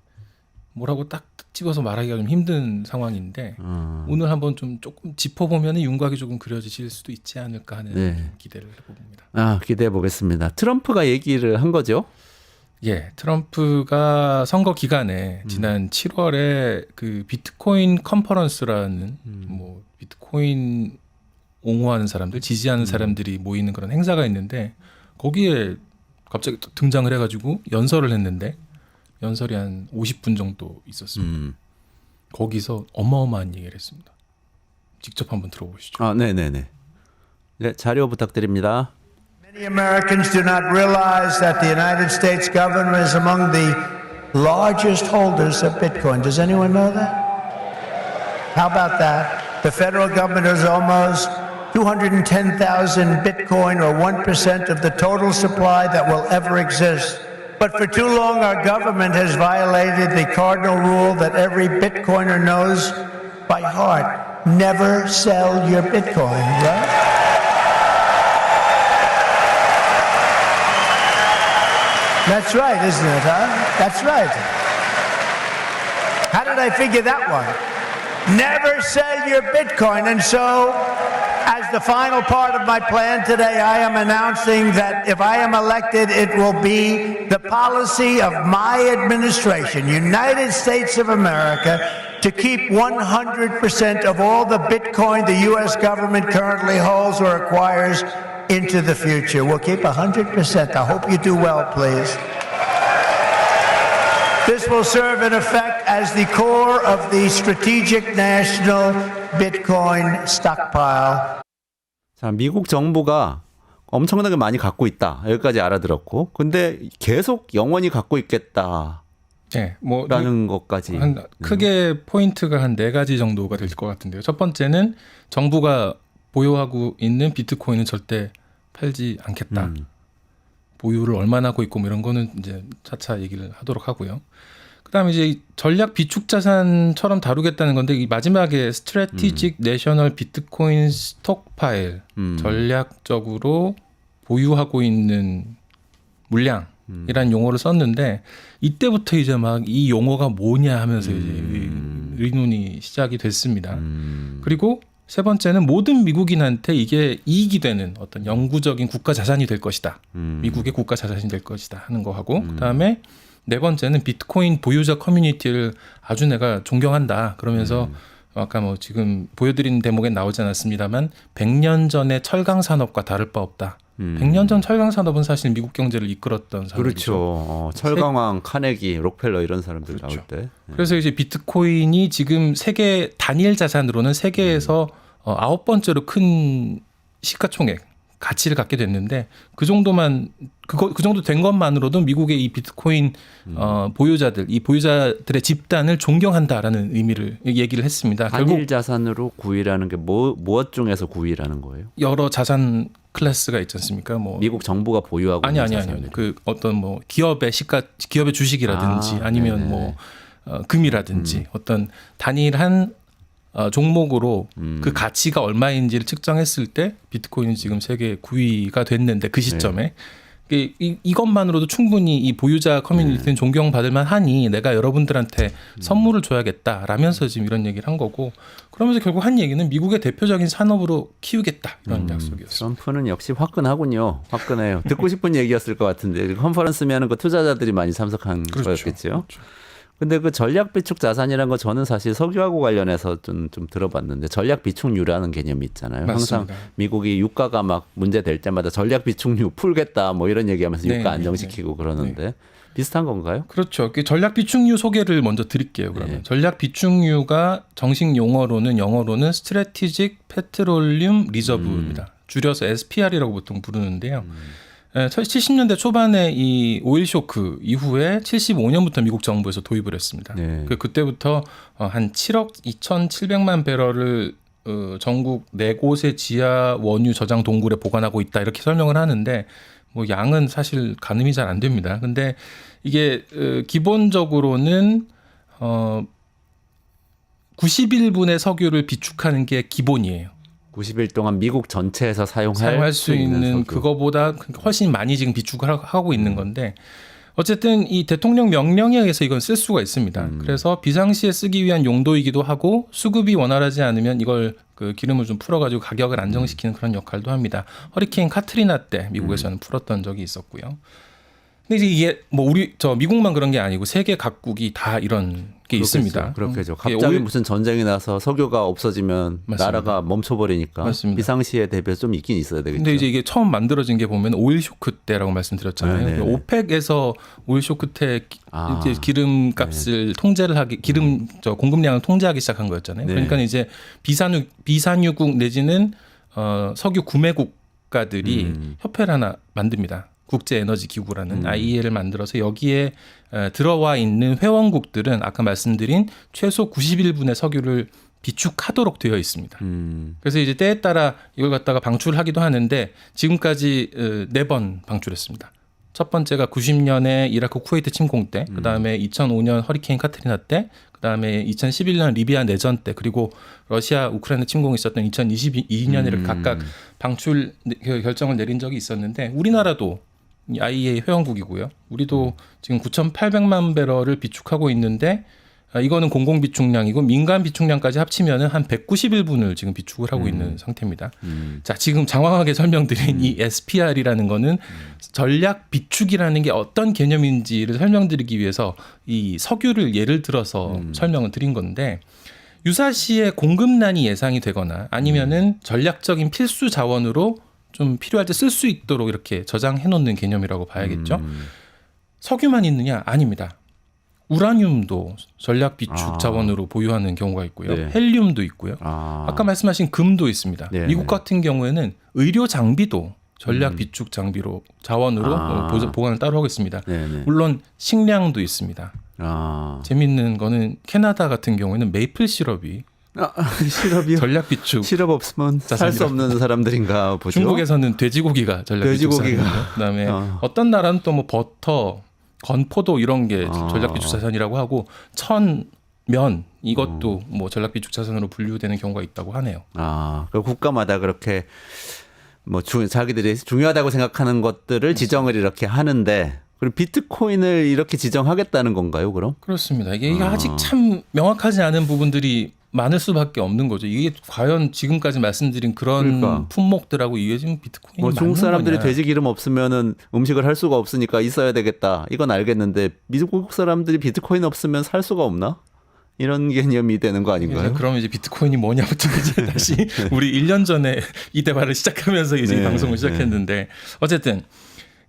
뭐라고 딱 집어서 말하기가 좀 힘든 상황인데 오늘 한번 좀 조금 짚어보면 윤곽이 조금 그려지실 수도 있지 않을까 하는 네. 기대를 해봅니다. 기대해 보겠습니다. 트럼프가 얘기를 한 거죠? 예, 트럼프가 선거 기간에 지난 7월에 그 비트코인 컨퍼런스라는 뭐 비트코인 옹호하는 사람들, 지지하는 사람들이 모이는 그런 행사가 있는데 거기에 갑자기 등장을 해가지고 연설을 했는데 연설이 한 50분 정도 있었습니다. 거기서 어마어마한 얘기를 했습니다. 직접 한번 들어보시죠. 아, 네네네. 네, 자료 부탁드립니다. Many Americans do not realize that the United States government is among the largest holders of Bitcoin. Does anyone know that? How about that? The federal government has almost 210,000 Bitcoin, or 1% of the total supply that will ever exist. But for too long, our government has violated the cardinal rule that every Bitcoiner knows by heart. Never sell your Bitcoin, right? That's right, isn't it, huh? That's right. How did I figure that one? Never sell your Bitcoin. And so, as the final part of my plan today, I am announcing that if I am elected, it will be the policy of my administration, United States of America, to keep 100% of all the Bitcoin the U.S. government currently holds or acquires into the future. We'll keep 100%. I hope you do well, please. This will serve in effect as the core of the strategic national Bitcoin stockpile. 자, 미국 정부가 엄청나게 많이 갖고 있다. 여기까지 알아들었고. 근데 계속 영원히 갖고 있겠다라는 네, 뭐 것까지. 한 크게 포인트가 한 4가지 정도가 될 것 같은데요. 첫 번째는 정부가 보유하고 있는 비트코인은 절대 팔지 않겠다. 보유를 얼마나 하고 있고 뭐 이런 거는 이제 차차 얘기를 하도록 하고요. 그다음에 이제 전략 비축 자산처럼 다루겠다는 건데 이 마지막에 스트래티직 내셔널 비트코인 스톡파일 전략적으로 보유하고 있는 물량이라는 용어를 썼는데 이때부터 이제 막 이 용어가 뭐냐 하면서 이제 의논이 시작이 됐습니다. 그리고 세 번째는 모든 미국인한테 이게 이익이 되는 어떤 영구적인 국가 자산이 될 것이다. 미국의 국가 자산이 될 것이다 하는 거 하고 그다음에 네 번째는 비트코인 보유자 커뮤니티를 아주 내가 존경한다. 그러면서 아까 뭐 지금 보여드린 대목에 나오지 않았습니다만 100년 전의 철강 산업과 다를 바 없다. 100년 전 철강 산업은 사실 미국 경제를 이끌었던 산업이죠. 그렇죠. 철강왕, 카네기, 록펠러 이런 사람들 그렇죠. 나올 때. 그래서 이제 비트코인이 지금 세계 단일 자산으로는 세계에서 9번째로 큰 시가총액 가치를 갖게 됐는데 그 정도만 그 정도 된 것만으로도 미국의 이 비트코인 보유자들 이 보유자들의 집단을 존경한다라는 의미를 얘기를 했습니다. 단일 결국 자산으로 구이라는 게 무엇 중에서 구이라는 거예요? 여러 자산 클래스가 있지 않습니까? 뭐 미국 정부가 보유하고 아니 있는 아니 아니요. 자산들. 그 어떤 뭐 기업의 기업의 주식이라든지 아니면 네네. 뭐 금이라든지 어떤 단일한 종목으로 그 가치가 얼마인지를 측정했을 때 비트코인은 지금 세계 9위가 됐는데 그 시점에 이것만으로도 충분히 이 보유자 커뮤니티는 존경받을 만하니 내가 여러분들한테 선물을 줘야겠다라면서 지금 이런 얘기를 한 거고 그러면서 결국 한 얘기는 미국의 대표적인 산업으로 키우겠다 이런 약속이었어요. 트럼프는 역시 화끈하군요. 화끈해요. 듣고 싶은 얘기였을 것 같은데 컨퍼런스면은 그 투자자들이 많이 참석한 거였겠죠. 그렇죠. 근데 그 전략 비축 자산이라는 거 저는 사실 석유하고 관련해서 좀 들어봤는데 전략 비축유라는 개념이 있잖아요. 맞습니다. 항상 미국이 유가가 막 문제 될 때마다 전략 비축유 풀겠다 뭐 이런 얘기하면서 네, 유가 네, 안정시키고 그러는데 비슷한 건가요? 그렇죠. 그 전략 비축유 소개를 먼저 드릴게요. 그러면 전략 비축유가 정식 영어로는 스트래티직 페트롤륨 리저브입니다. 줄여서 SPR이라고 보통 부르는데요. 70년대 초반에 이 오일 쇼크 이후에 75년부터 미국 정부에서 도입을 했습니다. 네. 그때부터 한 7억 2,700만 배럴을 전국 4곳의 지하 원유 저장 동굴에 보관하고 있다 이렇게 설명을 하는데 뭐 양은 사실 가늠이 잘 안 됩니다. 근데 이게 기본적으로는 90일분의 석유를 비축하는 게 기본이에요. 90일 동안 미국 전체에서 사용할 수 있는 석유. 그거보다 훨씬 많이 지금 비축을 하고 있는 건데 어쨌든 이 대통령 명령에 의해서 이건 쓸 수가 있습니다. 그래서 비상시에 쓰기 위한 용도이기도 하고 수급이 원활하지 않으면 이걸 그 기름을 좀 풀어가지고 가격을 안정시키는 그런 역할도 합니다. 허리케인 카트리나 때 미국에서는 풀었던 적이 있었고요. 근데 이제 이게 뭐 미국만 그런 게 아니고 세계 각국이 다 이런 게 있습니다. 그렇겠죠. 예, 갑자기 오일- 무슨 전쟁이 나서 석유가 없어지면 맞습니다. 나라가 멈춰버리니까 맞습니다. 비상시에 대비해서 좀 있긴 있어야 되겠죠. 근데 이제 이게 처음 만들어진 게 보면 오일 쇼크 때라고 말씀드렸잖아요. 네, 네. 오펙에서 오일 쇼크 때 아, 이제 기름값을 통제를 하기 공급량을 통제하기 시작한 거였잖아요. 네. 그러니까 이제 비산유국 내지는 석유 구매 국가들이 협회를 하나 만듭니다. 국제에너지기구라는 IEA를 만들어서 여기에 들어와 있는 회원국들은 아까 말씀드린 최소 91분의 석유를 비축하도록 되어 있습니다. 그래서 이제 때에 따라 이걸 갖다가 방출하기도 하는데 지금까지 4번 방출했습니다. 첫 번째가 90년에 이라크 쿠웨이트 침공 때, 그 다음에 2005년 허리케인 카트리나 때, 그 다음에 2011년 리비아 내전 때, 그리고 러시아 우크라이나 침공이 있었던 2022년에를 각각 방출 결정을 내린 적이 있었는데 우리나라도 IEA 회원국이고요. 우리도 지금 9,800만 배럴을 비축하고 있는데 이거는 공공 비축량이고 민간 비축량까지 합치면은 한 191분을 지금 비축을 하고 있는 상태입니다. 자, 지금 장황하게 설명드린 이 SPR이라는 거는 전략 비축이라는 게 어떤 개념인지를 설명드리기 위해서 이 석유를 예를 들어서 설명을 드린 건데 유사시에 공급난이 예상이 되거나 아니면은 전략적인 필수 자원으로 좀 필요할 때 쓸 수 있도록 이렇게 저장해 놓는 개념이라고 봐야겠죠. 석유만 있느냐? 아닙니다. 우라늄도 전략 비축 자원으로 보유하는 경우가 있고요. 네. 헬륨도 있고요. 아, 아까 말씀하신 금도 있습니다. 네, 미국 네. 같은 경우에는 의료 장비도 전략 비축 장비로 자원으로 아. 보관을 따로 하고 있습니다. 네네. 물론 식량도 있습니다. 아, 재밌는 거는 캐나다 같은 경우에는 메이플 시럽이 시럽이요? 전략 비축. 시럽 없으면 살 수 없는 사람들인가 보죠. 중국에서는 돼지고기가 전략 비축 돼지고기가. 자산이고요. 그다음에 어. 어떤 나라는 또 뭐 버터, 건포도 이런 게 아. 전략 비축 자산이라고 하고 면 이것도 뭐 전략 비축 자산으로 분류되는 경우가 있다고 하네요. 아, 그 국가마다 그렇게 뭐 자기들이 중요하다고 생각하는 것들을 지정을 이렇게 하는데 그럼 비트코인을 이렇게 지정하겠다는 건가요, 그럼? 그렇습니다. 이게 아직 참 명확하지 않은 부분들이 많을 수밖에 없는 거죠. 이게 과연 지금까지 말씀드린 그런 그러니까. 품목들하고 이게 지금 비트코인이 뭐 중국 맞는 사람들이 거냐. 돼지 기름 없으면은 음식을 할 수가 없으니까 있어야 되겠다. 이건 알겠는데 미국 사람들이 비트코인 없으면 살 수가 없나? 이런 개념이 되는 거 아닌가요? 그러면 이제 비트코인이 뭐냐부터 이제 다시 우리 1년 전에 이 대화를 시작하면서 이제 이 네, 방송을 시작했는데 어쨌든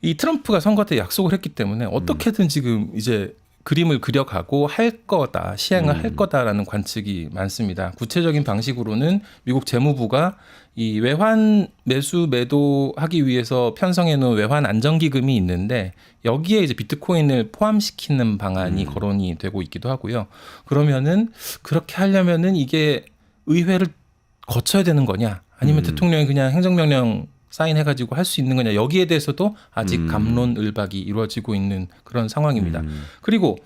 이 트럼프가 선거 때 약속을 했기 때문에 어떻게든 지금 이제 그림을 그려가고 할 거다, 시행을 할 거다라는 관측이 많습니다. 구체적인 방식으로는 미국 재무부가 이 외환 매수 매도하기 위해서 편성해 놓은 외환 안정기금이 있는데 여기에 이제 비트코인을 포함시키는 방안이 거론이 되고 있기도 하고요. 그러면은 그렇게 하려면은 이게 의회를 거쳐야 되는 거냐? 아니면 대통령이 그냥 행정명령 사인해가지고 할 수 있는 거냐? 여기에 대해서도 아직 갑론을박이 이루어지고 있는 그런 상황입니다. 그리고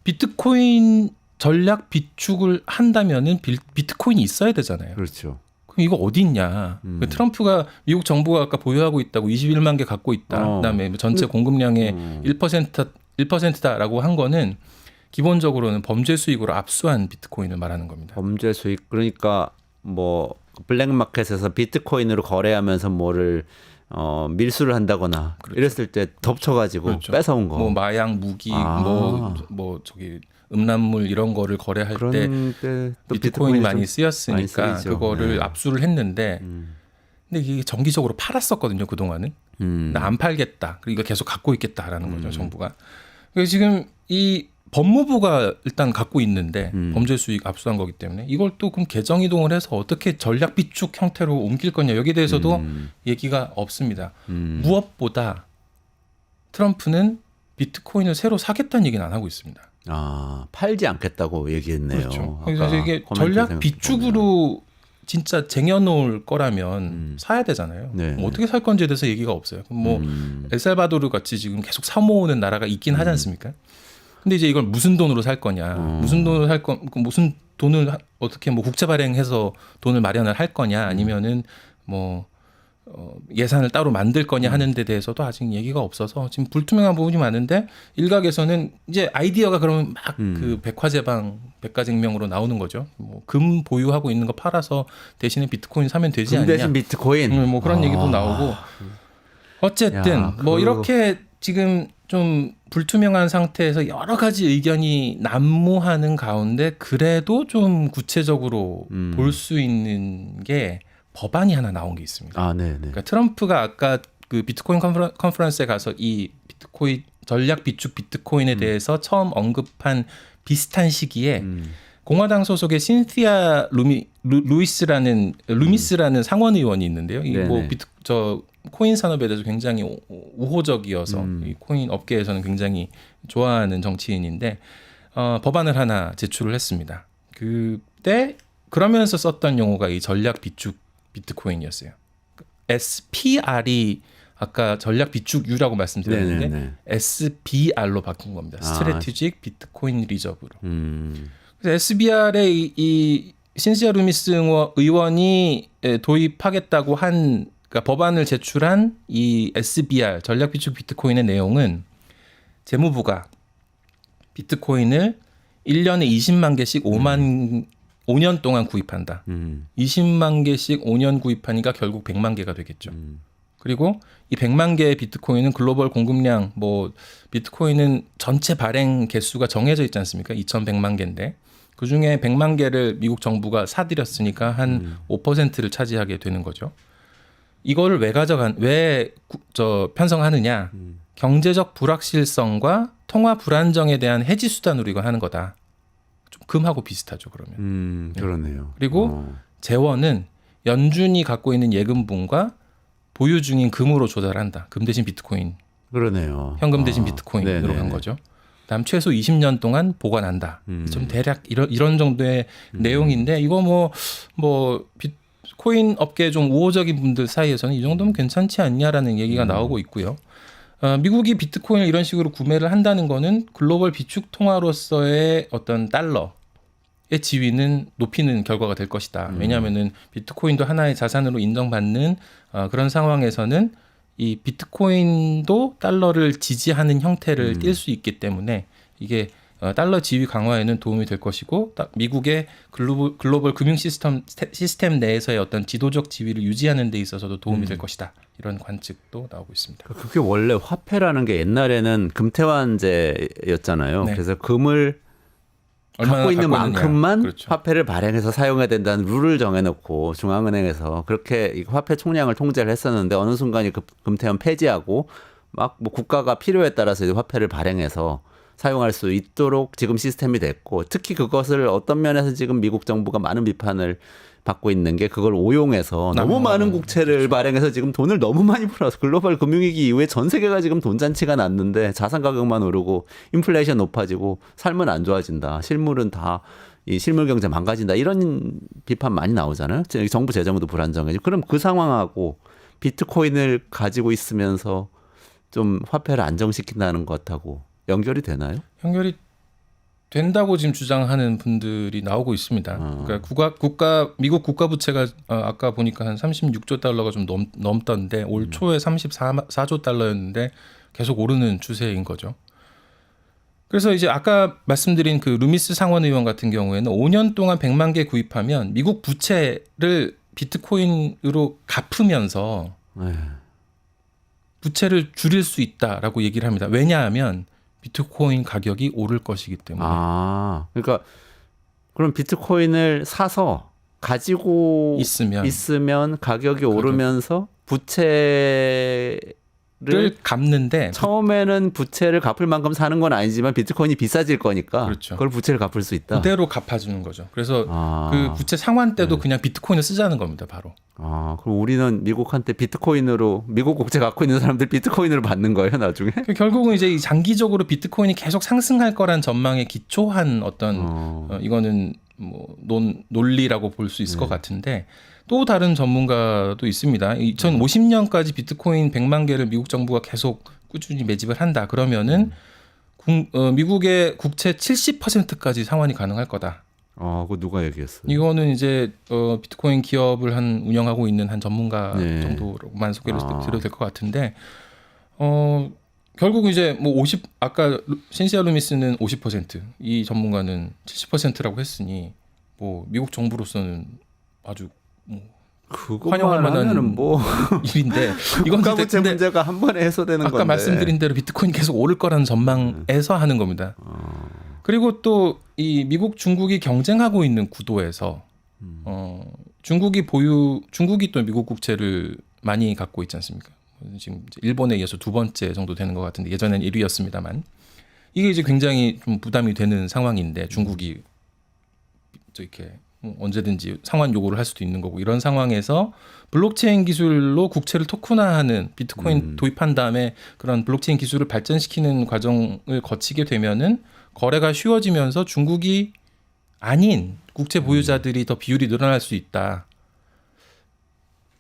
비트코인 전략 비축을 한다면은 비트코인이 있어야 되잖아요. 그렇죠. 그럼 이거 어디 있냐? 트럼프가 미국 정부가 아까 보유하고 있다고 21만 개 갖고 있다. 그다음에 전체 공급량의 1%다라고 한 거는 기본적으로는 범죄 수익으로 압수한 비트코인을 말하는 겁니다. 범죄 수익 그러니까 뭐 블랙마켓에서 비트코인으로 거래하면서 뭐를 밀수를 한다거나 이랬을 때 덮쳐가지고 그렇죠. 뺏어온 거. 뭐 마약, 무기, 아. 뭐 저기 음란물 이런 거를 거래할 때 그런 때또 비트코인이 많이 좀 쓰였으니까 많이 쓰이죠. 그거를 네. 압수를 했는데 근데 이게 정기적으로 팔았었거든요 그동안은. 나 안 팔겠다. 그리고 이거 계속 갖고 있겠다라는 거죠 정부가. 그래서 지금 이 법무부가 일단 갖고 있는데 범죄 수익 압수한 거기 때문에 이걸 또 그럼 계정 이동을 해서 어떻게 전략 비축 형태로 옮길 거냐 여기에 대해서도 얘기가 없습니다. 무엇보다 트럼프는 비트코인을 새로 사겠다는 얘기는 안 하고 있습니다. 아, 팔지 않겠다고 얘기했네요. 그렇죠. 아까 그래서 이게 코멘트 전략 생각- 비축으로 진짜 쟁여놓을 거라면 사야 되잖아요. 네. 뭐 어떻게 살 건지에 대해서 얘기가 없어요. 그럼 뭐 엘살바도르 같이 지금 계속 사모으는 나라가 있긴 하지 않습니까? 근데 이제 이걸 무슨 돈으로 살 거냐, 무슨 돈으로 살 거, 무슨 돈을 어떻게 뭐 국채 발행해서 돈을 마련을 할 거냐, 아니면은 뭐 예산을 따로 만들 거냐 하는 데 대해서도 아직 얘기가 없어서 지금 불투명한 부분이 많은데 일각에서는 이제 아이디어가 그러면 막 그 백화제방 백가쟁명으로 나오는 거죠. 뭐 금 보유하고 있는 거 팔아서 대신에 비트코인 사면 되지 금 않냐. 대신 비트코인. 뭐 그런 얘기도 나오고 어쨌든 야, 뭐 그- 이렇게 지금 좀 불투명한 상태에서 여러 가지 의견이 난무하는 가운데 그래도 좀 구체적으로 볼 수 있는 게 법안이 하나 나온 게 있습니다. 아, 네, 네. 그러니까 트럼프가 아까 그 비트코인 컨퍼런스에 가서 이 비트코인 전략 비축 비트코인에 대해서 처음 언급한 비슷한 시기에 공화당 소속의 신시아 루미스라는 상원 의원이 있는데요. 이 뭐 네네. 코인 산업에 대해서 굉장히 우호적이어서 이 코인 업계에서는 굉장히 좋아하는 정치인인데 법안을 하나 제출을 했습니다. 그때 그러면서 썼던 용어가 이 전략 비축 비트코인이었어요. SPR이 아까 전략 비축유라고 말씀드렸는데 네네네. SBR로 바꾼 겁니다. 스트래티직 비트코인 리저브로. 음. 그래서 SBR의 이 신시아 루미스 의원이 도입하겠다고 한 그러니까 법안을 제출한 이 SBR 전략 비축 비트코인의 내용은 재무부가 비트코인을 1년에 20만 개씩 5년 동안 구입한다. 20만 개씩 5년 구입하니까 결국 100만 개가 되겠죠. 그리고 이 100만 개의 비트코인은 글로벌 공급량 뭐 비트코인은 전체 발행 개수가 정해져 있지 않습니까? 2,100만 개인데 그중에 100만 개를 미국 정부가 사들였으니까 한 5%를 차지하게 되는 거죠. 이거를 왜 편성하느냐? 경제적 불확실성과 통화 불안정에 대한 해지 수단으로 이걸 하는 거다. 좀 금하고 비슷하죠, 그러면. 그러네요. 그리고 재원은 연준이 갖고 있는 예금분과 보유 중인 금으로 조달한다. 금 대신 비트코인, 그러네요. 현금 대신 비트코인으로 네네네. 간 거죠. 그다음 최소 20년 동안 보관한다. 좀 대략 이런 정도의 내용인데 이거 뭐 비트코인 업계 좀 우호적인 분들 사이에서는 이 정도면 괜찮지 않냐라는 얘기가 나오고 있고요. 미국이 비트코인을 이런 식으로 구매를 한다는 거는 글로벌 비축 통화로서의 어떤 달러의 지위는 높이는 결과가 될 것이다. 왜냐하면은 비트코인도 하나의 자산으로 인정받는 그런 상황에서는 이 비트코인도 달러를 지지하는 형태를 띌 수 있기 때문에 이게 달러 지위 강화에는 도움이 될 것이고 미국의 글로벌 금융 시스템 내에서의 어떤 지도적 지위를 유지하는 데 있어서도 도움이 될 것이다. 이런 관측도 나오고 있습니다. 그게 원래 화폐라는 게 옛날에는 금태환제였잖아요. 네. 그래서 금을 갖고 있는 있느냐. 만큼만 그렇죠. 화폐를 발행해서 사용해야 된다는 룰을 정해놓고 중앙은행에서 그렇게 이 화폐 총량을 통제를 했었는데 어느 순간 금태환 폐지하고 막 뭐 국가가 필요에 따라서 이제 화폐를 발행해서 사용할 수 있도록 지금 시스템이 됐고 특히 그것을 어떤 면에서 지금 미국 정부가 많은 비판을 받고 있는 게 그걸 오용해서 너무 많은 국채를 발행해서 지금 돈을 너무 많이 풀어서 글로벌 금융위기 이후에 전 세계가 지금 돈잔치가 났는데 자산 가격만 오르고 인플레이션 높아지고 삶은 안 좋아진다. 실물은 다 이 실물 경제 망가진다. 이런 비판 많이 나오잖아요. 정부 재정도 불안정해지고 그럼 그 상황하고 비트코인을 가지고 있으면서 좀 화폐를 안정시킨다는 것하고 연결이 되나요? 연결이 된다고 지금 주장하는 분들이 나오고 있습니다. 그러니까 미국 국가 부채가 아까 보니까 한 36조 달러가 좀 넘던데 올 초에 34조 달러였는데 계속 오르는 추세인 거죠. 그래서 이제 아까 말씀드린 그 루미스 상원 의원 같은 경우에는 5년 동안 100만 개 구입하면 미국 부채를 비트코인으로 갚으면서 네. 부채를 줄일 수 있다라고 얘기를 합니다. 왜냐하면 비트코인 가격이 오를 것이기 때문에. 아, 그러니까 그럼 비트코인을 사서 가지고 있으면 가격이 오르면서 부채를 갚는데 처음에는 부채를 갚을 만큼 사는 건 아니지만 비트코인이 비싸질 거니까 그렇죠. 그걸 부채를 갚을 수 있다. 그대로 갚아주는 거죠. 그래서 그 부채 상환 때도 그냥 비트코인을 쓰자는 겁니다. 바로. 아, 그럼 우리는 미국한테 비트코인으로 미국 국채 갖고 있는 사람들 비트코인으로 받는 거예요, 나중에? 결국은 이제 장기적으로 비트코인이 계속 상승할 거란 전망에 기초한 어떤 이거는 뭐 논리라고 볼 수 있을 것 같은데 또 다른 전문가도 있습니다. 2050년까지 비트코인 100만 개를 미국 정부가 계속 꾸준히 매집을 한다. 그러면은 미국의 국채 70%까지 상환이 가능할 거다. 그거 누가 얘기했어요? 이거는 이제 비트코인 기업을 운영하고 있는 한 전문가 네. 정도로만 소개를 드려도 될 것 같은데 결국 이제 뭐 아까 신시아 루미스는 50%, 이 전문가는 70%라고 했으니 뭐 미국 정부로서는 아주 뭐 그것만 하면은 뭐 일인데 이건 국가부채 근데 문제가 한 번에 해소되는 아까 건데. 말씀드린 대로 비트코인이 계속 오를 거라는 전망에서 하는 겁니다. 그리고 또 이 미국 중국이 경쟁하고 있는 구도에서 중국이 또 미국 국채를 많이 갖고 있지 않습니까? 지금 이제 일본에 이어서 두 번째 정도 되는 것 같은데 예전엔 1위였습니다만 이게 이제 굉장히 좀 부담이 되는 상황인데 중국이 이렇게 언제든지 상환 요구를 할 수도 있는 거고 이런 상황에서 블록체인 기술로 국채를 토큰화하는 비트코인 도입한 다음에 그런 블록체인 기술을 발전시키는 과정을 거치게 되면은 거래가 쉬워지면서 중국이 아닌 국채 보유자들이 더 비율이 늘어날 수 있다.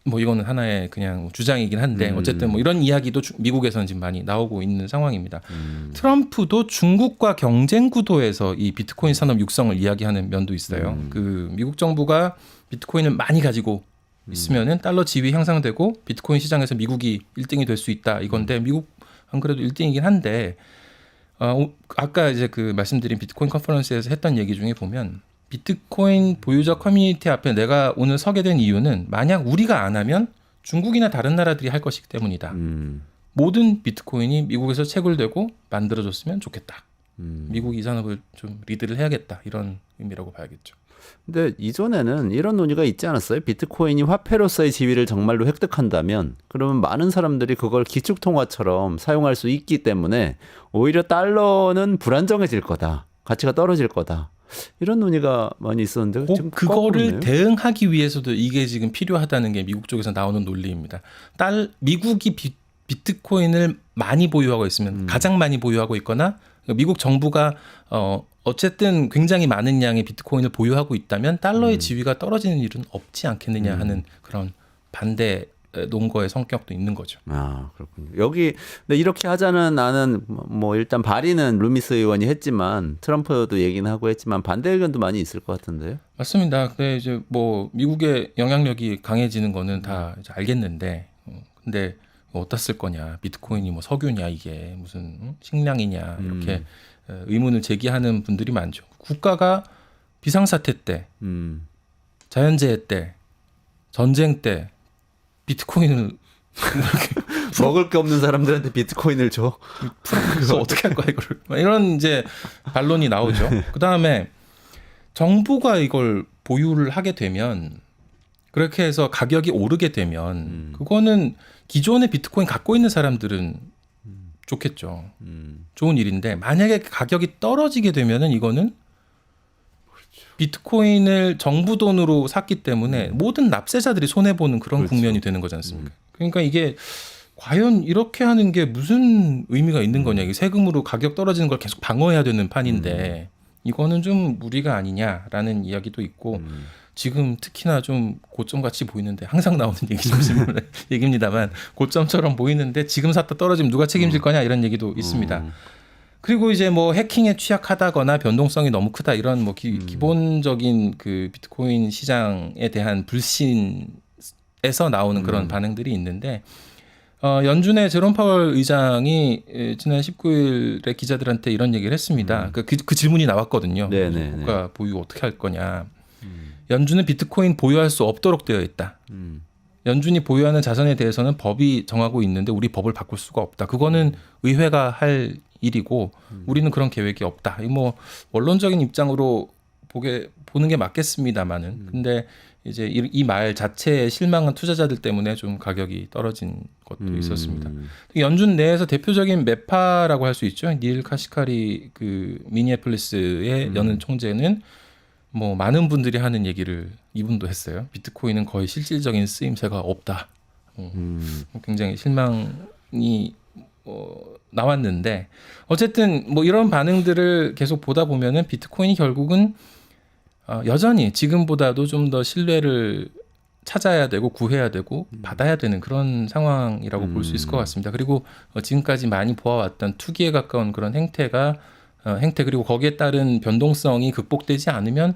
뭐 이거는 하나의 그냥 주장이긴 한데 어쨌든 뭐 이런 이야기도 미국에서는 지금 많이 나오고 있는 상황입니다. 트럼프도 중국과 경쟁 구도에서 이 비트코인 산업 육성을 이야기하는 면도 있어요. 그 미국 정부가 비트코인을 많이 가지고 있으면은 달러 지위 향상되고 비트코인 시장에서 미국이 1등이 될 수 있다 이건데 미국 안 그래도 1등이긴 한데 아까 이제 그 말씀드린 비트코인 컨퍼런스에서 했던 얘기 중에 보면 비트코인 보유자 커뮤니티 앞에 내가 오늘 서게 된 이유는 만약 우리가 안 하면 중국이나 다른 나라들이 할 것이기 때문이다. 모든 비트코인이 미국에서 채굴되고 만들어졌으면 좋겠다. 미국이 이 산업을 좀 리드를 해야겠다. 이런 의미라고 봐야겠죠. 근데 이전에는 이런 논의가 있지 않았어요? 비트코인이 화폐로서의 지위를 정말로 획득한다면 그러면 많은 사람들이 그걸 기축통화처럼 사용할 수 있기 때문에 오히려 달러는 불안정해질 거다. 가치가 떨어질 거다. 이런 논의가 많이 있었는데 지금 그거를 거꾸로네요. 대응하기 위해서도 이게 지금 필요하다는 게 미국 쪽에서 나오는 논리입니다. 미국이 비트코인을 많이 보유하고 있으면 가장 많이 보유하고 있거나 미국 정부가 어쨌든 굉장히 많은 양의 비트코인을 보유하고 있다면 달러의 지위가 떨어지는 일은 없지 않겠느냐 하는 그런 반대 논거의 성격도 있는 거죠. 아, 그렇군요. 여기 근데 이렇게 하자는 나는 뭐 일단 발의는 루미스 의원이 했지만 트럼프도 얘기는 하고 했지만 반대 의견도 많이 있을 것 같은데요. 맞습니다. 근데 이제 뭐 미국의 영향력이 강해지는 거는 다 이제 알겠는데 근데 어디다 쓸 거냐? 비트코인이 뭐 석유냐 이게 무슨 식량이냐 이렇게 의문을 제기하는 분들이 많죠. 국가가 비상사태 때, 자연재해 때, 전쟁 때 비트코인을 먹을 게 없는 사람들한테 비트코인을 줘. 그래서 어떻게 할 거야 이거를 이런 이제 반론이 나오죠. 그 다음에 정부가 이걸 보유를 하게 되면 그렇게 해서 가격이 오르게 되면 그거는 기존의 비트코인 갖고 있는 사람들은 좋겠죠. 좋은 일인데 만약에 가격이 떨어지게 되면은 이거는 비트코인을 정부 돈으로 샀기 때문에 모든 납세자들이 손해 보는 그런 그렇죠. 국면이 되는 거지 않습니까? 그러니까 이게 과연 이렇게 하는 게 무슨 의미가 있는 거냐? 이게 세금으로 가격 떨어지는 걸 계속 방어해야 되는 판인데 이거는 좀 무리가 아니냐라는 이야기도 있고 지금 특히나 좀 고점 같이 보이는데 항상 나오는 얘기입니다만 고점처럼 보이는데 지금 샀다 떨어지면 누가 책임질 거냐 이런 얘기도 있습니다. 그리고 이제 뭐 해킹에 취약하다거나 변동성이 너무 크다 이런 뭐 기본적인 그 비트코인 시장에 대한 불신에서 나오는 그런 반응들이 있는데 연준의 제롬 파월 의장이 지난 19일에 기자들한테 이런 얘기를 했습니다. 그 질문이 나왔거든요. 네네네. 국가 보유 어떻게 할 거냐. 연준은 비트코인 보유할 수 없도록 되어 있다. 연준이 보유하는 자산에 대해서는 법이 정하고 있는데 우리 법을 바꿀 수가 없다. 그거는 의회가 할 일이고 우리는 그런 계획이 없다. 뭐 원론적인 입장으로 보는 게 맞겠습니다만은 근데 이제 이 말 자체에 실망한 투자자들 때문에 좀 가격이 떨어진 것도 있었습니다. 연준 내에서 대표적인 매파라고 할 수 있죠. 닐 카시카리 그 미니애폴리스의 연은 총재는 뭐 많은 분들이 하는 얘기를 이분도 했어요. 비트코인은 거의 실질적인 쓰임새가 없다. 굉장히 실망이 나왔는데 어쨌든 뭐 이런 반응들을 계속 보다 보면은 비트코인이 결국은 여전히 지금보다도 좀 더 신뢰를 찾아야 되고 구해야 되고 받아야 되는 그런 상황이라고 볼 수 있을 것 같습니다. 그리고 지금까지 많이 보아왔던 투기에 가까운 그런 행태 그리고 거기에 따른 변동성이 극복되지 않으면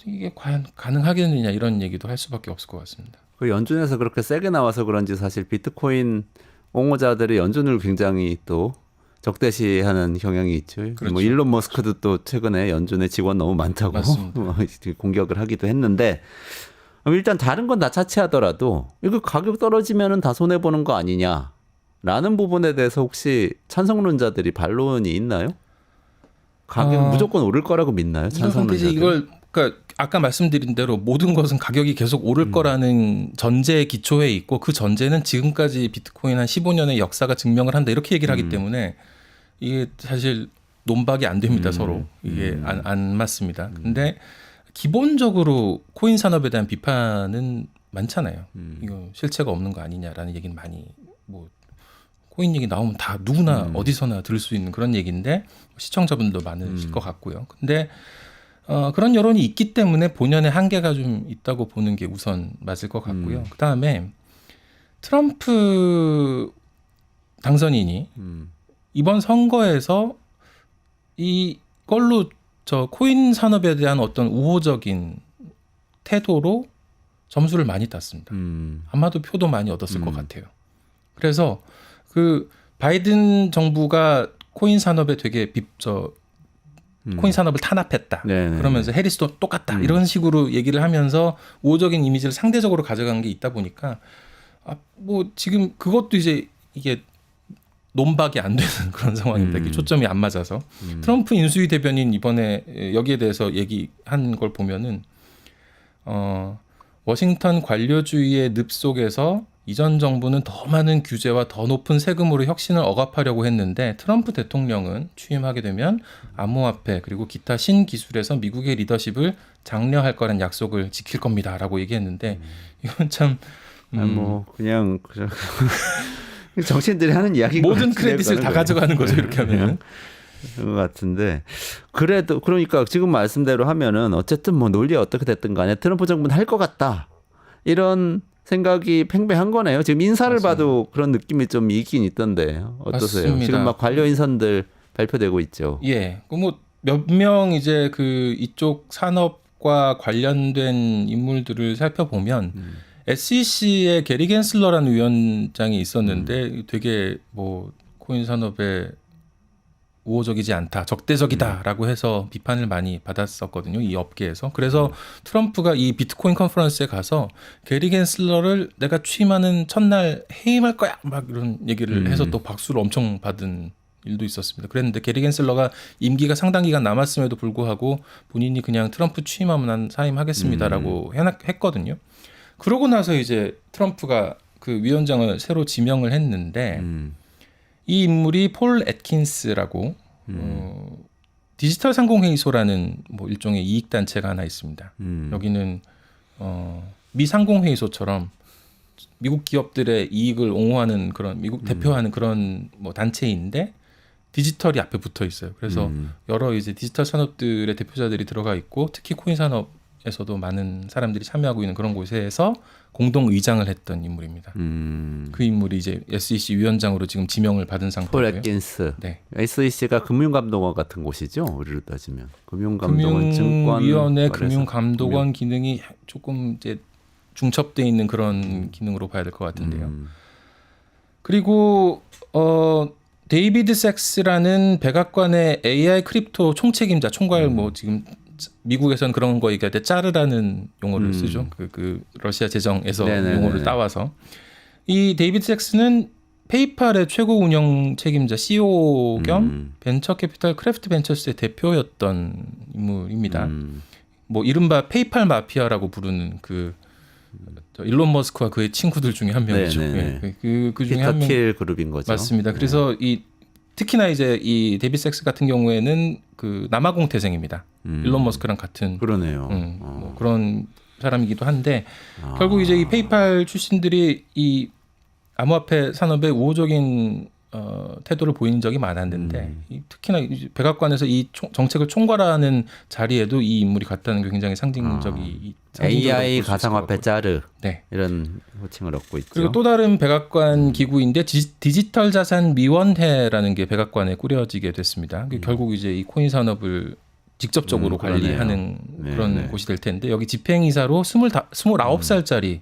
이게 과연 가능하겠느냐 이런 얘기도 할 수밖에 없을 것 같습니다. 그 연준에서 그렇게 세게 나와서 그런지 사실 비트코인 옹호자들이 연준을 굉장히 또 적대시하는 경향이 있죠. 그렇죠. 뭐 일론 머스크도 또 최근에 연준의 직원 너무 많다고 맞습니다. 공격을 하기도 했는데 일단 다른 건 다 차치하더라도 이거 가격 떨어지면은 다 손해 보는 거 아니냐라는 부분에 대해서 혹시 찬성론자들이 반론이 있나요? 가격 무조건 오를 거라고 믿나요? 찬성론자들. 이걸 그러니까 아까 말씀드린 대로 모든 것은 가격이 계속 오를 거라는 전제 기초에 있고 그 전제는 지금까지 비트코인 한 15년의 역사가 증명을 한다 이렇게 얘기를 하기 때문에 이게 사실 논박이 안 됩니다. 서로 이게 안 맞습니다. 근데 기본적으로 코인 산업에 대한 비판은 많잖아요. 이거 실체가 없는 거 아니냐라는 얘기는 많이 뭐 코인 얘기 나오면 다 누구나 어디서나 들을 수 있는 그런 얘기인데 시청자분들도 많으실 것 같고요. 근데 그런 여론이 있기 때문에 본연의 한계가 좀 있다고 보는 게 우선 맞을 것 같고요. 그 다음에 트럼프 당선인이 이번 선거에서 이걸로 저 코인 산업에 대한 어떤 우호적인 태도로 점수를 많이 땄습니다. 아마도 표도 많이 얻었을 것 같아요. 그래서 그 바이든 정부가 코인 산업에 되게 코인 산업을 탄압했다. 네네. 그러면서 해리스도 똑같다. 이런 식으로 얘기를 하면서 우호적인 이미지를 상대적으로 가져간 게 있다 보니까 뭐 지금 그것도 이제 이게 논박이 안 되는 그런 상황입니다. 이게 초점이 안 맞아서. 트럼프 인수위 대변인 이번에 여기에 대해서 얘기한 걸 보면은 워싱턴 관료주의의 늪 속에서 이전 정부는 더 많은 규제와 더 높은 세금으로 혁신을 억압하려고 했는데 트럼프 대통령은 취임하게 되면 암호화폐 그리고 기타 신기술에서 미국의 리더십을 장려할 거란 약속을 지킬 겁니다라고 얘기했는데 이건 참 뭐 그냥 정치인들이 하는 이야기 모든 크레딧을 다 가져가는 거죠 이렇게 하면. 그런 것 같은데 그래도 그러니까 지금 말씀대로 하면은 어쨌든 뭐 논리가 어떻게 됐든 간에 트럼프 정부는 할 것 같다 이런 생각이 팽배한 거네요. 지금 인사를 맞습니다. 봐도 그런 느낌이 좀 있긴 있던데 어떠세요? 맞습니다. 지금 막 관료 인선들 발표되고 있죠. 예, 뭐 몇 명 이제 그 이쪽 산업과 관련된 인물들을 살펴보면 SEC의 게리 겐슬러라는 위원장이 있었는데 되게 뭐 코인 산업에 우호적이지 않다, 적대적이다라고 해서 비판을 많이 받았었거든요. 이 업계에서. 그래서 트럼프가 이 비트코인 컨퍼런스에 가서 게리 겐슬러를 내가 취임하는 첫날 해임할 거야 막 이런 얘기를 해서 또 박수를 엄청 받은 일도 있었습니다. 그랬는데 게리 겐슬러가 임기가 상당 기간 남았음에도 불구하고 본인이 그냥 트럼프 취임하면 난 사임하겠습니다라고 했거든요. 그러고 나서 이제 트럼프가 그 위원장을 새로 지명을 했는데 이 인물이 폴 애킨스라고 디지털 상공회의소라는 뭐 일종의 이익 단체가 하나 있습니다. 여기는 미 상공회의소처럼 미국 기업들의 이익을 옹호하는 그런 미국 대표하는 그런 뭐 단체인데 디지털이 앞에 붙어 있어요. 그래서 여러 이제 디지털 산업들의 대표자들이 들어가 있고 특히 코인 산업에서도 많은 사람들이 참여하고 있는 그런 곳에서 공동 의장을 했던 인물입니다. 그 인물이 이제 SEC 위원장으로 지금 지명을 받은 폴 상태고요. 애킨스. 네. SEC가 금융감독원 같은 곳이죠. 우리로 따지면 금융감독원, 증권, 금융위원회, 거래소. 금융감독원 기능이 조금 이제 중첩돼 있는 그런 기능으로 봐야 될 것 같은데요. 그리고 데이비드 섹스라는 백악관의 AI 크립토 총책임자, 총괄 뭐 지금 미국에서는 그런 거 얘기할 때 짜르라는 용어를 쓰죠. 그 러시아 재정에서 네네네네. 용어를 따와서 이 데이비드 섹스는 페이팔의 최고 운영 책임자 CEO 겸 벤처 캐피탈 크래프트 벤처스의 대표였던 인물입니다. 뭐 이른바 페이팔 마피아라고 부르는 그 일론 머스크와 그의 친구들 중에 한 명이죠. 네네네. 예. 그 중에 한 명. 피터 킬 그룹인 거죠. 맞습니다. 그래서 이 특히나 이제 이 데이비드 섹스 같은 경우에는 그 남아공 태생입니다. 일론 머스크랑 같은 그러네요. 뭐 그런 사람이기도 한데 결국 이제 이 페이팔 출신들이 이 암호화폐 산업에 우호적인 태도를 보인 적이 많았는데 특히나 이 백악관에서 이 정책을 총괄하는 자리에도 이 인물이 갔다는 게 굉장히 상징적으로 AI 볼수 있을 가상화폐 것 같고요. 짜르 네. 이런 호칭을 얻고 있죠. 그리고 또 다른 백악관 기구인데 디지털 자산 위원회라는 게 백악관에 꾸려지게 됐습니다. 결국 이제 이 코인 산업을 직접적으로 관리하는 그런 네네. 곳이 될 텐데 여기 집행이사로 29살짜리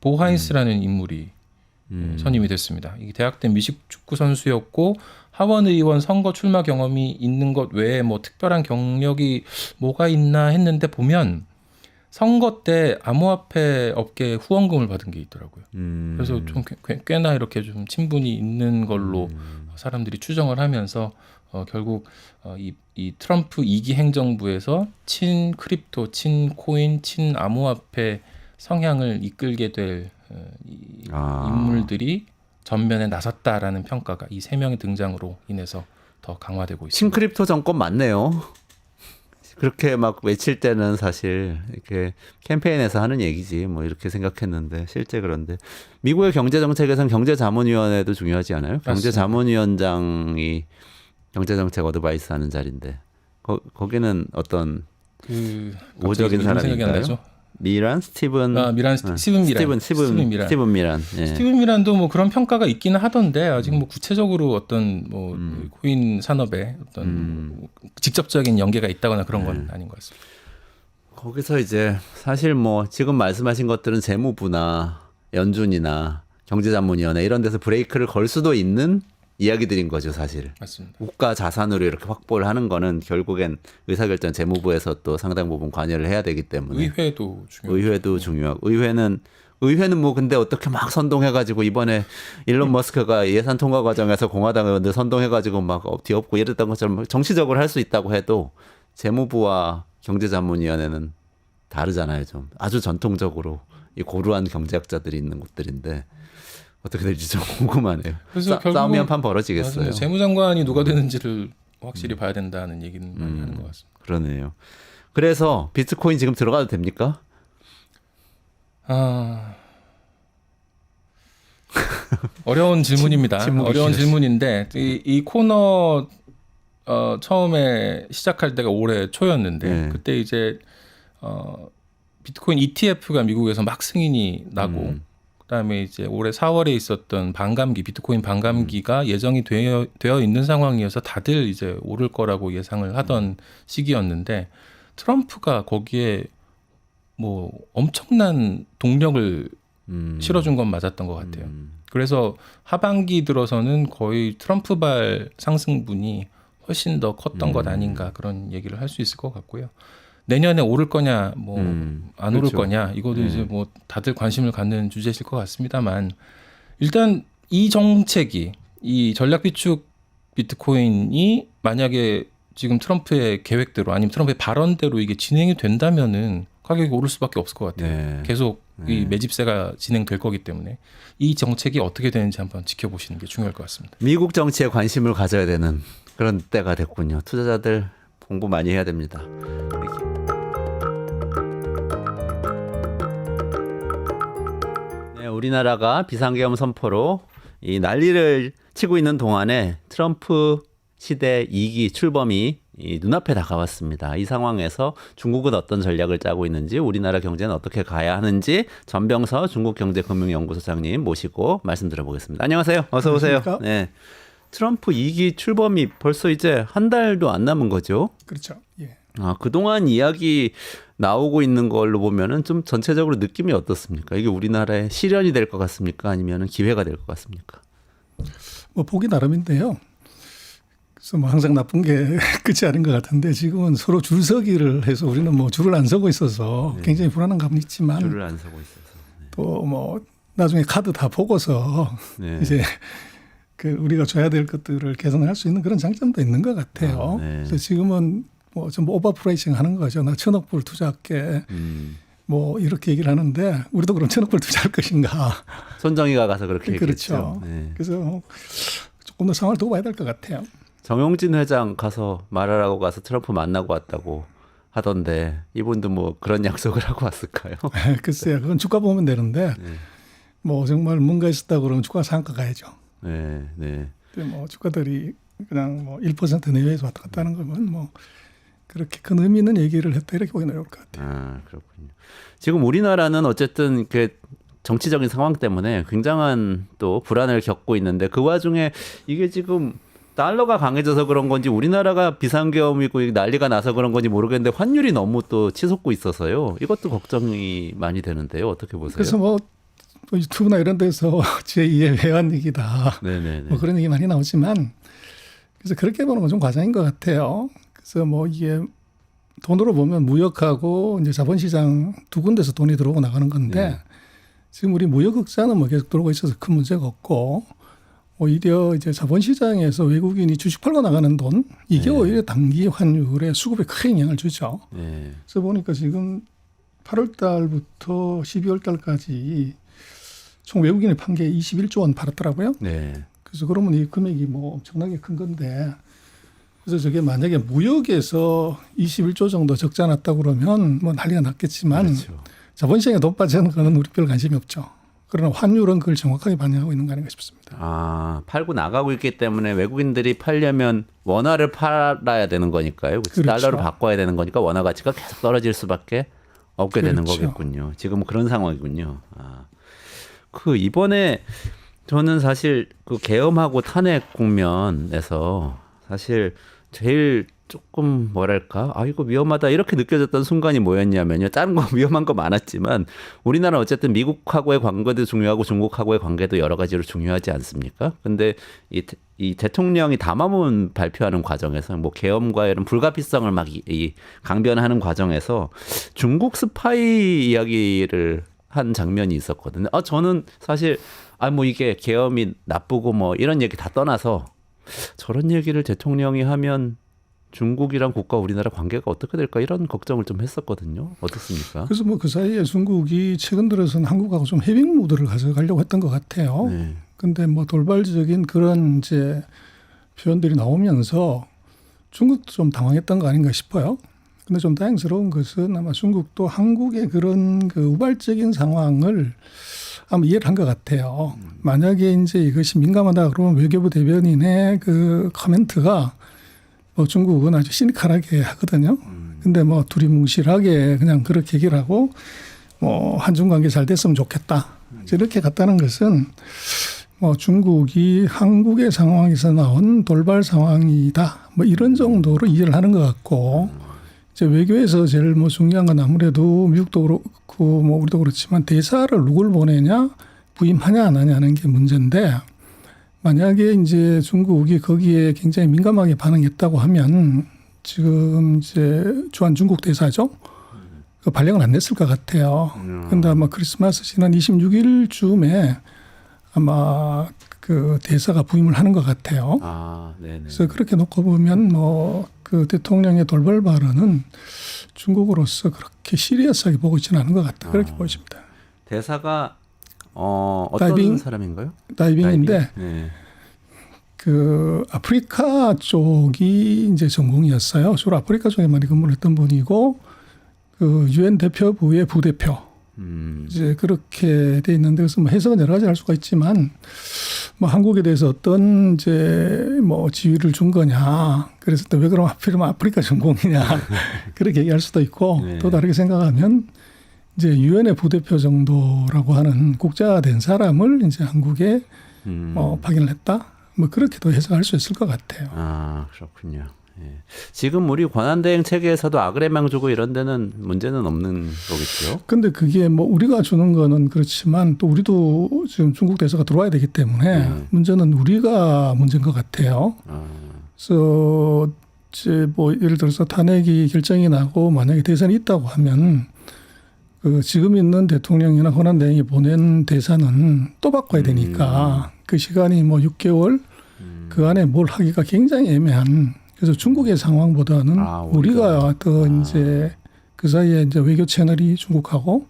보 하인스라는 인물이 선임이 됐습니다. 이게 대학 때 미식 축구 선수였고 하원 의원 선거 출마 경험이 있는 것 외에 뭐 특별한 경력이 뭐가 있나 했는데 보면 선거 때 암호화폐 업계 후원금을 받은 게 있더라고요. 그래서 좀 꽤나 이렇게 좀 친분이 있는 걸로 사람들이 추정을 하면서 결국 이 트럼프 2기 행정부에서 친 크립토, 친 코인, 친 암호화폐 성향을 이끌게 될 인물들이 전면에 나섰다라는 평가가 이 세 명의 등장으로 인해서 더 강화되고 있습니다. 친크립토 정권 맞네요. 그렇게 막 외칠 때는 사실 이렇게 캠페인에서 하는 얘기지 뭐 이렇게 생각했는데 실제 그런데 미국의 경제 정책에서는 경제자문위원회도 중요하지 않아요? 경제자문위원장이 경제정책 어드바이스 하는 자리인데 거기는 어떤 그 우호적인 갑자기 이름 생각이 안 사람인가요? 나죠? 미란 스티븐 스티븐 미란. 스티븐 미란. 예. 스티븐 미란도 뭐 그런 평가가 있기는 하던데 아직 뭐 구체적으로 어떤 뭐 코인 산업에 어떤 뭐 직접적인 연계가 있다거나 그런 건 아닌 것 같습니다. 거기서 이제 사실 뭐 지금 말씀하신 것들은 재무부나 연준이나 경제자문위원회 이런 데서 브레이크를 걸 수도 있는 이야기들인 거죠, 사실. 맞습니다. 국가 자산으로 이렇게 확보를 하는 거는 결국엔 의사결정 재무부에서 또 상당 부분 관여를 해야 되기 때문에 의회도 중요하고. 의회도 중요하고 의회는 뭐 근데 어떻게 막 선동해가지고 이번에 일론 머스크가 예산 통과 과정에서 공화당 의원들 선동해가지고 막 뒤엎고 이랬던 것처럼 정치적으로 할 수 있다고 해도 재무부와 경제자문위원회는 다르잖아요. 좀 아주 전통적으로 이 고루한 경제학자들이 있는 곳들인데 어떻게 될지 좀 궁금하네요. 그래서 싸움이 한 판 벌어지겠어요. 재무장관이 누가 되는지를 확실히 봐야 된다는 얘기는 많이 하는 것 같습니다. 그러네요. 그래서 비트코인 지금 들어가도 됩니까? 어려운 질문입니다. 어려운 질문인데 이 코너 처음에 시작할 때가 올해 초였는데 네. 그때 이제 비트코인 ETF가 미국에서 막 승인이 나고 그다음에 이제 올해 4월에 있었던 반감기 비트코인 반감기가 예정이 되어 있는 상황이어서 다들 이제 오를 거라고 예상을 하던 시기였는데 트럼프가 거기에 뭐 엄청난 동력을 실어준 건 맞았던 것 같아요. 그래서 하반기 들어서는 거의 트럼프발 상승분이 훨씬 더 컸던 것 아닌가 그런 얘기를 할 수 있을 것 같고요. 내년에 오를 거냐, 뭐 안 오를 그렇죠. 거냐, 이것도 이제 뭐 다들 관심을 갖는 주제실 것 같습니다만 일단 이 정책이 이 전략 비축 비트코인이 만약에 지금 트럼프의 계획대로 아니면 트럼프의 발언대로 이게 진행이 된다면은 가격이 오를 수밖에 없을 것 같아요. 네. 계속 이 매집세가 진행될 거기 때문에 이 정책이 어떻게 되는지 한번 지켜보시는 게 중요할 것 같습니다. 미국 정치에 관심을 가져야 되는 그런 때가 됐군요. 투자자들 공부 많이 해야 됩니다. 네, 우리나라가 비상계엄 선포로 이 난리를 치고 있는 동안에 트럼프 시대 2기 출범이 이 눈앞에 다가왔습니다. 이 상황에서 중국은 어떤 전략을 짜고 있는지 우리나라 경제는 어떻게 가야 하는지 전병서 중국경제금융연구소장님 모시고 말씀 들어보겠습니다. 안녕하세요. 어서 오세요. 안녕하십니까? 네. 트럼프 2기 출범이 벌써 이제 한 달도 안 남은 거죠. 그렇죠. 예. 그동안 이야기 나오고 있는 걸로 보면은 좀 전체적으로 느낌이 어떻습니까? 이게 우리나라의 실현이 될 것 같습니까? 아니면은 기회가 될 것 같습니까? 뭐 보기 나름인데요. 그래서 뭐 항상 나쁜 게 끝이 아닌 것 같은데 지금은 서로 줄서기를 해서 우리는 뭐 줄을 안 서고 있어서 굉장히 불안한 감은 있지만 줄을 안 서고 있어서. 또 뭐 나중에 카드 다 보고서 네. 이제 그 우리가 줘야 될 것들을 개선할 수 있는 그런 장점도 있는 것 같아요. 네. 그래서 지금은 뭐 좀 오버프라이싱 하는 거죠. 나 1,000억 불 투자할게. 뭐 이렇게 얘기를 하는데 우리도 그럼 1,000억 불 투자할 것인가? 손정희가 가서 그렇게 그렇죠. 얘기했죠. 네. 그래서 조금 더 상황을 두고 봐야 될 것 같아요. 정용진 회장 가서 말하라고 가서 트럼프 만나고 왔다고 하던데 이분도 뭐 그런 약속을 하고 왔을까요? 글쎄요. 그건 주가 보면 되는데 뭐 정말 뭔가 있었다고 그러면 주가 상한가 가야죠. 네, 네. 근데 뭐 주가들이 그냥 뭐 1% 내외에서 왔다 갔다 하는 거면 뭐 그렇게 큰 의미 있는 얘기를 했다 이렇게 보기는 어려울 것 같아요. 그렇군요. 지금 우리나라는 어쨌든 그 정치적인 상황 때문에 굉장한 또 불안을 겪고 있는데 그 와중에 이게 지금 달러가 강해져서 그런 건지 우리나라가 비상계엄이고 난리가 나서 그런 건지 모르겠는데 환율이 너무 또 치솟고 있어서요. 이것도 걱정이 많이 되는데요. 어떻게 보세요? 그래서 뭐 유튜브나 이런 데서 제2의 회환위기다. 네네네. 뭐 그런 얘기 많이 나오지만 그래서 그렇게 보는 건 좀 과장인 것 같아요. 그래서 뭐 이게 돈으로 보면 무역하고 이제 자본시장 두 군데서 돈이 들어오고 나가는 건데 네. 지금 우리 무역 흑자는 뭐 계속 들어오고 있어서 큰 문제가 없고 오히려 이제 자본시장에서 외국인이 주식 팔고 나가는 돈 이게 네. 오히려 단기 환율에 수급에 큰 영향을 주죠. 네. 그래서 보니까 지금 8월 달부터 12월 달까지 총 외국인이 판 게 21조 원 팔았더라고요. 네. 그래서 그러면 이 금액이 뭐 엄청나게 큰 건데 그래서 저게 만약에 무역에서 21조 정도 적자 났다고 그러면 뭐 난리가 났겠지만 그렇죠. 자본시장에 돈 빠지는 거는 우리 별 관심이 없죠. 그러나 환율은 그걸 정확하게 반영하고 있는 거 아닌가 싶습니다. 아, 팔고 나가고 있기 때문에 외국인들이 팔려면 원화를 팔아야 되는 거니까요. 그렇죠? 그렇죠. 달러로 바꿔야 되는 거니까 원화 가치가 계속 떨어질 수밖에 없게 되는 그렇죠. 거겠군요. 지금은 그런 상황이군요. 아. 그 이번에 저는 사실 그 계엄하고 탄핵 국면에서 사실 제일 조금 뭐랄까 아 이거 위험하다 이렇게 느껴졌던 순간이 뭐였냐면요. 다른 거 위험한 거 많았지만 우리나라 어쨌든 미국하고의 관계도 중요하고 중국하고의 관계도 여러 가지로 중요하지 않습니까? 근데 이 대통령이 담화문 발표하는 과정에서 뭐 계엄과 이런 불가피성을 막 이 강변하는 과정에서 중국 스파이 이야기를 한 장면이 있었거든요. 저는 사실 뭐 이게 계엄이 나쁘고 뭐 이런 얘기 다 떠나서 저런 얘기를 대통령이 하면 중국이랑 국가 우리나라 관계가 어떻게 될까 이런 걱정을 좀 했었거든요. 어떻습니까? 그래서 뭐 그 사이에 중국이 최근 들어서는 한국하고 좀 해빙 모드를 가져가려고 했던 것 같아요. 네. 근데 뭐 돌발적인 그런 이제 표현들이 나오면서 중국도 좀 당황했던 거 아닌가 싶어요. 근데 좀 다행스러운 것은 아마 중국도 한국의 그런 그 우발적인 상황을 아마 이해를 한 것 같아요. 만약에 이제 이것이 민감하다 그러면 외교부 대변인의 그 코멘트가 뭐 중국은 아주 시니컬하게 하거든요. 근데 뭐 두리뭉실하게 그냥 그렇게 얘기를 하고 뭐 한중 관계 잘 됐으면 좋겠다. 이렇게 갔다는 것은 뭐 중국이 한국의 상황에서 나온 돌발 상황이다. 뭐 이런 정도로 이해를 하는 것 같고 이제 외교에서 제일 뭐 중요한 건 아무래도 미국도 그렇고 뭐 우리도 그렇지만 대사를 누굴 보내냐 부임하냐 안 하냐는 게 문제인데 만약에 이제 중국이 거기에 굉장히 민감하게 반응했다고 하면 지금 이제 주한 중국 대사죠. 그 발령을 안 냈을 것 같아요. 그런데 아마 크리스마스 지난 26일쯤에 아마 그 대사가 부임을 하는 것 같아요. 아, 네네. 그래서 그렇게 놓고 보면 뭐 그 대통령의 돌발 발언은 중국으로서 그렇게 시리어스하게 보고 있지는 않은 것 같다. 그렇게 보여집니다. 대사가 어떤 다이빙? 사람인가요? 다이빙인데 다이빙? 네. 그 아프리카 쪽이 이제 전공이었어요. 주로 아프리카 쪽에 많이 근무했던 분이고 그 유엔 대표부의 부대표 이제 그렇게 돼 있는데 그래서 뭐 해석은 여러 가지 할 수가 있지만 뭐 한국에 대해서 어떤 이제 뭐 지위를 준 거냐 그래서 또 왜 그럼 하필이면 아프리카 전공이냐 그렇게 얘기할 수도 있고 네. 또 다르게 생각하면 이제 유엔의 부대표 정도라고 하는 국제화된 사람을 이제 한국에 파견을 했다. 뭐 그렇게도 해석할 수 있을 것 같아요. 아, 그렇군요. 예. 지금 우리 권한대행 체계에서도 아그레망 주고 이런 데는 문제는 없는 거겠죠? 근데 그게 뭐 우리가 주는 거는 그렇지만 또 우리도 지금 중국 대사가 들어와야 되기 때문에 문제는 우리가 문제인 것 같아요. 그래서 이제 뭐 예를 들어서 탄핵이 결정이 나고 만약에 대선이 있다고 하면 그 지금 있는 대통령이나 권한대행이 보낸 대사는 또 바꿔야 되니까 그 시간이 뭐 6개월 그 안에 뭘 하기가 굉장히 애매한 그래서 중국의 상황보다는 우리가 더 이제 그 사이에 이제 외교 채널이 중국하고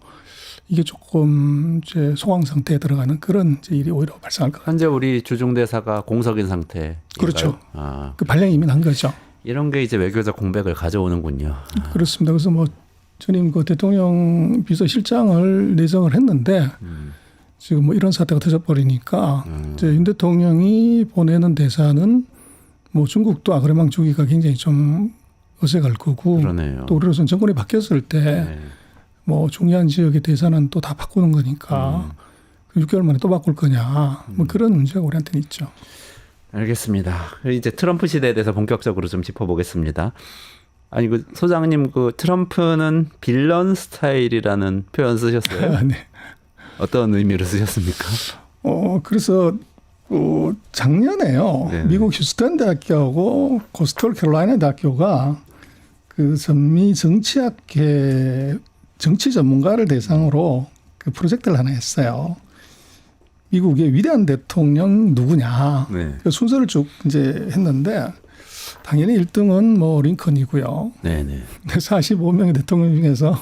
이게 조금 이제 소강 상태에 들어가는 그런 이제 일이 오히려 발생할 것 같아요. 현재 우리 주중대사가 공석인 상태. 그렇죠. 아, 그 발령이 이미 난 거죠. 이런 게 이제 외교적 공백을 가져오는군요. 그렇습니다. 그래서 뭐 전임 그 대통령 비서실장을 내정을 했는데 지금 뭐 이런 사태가 터져버리니까 이제 윤 대통령이 보내는 대사는 뭐 중국도 아그레망 주기가 굉장히 좀 어색할 거고 그러네요. 또 우리로서는 정권이 바뀌었을 때 뭐 중요한 지역의 대사는 또 다 바꾸는 거니까 6개월 만에 또 바꿀 거냐 뭐 그런 문제가 우리한테는 있죠. 알겠습니다. 이제 트럼프 시대에 대해서 본격적으로 좀 짚어보겠습니다. 아니 그 소장님 그 트럼프는 빌런 스타일이라는 표현 쓰셨어요? 네. 어떤 의미로 쓰셨습니까? 그래서 작년에요. 네. 미국 휴스턴 대학교하고 코스털 캐롤라이나 대학교가 그 전미 정치학회 정치 전문가를 대상으로 그 프로젝트를 하나 했어요. 미국의 위대한 대통령 누구냐. 네. 그 순서를 쭉 이제 했는데 당연히 1등은 뭐 링컨이고요. 네네. 45명의 대통령 중에서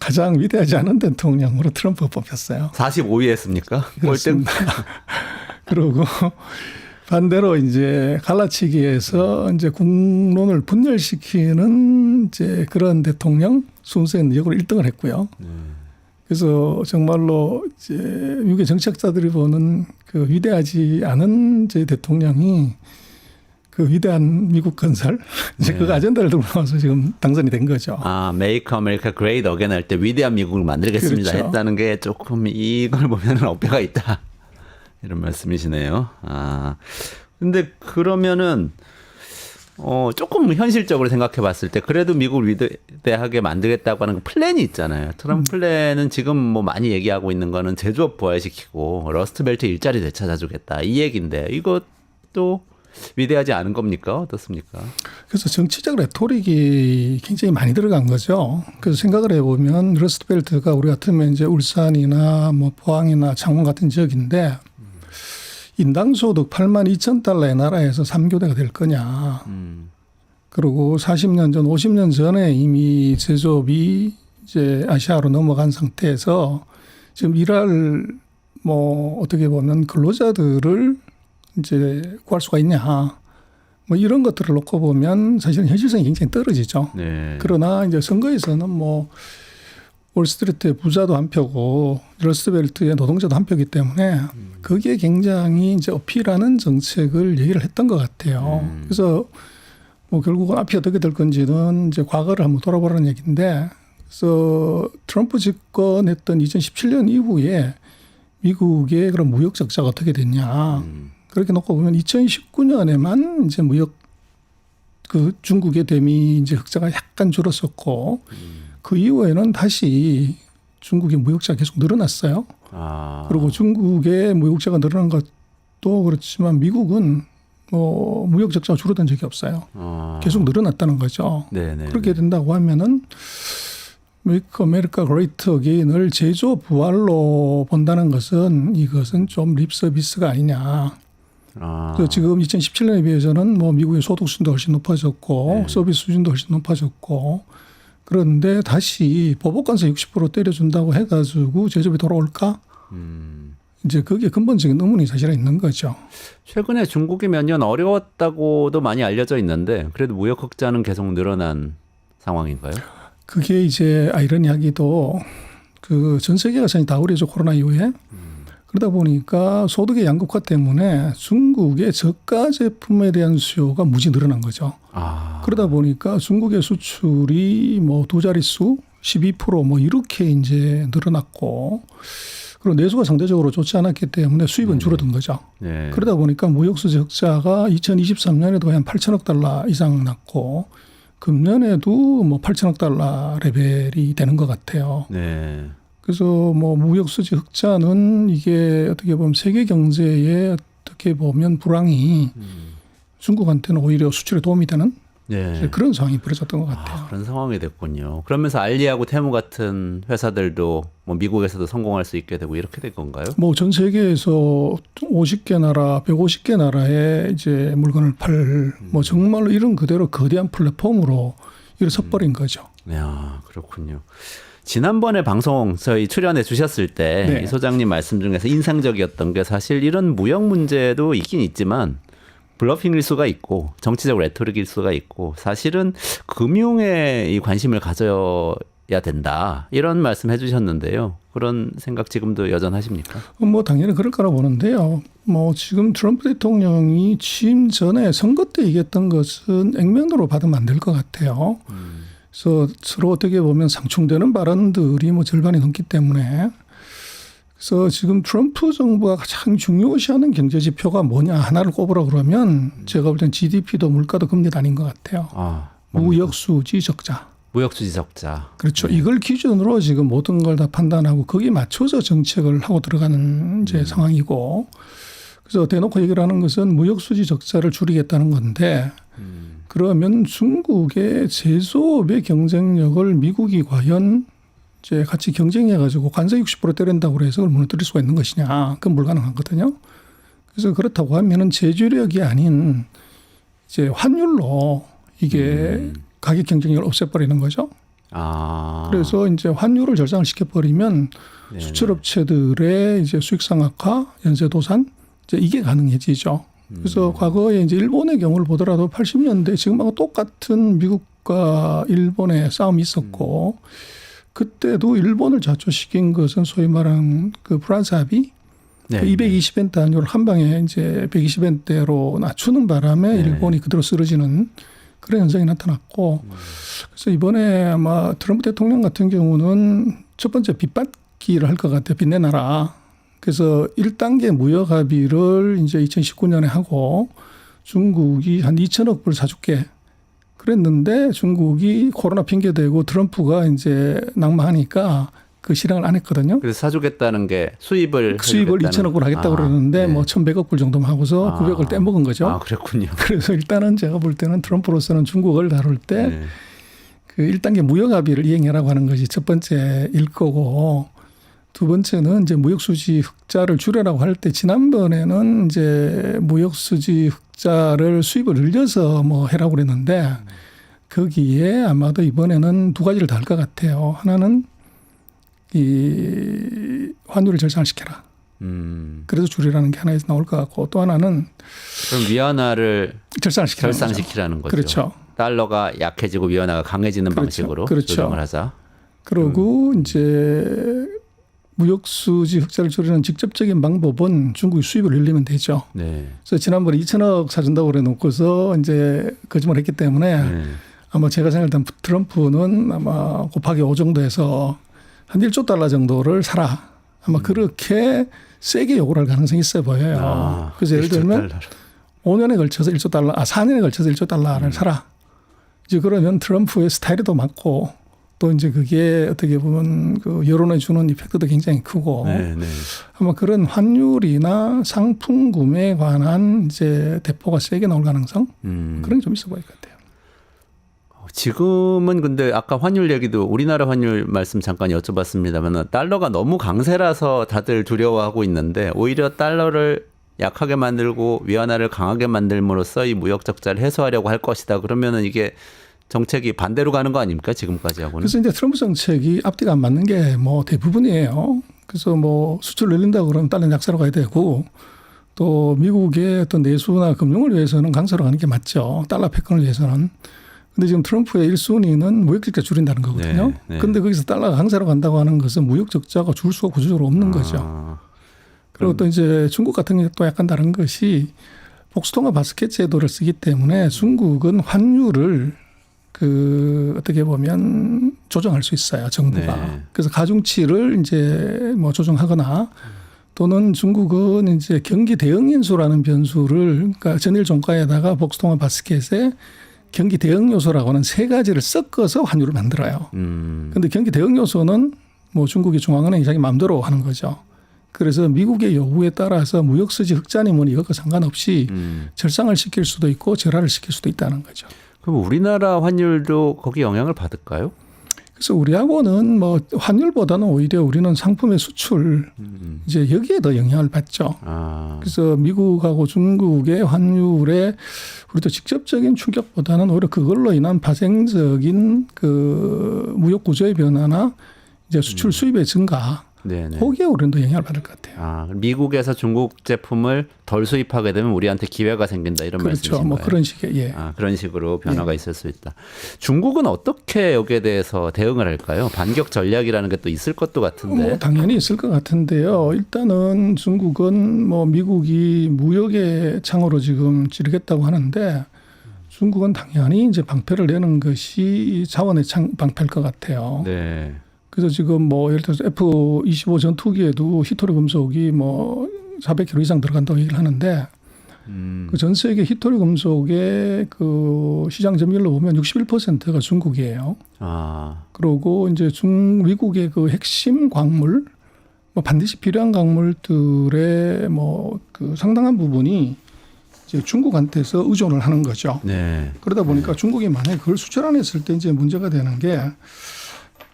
가장 위대하지 않은 대통령으로 트럼프가 뽑혔어요. 45위 했습니까? 꼴등. 그렇습니다. 그리고 반대로 이제 갈라치기에서 이제 국론을 분열시키는 이제 그런 대통령 순서에는 역으로 1등을 했고요. 그래서 정말로 이제 미국의 정치학자들이 보는 그 위대하지 않은 제 대통령이 그 위대한 미국 건설 이제 그 아젠다를 들고 나와서 지금 당선이 된 거죠. 아, Make America Great Again 할 때 위대한 미국을 만들겠습니다 그렇죠. 했다는 게 조금 이걸 보면은 어폐가 있다. 이런 말씀이시네요. 아, 근데 그러면은 조금 현실적으로 생각해 봤을 때 그래도 미국을 위대하게 만들겠다고 하는 그 플랜이 있잖아요. 트럼프 플랜은 지금 뭐 많이 얘기하고 있는 거는 제조업 부활시키고 러스트벨트 일자리 되찾아주겠다 이 얘기인데 이것도 위대하지 않은 겁니까? 어떻습니까? 그래서 정치적 레토릭이 굉장히 많이 들어간 거죠. 그래서 생각을 해보면 러스트벨트가 우리 같으면 이제 울산이나 뭐 포항이나 창원 같은 지역인데 인당 소득 82,000달러의 나라에서 3교대가 될 거냐. 그리고 40년 전, 50년 전에 이미 제조업이 이제 아시아로 넘어간 상태에서 지금 일할 뭐 어떻게 보면 근로자들을 이제 구할 수가 있냐. 뭐 이런 것들을 놓고 보면 사실은 현실성이 굉장히 떨어지죠. 네. 그러나 이제 선거에서는 뭐 월스트리트의 부자도 한 표고 러스트벨트의 노동자도 한 표이기 때문에 거기에 굉장히 이제 어필하는 정책을 얘기를 했던 것 같아요. 그래서 뭐 결국은 앞이 어떻게 될 건지는 이제 과거를 한번 돌아보라는 얘기인데 그래서 트럼프 집권했던 2017년 이후에 미국의 그런 무역 적자가 어떻게 됐냐. 그렇게 놓고 보면 2019년에만 이제 무역 그 중국의 대미 이제 흑자가 약간 줄었었고 그 이후에는 다시 중국의 무역자가 계속 늘어났어요. 아. 그리고 중국의 무역자가 늘어난 것도 그렇지만 미국은 무역 적자가 줄어든 적이 없어요. 아. 계속 늘어났다는 거죠. 네네. 그렇게 된다고 하면은 Make America Great Again을 제조 부활로 본다는 것은 이것은 좀 립 서비스가 아니냐. 아. 그래서 지금 2017년에 비해서는 뭐 미국의 소득 수준도 훨씬 높아졌고 서비스 수준도 훨씬 높아졌고 그런데 다시 보복관세 60% 때려준다고 해가지고 제조업이 돌아올까? 이제 그게 근본적인 의문이 사실은 있는 거죠. 최근에 중국이 몇 년 어려웠다고도 많이 알려져 있는데 그래도 무역 흑자는 계속 늘어난 상황인가요? 그게 이제 아이러니하기도 그 전 세계가 사실 다 그래죠. 코로나 이후에. 그러다 보니까 소득의 양극화 때문에 중국의 저가 제품에 대한 수요가 무지 늘어난 거죠. 아. 그러다 보니까 중국의 수출이 뭐 두 자릿수 12%뭐 이렇게 이제 늘어났고 그리고 내수가 상대적으로 좋지 않았기 때문에 수입은 줄어든 거죠. 네. 그러다 보니까 무역수지 흑자가 2023년에도 한 8천억 달러 이상 났고 금년에도 뭐 8천억 달러 레벨이 되는 것 같아요. 네. 그래서 뭐 무역수지 흑자는 이게 어떻게 보면 세계 경제에 어떻게 보면 불황이 중국한테는 오히려 수출에 도움이 되는 네. 그런 상황이 벌어졌던 것 같아요. 그런 상황이 됐군요. 그러면서 알리하고 테무 같은 회사들도 뭐 미국에서도 성공할 수 있게 되고 이렇게 된 건가요? 뭐 전 세계에서 50개 나라, 150개 나라에 이제 물건을 뭐 정말로 이런 그대로 거대한 플랫폼으로 이를 섰버린 거죠. 야, 그렇군요. 지난번에 방송 저희 출연해 주셨을 때 네. 이 소장님 말씀 중에서 인상적이었던 게 사실 이런 무역 문제도 있긴 있지만 블러핑일 수가 있고 정치적 레토릭일 수가 있고 사실은 금융에 이 관심을 가져야 된다 이런 말씀 해주셨는데요. 그런 생각 지금도 여전하십니까? 뭐 당연히 그럴 거라 보는데요. 뭐 지금 트럼프 대통령이 취임 전에 선거 때 얘기했던 것은 액면으로 받으면 안 될 것 같아요. 그래서 서로 어떻게 보면 상충되는 발언들이 뭐 절반이 넘기 때문에 그래서 지금 트럼프 정부가 가장 중요시하는 경제 지표가 뭐냐 하나를 꼽으라 그러면 제가 볼 땐 GDP도 물가도 금리도 아닌 것 같아요. 아, 무역 수지 적자. 무역 수지 적자. 그렇죠. 이걸 기준으로 지금 모든 걸 다 판단하고 거기에 맞춰서 정책을 하고 들어가는 이제 상황이고 그래서 대놓고 얘기를 하는 것은 무역 수지 적자를 줄이겠다는 건데 그러면 중국의 제조업의 경쟁력을 미국이 과연 이제 같이 경쟁해가지고 관세 60% 때린다고 해서 그걸 무너뜨릴 수가 있는 것이냐? 그건 불가능하거든요. 그래서 그렇다고 하면은 제조력이 아닌 이제 환율로 이게 가격 경쟁력을 없애버리는 거죠. 아. 그래서 이제 환율을 절상을 시켜버리면 네네. 수출업체들의 이제 수익 상악화, 연쇄 도산 이제 이게 가능해지죠. 그래서 과거에 이제 일본의 경우를 보더라도 80년대 지금하고 똑같은 미국과 일본의 싸움이 있었고 그때도 일본을 자초시킨 것은 소위 말하는 그 프랑스 합의 네. 220엔트 환율을 한 방에 이제 120엔대로 낮추는 바람에 네. 일본이 그대로 쓰러지는 그런 현상이 나타났고 그래서 이번에 아마 트럼프 대통령 같은 경우는 첫 번째 빚받기를 할 것 같아요. 빚내놔라. 그래서 1단계 무역 합의를 이제 2019년에 하고 중국이 한 2천억 불 사줄게. 그랬는데 중국이 코로나 핑계대고 트럼프가 이제 낙마하니까 그 실행을 안 했거든요. 그래서 사주겠다는 게 수입을 2천억 불 하겠다고 그러는데 뭐 1,100억 불 정도만 하고서 900을 떼먹은 거죠. 아, 그랬군요. 그래서 일단은 제가 볼 때는 트럼프로서는 중국을 다룰 때 네. 그 1단계 무역 합의를 이행해라고 하는 것이 첫 번째일 거고 두 번째는 이제 무역 수지 흑자를 줄여라고 할 때 지난번에는 이제 무역 수지 흑자를 수입을 늘려서 뭐 해라고 그랬는데 거기에 아마도 이번에는 두 가지를 다 할 것 같아요. 하나는 이 환율을 절상시켜라. 그래서 줄이라는 게 하나에서 나올 것 같고 또 하나는 그럼 위안화를 절상시키라는 거죠. 그렇죠. 달러가 약해지고 위안화가 강해지는 그렇죠. 방식으로 그렇죠. 조정을 하자. 그리고 이제 무역수지 흑자를 줄이는 직접적인 방법은 중국이 수입을 늘리면 되죠. 네. 그래서 지난번에 2천억 사준다고 그래 놓고서 이제 거짓말 했기 때문에 네. 아마 제가 생각할 땐 트럼프는 아마 곱하기 5 정도 해서 한 1조 달러 정도를 사라. 아마 그렇게 세게 요구를 할 가능성이 있어 보여요. 아, 그래서 예를 1조 들면 달러를. 5년에 걸쳐서 1조 달러, 4년에 걸쳐서 1조 달러를 사라. 이제 그러면 트럼프의 스타일이 더 맞고 또 이제 그게 어떻게 보면 그 여론에 주는 이펙트도 굉장히 크고 네, 네. 아마 그런 환율이나 상품 구매에 관한 이제 대포가 세게 나올 가능성 그런 게 좀 있어 보일 것 같아요. 지금은 근데 아까 환율 얘기도 우리나라 환율 말씀 잠깐 여쭤봤습니다만 달러가 너무 강세라서 다들 두려워하고 있는데 오히려 달러를 약하게 만들고 위안화를 강하게 만들므로써 이 무역 적자를 해소하려고 할 것이다. 그러면은 이게 정책이 반대로 가는 거 아닙니까? 지금까지 하고는. 그래서 이제 트럼프 정책이 앞뒤가 안 맞는 게 뭐 대부분이에요. 그래서 뭐 수출 늘린다고 그러면 달러 약세로 가야 되고 또 미국의 어떤 내수나 금융을 위해서는 강세로 가는 게 맞죠. 달러 패권을 위해서는. 근데 지금 트럼프의 1순위는 무역 적자 줄인다는 거거든요. 네, 네. 근데 거기서 달러가 강세로 간다고 하는 것은 무역 적자가 줄 수가 구조적으로 없는 거죠. 그리고 또 이제 중국 같은 경우 또 약간 다른 것이 복수통화 바스켓 제도를 쓰기 때문에 중국은 환율을 그 어떻게 보면 조정할 수 있어요, 정부가. 네. 그래서 가중치를 이제 뭐 조정하거나 또는 중국은 이제 경기 대응 인수라는 변수를 그러니까 전일 종가에다가 복수통화 바스켓에 경기 대응 요소라고 하는 세 가지를 섞어서 환율을 만들어요. 그런데 경기 대응 요소는 뭐 중국의 중앙은행이 자기 마음대로 하는 거죠. 그래서 미국의 요구에 따라서 무역 수지 흑자니 뭐니 이것과 상관없이 절상을 시킬 수도 있고 절하를 시킬 수도 있다는 거죠. 그럼 우리나라 환율도 거기 영향을 받을까요? 그래서 우리하고는 뭐 환율보다는 오히려 우리는 상품의 수출 이제 여기에 더 영향을 받죠. 아. 그래서 미국하고 중국의 환율에 우리도 직접적인 충격보다는 오히려 그걸로 인한 파생적인 그 무역 구조의 변화나 이제 수출 수입의 증가 네네. 거기에 우리는 더 영향을 받을 것 같아요. 아, 미국에서 중국 제품을 덜 수입하게 되면 우리한테 기회가 생긴다 이런 그렇죠. 말씀이신가요? 뭐 그런 식의 예. 아, 그런 식으로 변화가 있을 수 있다. 중국은 어떻게 여기에 대해서 대응을 할까요? 반격 전략이라는 게 또 있을 것도 같은데. 뭐 당연히 있을 것 같은데요. 일단은 중국은 뭐 미국이 무역의 창으로 지금 찌르겠다고 하는데 중국은 당연히 이제 방패를 내는 것이 자원의 방패일 것 같아요. 네. 그래서 지금 뭐 예를 들어서 F-25 전투기에도 히토리 금속이 뭐 400kg 이상 들어간다고 얘기를 하는데 그 전 세계 히토리 금속의 그 시장 점유율로 보면 61%가 중국이에요. 아. 그리고 이제 미국의 그 핵심 광물, 뭐 반드시 필요한 광물들의 뭐 그 상당한 부분이 이제 중국한테서 의존을 하는 거죠. 네. 그러다 보니까 중국이 만약에 그걸 수출 안 했을 때 이제 문제가 되는 게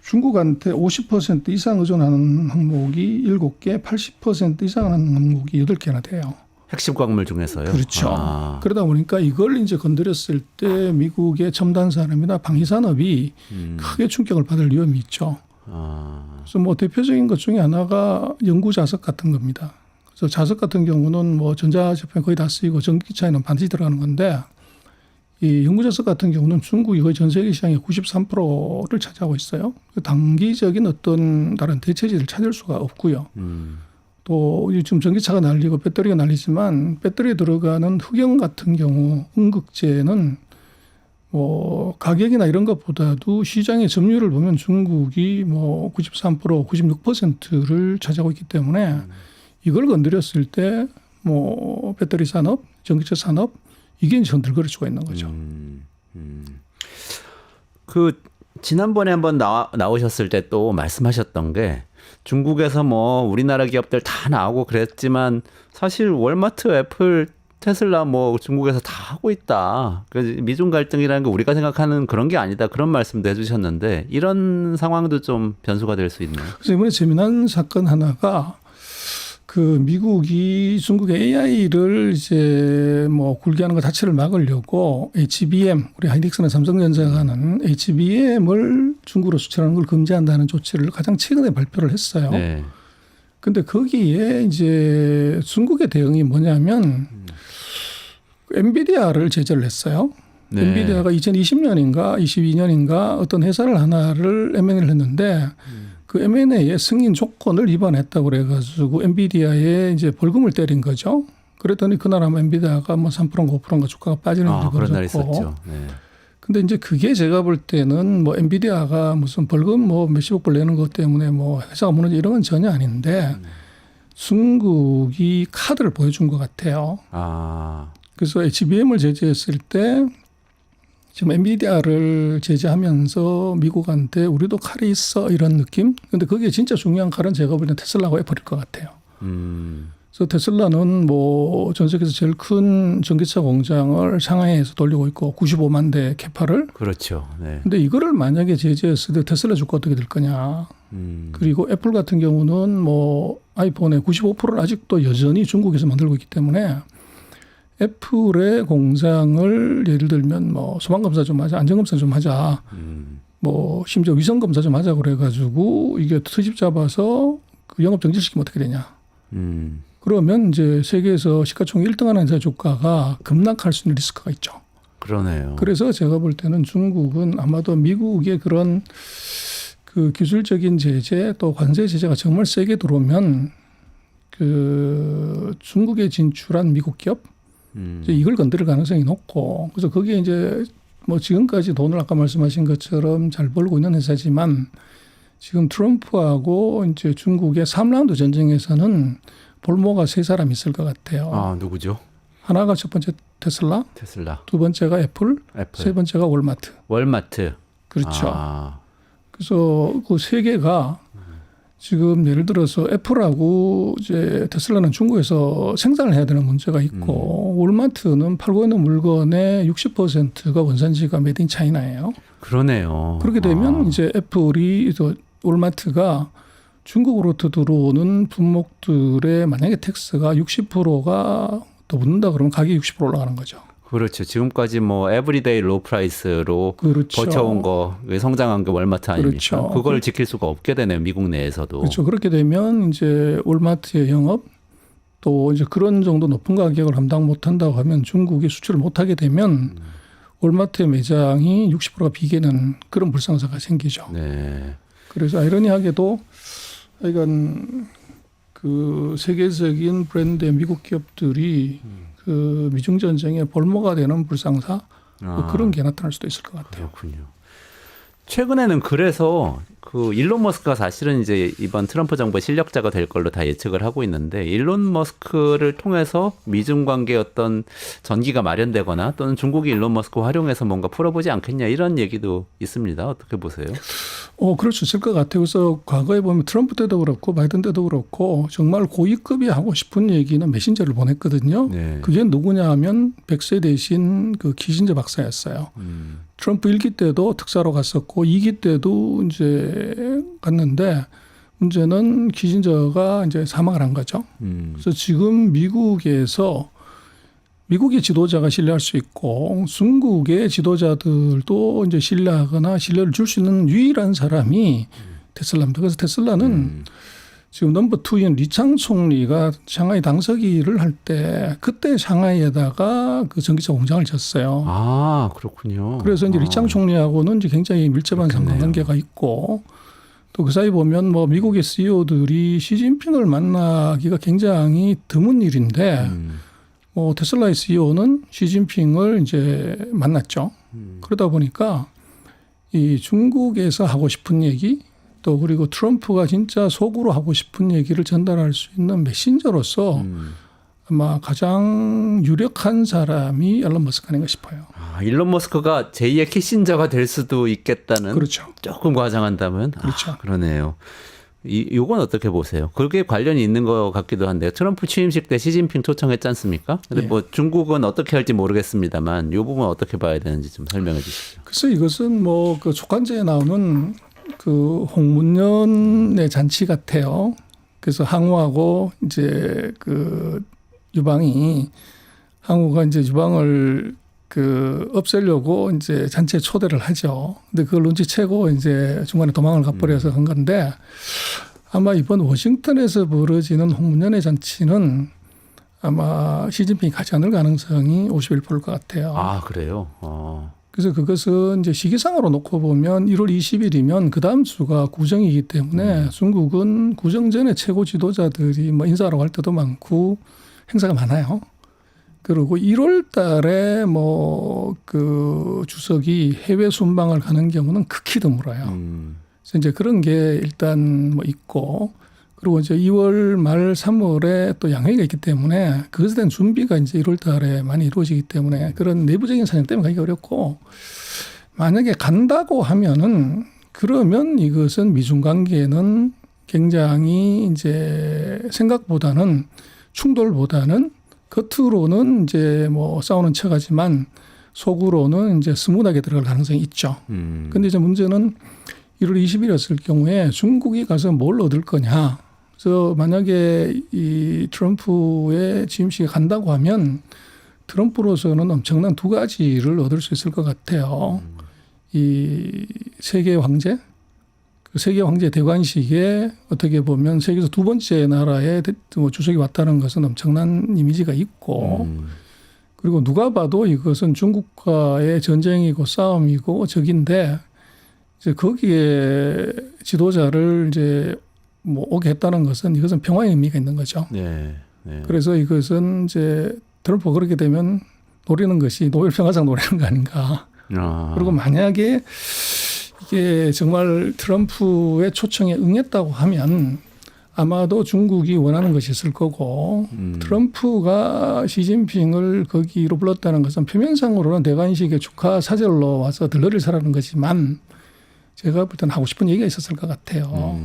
중국한테 50% 이상 의존하는 항목이 7개, 80% 이상 하는 항목이 8개나 돼요. 핵심 광물 중에서요. 그렇죠. 아. 그러다 보니까 이걸 이제 건드렸을 때 미국의 첨단 산업이나 방위 산업이 크게 충격을 받을 위험이 있죠. 아. 그래서 뭐 대표적인 것 중에 하나가 연구 자석 같은 겁니다. 그래서 자석 같은 경우는 뭐 전자제품에 거의 다 쓰이고 전기차에는 반드시 들어가는 건데 이 연구 자석 같은 경우는 중국이 거의 전 세계 시장의 93%를 차지하고 있어요. 단기적인 어떤 다른 대체지를 찾을 수가 없고요. 또 지금 전기차가 날리고 배터리가 날리지만 배터리에 들어가는 흑연 같은 경우 음극재는 뭐 가격이나 이런 것보다도 시장의 점유율을 보면 중국이 뭐 93%, 96%를 차지하고 있기 때문에 이걸 건드렸을 때 뭐 배터리 산업, 전기차 산업 이게 이제 흔들거릴 수가 있는 거죠. 그 지난번에 한번 나오셨을 때 또 말씀하셨던 게 중국에서 뭐 우리나라 기업들 다 나오고 그랬지만 사실 월마트, 애플, 테슬라 뭐 중국에서 다 하고 있다. 그 미중 갈등이라는 게 우리가 생각하는 그런 게 아니다. 그런 말씀도 해주셨는데 이런 상황도 좀 변수가 될 수 있나요? 그래서 이번에 재미난 사건 하나가 그 미국이 중국의 AI를 이제 뭐 굴게 하는 것 자체를 막으려고 HBM, 우리 하이닉스나 삼성전자가 하는 HBM을 중국으로 수출하는 걸 금지한다는 조치를 가장 최근에 발표를 했어요. 네. 근데 거기에 이제 중국의 대응이 뭐냐면 엔비디아를 제재를 했어요. 네. 엔비디아가 2020년인가 22년인가 어떤 회사를 하나를 M&A를 했는데 그 M&A의 승인 조건을 위반했다고 그래가지고 엔비디아에 이제 벌금을 때린 거죠. 그랬더니 그날 아마 엔비디아가 뭐 3%인가 5%인가 주가가 빠지는 일이 그런 날이 벌어졌고. 있었죠. 네. 근데 이제 그게 제가 볼 때는 뭐 엔비디아가 무슨 벌금 뭐 몇십억 불 내는 것 때문에 뭐 회사가 무너지 이런 건 전혀 아닌데 중국이 카드를 보여준 것 같아요. 아. 그래서 HBM을 제재했을 때 지금 엔비디아를 제재하면서 미국한테 우리도 칼이 있어 이런 느낌? 근데 그게 진짜 중요한 칼은 제가 볼 때 테슬라하고 애플일 것 같아요. 그래서 테슬라는 뭐 전 세계에서 제일 큰 전기차 공장을 상하이에서 돌리고 있고 95만 대 캐파를. 그렇죠. 네. 근데 이거를 만약에 제재했을 때 테슬라 주가 어떻게 될 거냐. 그리고 애플 같은 경우는 뭐 아이폰의 95%를 아직도 여전히 중국에서 만들고 있기 때문에 애플의 공장을 예를 들면 뭐 소방검사 좀 하자, 안전검사 좀 하자, 뭐 심지어 위성검사 좀 하자 그래가지고 이게 트집 잡아서 그 영업 정지시키면 어떻게 되냐. 그러면 이제 세계에서 시가총액 1등하는 회사 주가가 급락할 수 있는 리스크가 있죠. 그러네요. 그래서 제가 볼 때는 중국은 아마도 미국의 그런 그 기술적인 제재 또 관세 제재가 정말 세게 들어오면 그 중국에 진출한 미국 기업 이제 이걸 건드릴 가능성이 높고 그래서 거기에 이제 뭐 지금까지 돈을 아까 말씀하신 것처럼 잘 벌고 있는 회사지만 지금 트럼프하고 이제 중국의 3라운드 전쟁에서는 볼모가 3사람 있을 것 같아요. 아, 누구죠? 하나가 첫 번째 테슬라, 테슬라, 두 번째가 애플, 애플. 세 번째가 월마트. 월마트. 그렇죠. 아. 그래서 그 세 개가 지금 예를 들어서 애플하고 이제 테슬라는 중국에서 생산을 해야 되는 문제가 있고 월마트는 팔고 있는 물건의 60%가 원산지가 메이드 인 차이나예요. 그러네요. 그렇게 되면 이제 애플이 월마트가 중국으로부터 들어오는 품목들의 만약에 텍스가 60%가 더 붙는다 그러면 가격이 60% 올라가는 거죠. 그렇죠. 지금까지 뭐 에브리데이 로 프라이스로 그렇죠. 버텨온 거 성장한 게 월마트 아닙니까? 그렇죠. 그걸 지킬 수가 없게 되네요. 미국 내에서도. 그렇죠. 그렇게 되면 이제 월마트의 영업 또 이제 그런 정도 높은 가격을 감당 못한다고 하면 중국이 수출을 못하게 되면 월마트의 매장이 60%가 비게는 그런 불상사가 생기죠. 네. 그래서 아이러니하게도 하여간 그 세계적인 브랜드의 미국 기업들이 그 미중 전쟁의 볼모가 되는 불상사 뭐 그런 게 나타날 수도 있을 것 같아요. 그렇군요. 최근에는 그래서 그 일론 머스크가 사실은 이제 이번 트럼프 정부의 실력자가 될 걸로 다 예측을 하고 있는데 일론 머스크를 통해서 미중 관계에 어떤 전기가 마련되거나 또는 중국이 일론 머스크 활용해서 뭔가 풀어보지 않겠냐 이런 얘기도 있습니다. 어떻게 보세요? 그럴 수 있을 것 같아요. 그래서 과거에 보면 트럼프 때도 그렇고 바이든 때도 그렇고 정말 고위급이 하고 싶은 얘기는 메신저를 보냈거든요. 네. 그게 누구냐 하면 100세 대신 그 키신저 박사였어요. 트럼프 1기 때도 특사로 갔었고 2기 때도 이제 갔는데 문제는 키신저가 이제 사망을 한 거죠. 그래서 지금 미국의 지도자가 신뢰할 수 있고 중국의 지도자들도 이제 신뢰하거나 신뢰를 줄 수 있는 유일한 사람이 테슬라입니다. 그래서 테슬라는 지금 넘버 2인 리창 총리가 샹하이 당서기를 할 때 그때 샹하이에다가 그 전기차 공장을 졌어요. 아, 그렇군요. 그래서 이제 리창 총리하고는 이제 굉장히 밀접한 상관관계가 있고 또 그 사이 보면 뭐 미국의 CEO들이 시진핑을 만나기가 굉장히 드문 일인데 뭐 테슬라의 CEO는 시진핑을 이제 만났죠. 그러다 보니까 이 중국에서 하고 싶은 얘기 또 그리고 트럼프가 진짜 속으로 하고 싶은 얘기를 전달할 수 있는 메신저로서 아마 가장 유력한 사람이 일론 머스크 아닌가 싶어요. 아, 일론 머스크가 제2의 키신저가 될 수도 있겠다는 그렇죠. 조금 과장한다면 그렇죠. 그러네요. 이건 어떻게 보세요? 그게 관련이 있는 것 같기도 한데요. 트럼프 취임식 때 시진핑 초청했지 않습니까? 근데 뭐 중국은 어떻게 할지 모르겠습니다만 이 부분 어떻게 봐야 되는지 좀 설명해 주시죠. 글쎄 이것은 뭐 그 촉간제에 나오는 그 홍문연의 잔치 같아요. 그래서 항우하고 이제 그 유방이 항우가 이제 유방을 그 없애려고 이제 잔치에 초대를 하죠. 근데 그걸 눈치채고 이제 중간에 도망을 가버려서 한 건데 아마 이번 워싱턴에서 벌어지는 홍문연의 잔치는 아마 시진핑이 가지 않을 가능성이 51%일 것 같아요. 아, 그래요? 그래서 그것은 이제 시기상으로 놓고 보면 1월 20일이면 그 다음 주가 구정이기 때문에 중국은 구정 전에 최고 지도자들이 뭐 인사하러 갈 때도 많고 행사가 많아요. 그리고 1월 달에 뭐 그 주석이 해외 순방을 가는 경우는 극히 드물어요. 그래서 이제 그런 게 일단 뭐 있고 그리고 이제 2월 말 3월에 또 양회가 있기 때문에 그것에 대한 준비가 이제 1월 달에 많이 이루어지기 때문에 그런 내부적인 사정 때문에 가기 어렵고 만약에 간다고 하면은 그러면 이것은 미중 관계는 굉장히 이제 생각보다는 충돌보다는 겉으로는 이제 뭐 싸우는 척하지만 속으로는 이제 스무하게 들어갈 가능성이 있죠. 근데 이제 문제는 1월 20일이었을 경우에 중국이 가서 뭘 얻을 거냐. 그래서 만약에 이 트럼프의 취임식에 간다고 하면 트럼프로서는 엄청난 두 가지를 얻을 수 있을 것 같아요. 이 세계 황제, 그 세계 황제 대관식에 어떻게 보면 세계에서 두 번째 나라의 주석이 왔다는 것은 엄청난 이미지가 있고 그리고 누가 봐도 이것은 중국과의 전쟁이고 싸움이고 적인데 이제 거기에 지도자를 이제 뭐 오게 했다는 것은 이것은 평화의 의미가 있는 거죠. 네. 네. 그래서 이것은 이제 트럼프가 그렇게 되면 노리는 것이 노벨 평화상 노리는 거 아닌가. 그리고 만약에 이게 정말 트럼프의 초청에 응했다고 하면 아마도 중국이 원하는 것이 있을 거고 트럼프가 시진핑을 거기로 불렀다는 것은 표면상으로는 대관식의 축하 사절로 와서 들러리를 사라는 거지만 제가 볼 때는 하고 싶은 얘기가 있었을 것 같아요.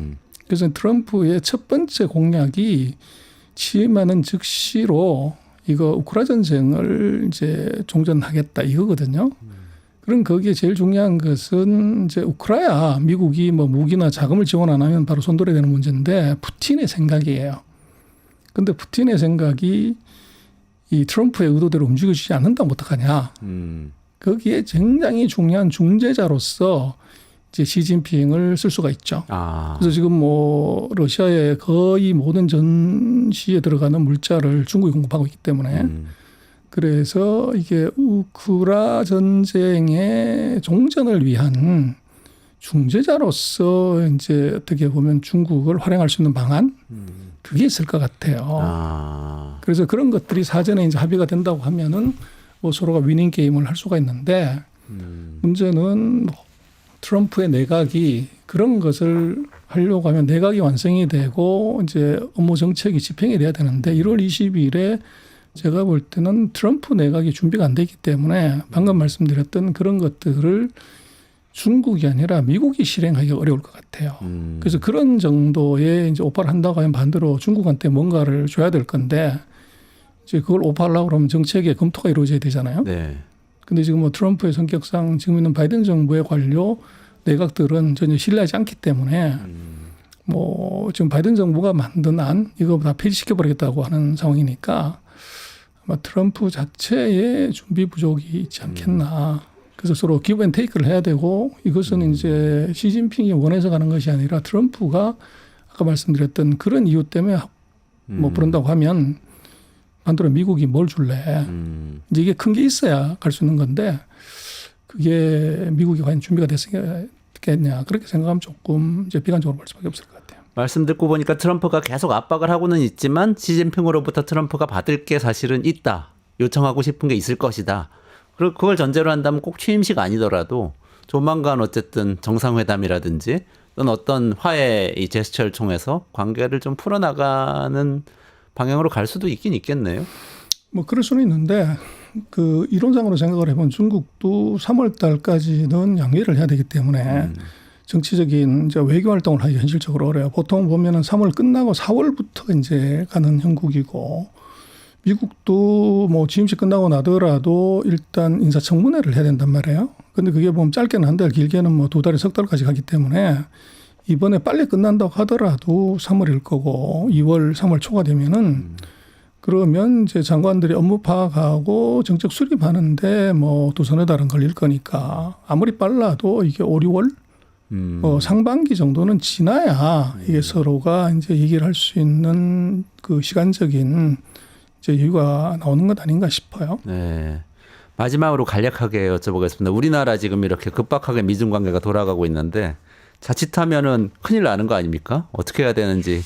그래서 트럼프의 첫 번째 공약이 취임하는 즉시로 이거 우크라이나 전쟁을 이제 종전하겠다 이거거든요. 그럼 거기에 제일 중요한 것은 이제 우크라이나 미국이 뭐 무기나 자금을 지원 안 하면 바로 손들어야 되는 문제인데 푸틴의 생각이에요. 근데 푸틴의 생각이 이 트럼프의 의도대로 움직여주지 않는다면 어떡하냐. 거기에 굉장히 중요한 중재자로서 이제 시진핑을 쓸 수가 있죠. 그래서 지금 뭐 러시아의 거의 모든 전시에 들어가는 물자를 중국이 공급하고 있기 때문에 그래서 이게 우크라 전쟁의 종전을 위한 중재자로서 이제 어떻게 보면 중국을 활용할 수 있는 방안 그게 있을 것 같아요. 그래서 그런 것들이 사전에 이제 합의가 된다고 하면은 뭐 서로가 위닝 게임을 할 수가 있는데 문제는 트럼프의 내각이 그런 것을 하려고 하면 내각이 완성이 되고 이제 업무 정책이 집행이 돼야 되는데 1월 20일에 제가 볼 때는 트럼프 내각이 준비가 안 되기 때문에 방금 말씀드렸던 그런 것들을 중국이 아니라 미국이 실행하기가 어려울 것 같아요. 그래서 그런 정도의 이제 오파를 한다고 하면 반대로 중국한테 뭔가를 줘야 될 건데 이제 그걸 오파하려고 그러면 정책의 검토가 이루어져야 되잖아요. 네. 근데 지금 뭐 트럼프의 성격상 지금 있는 바이든 정부의 관료 내각들은 전혀 신뢰하지 않기 때문에 뭐 지금 바이든 정부가 만든 안 이거 다 폐지시켜 버리겠다고 하는 상황이니까 아마 트럼프 자체의 준비 부족이 있지 않겠나. 그래서 서로 기브 앤 테이크를 해야 되고 이것은 이제 시진핑이 원해서 가는 것이 아니라 트럼프가 아까 말씀드렸던 그런 이유 때문에 뭐 그런다고 하면 반대로 미국이 뭘 줄래. 이제 이게 큰 게 있어야 갈 수 있는 건데 그게 미국이 과연 준비가 됐겠냐. 그렇게 생각하면 조금 이제 비관적으로 볼 수밖에 없을 것 같아요. 말씀 듣고 보니까 트럼프가 계속 압박을 하고는 있지만 시진핑으로부터 트럼프가 받을 게 사실은 있다. 요청하고 싶은 게 있을 것이다. 그리고 그걸 전제로 한다면 꼭 취임식 아니더라도 조만간 어쨌든 정상회담이라든지 또는 어떤 화해의 제스처를 통해서 관계를 좀 풀어나가는 방향으로 갈 수도 있긴 있겠네요. 뭐 그럴 수는 있는데 그 이론상으로 생각을 해보면 중국도 3월 달까지는 양해를 해야 되기 때문에 정치적인 이제 외교 활동을 하기 현실적으로 어려요. 보통 보면은 3월 끝나고 4월부터 이제 가는 형국이고 미국도 뭐 취임식 끝나고 나더라도 일단 인사청문회를 해야 된단 말이에요. 근데 그게 보면 짧게는 한 달, 길게는 뭐 2달에 석 달까지 가기 때문에 이번에 빨리 끝난다고 하더라도 3월일 거고 2월, 3월 초가 되면은 그러면 이제 장관들이 업무 파악하고 정책 수립하는데 뭐 2-3 달은 걸릴 거니까 아무리 빨라도 이게 5, 6월 뭐 상반기 정도는 지나야 이게 서로가 이제 얘기를 할 수 있는 그 시간적인 이제 여유가 나오는 것 아닌가 싶어요. 네. 마지막으로 간략하게 여쭤보겠습니다. 우리나라 지금 이렇게 급박하게 미중 관계가 돌아가고 있는데 자칫하면은 큰일 나는 거 아닙니까? 어떻게 해야 되는지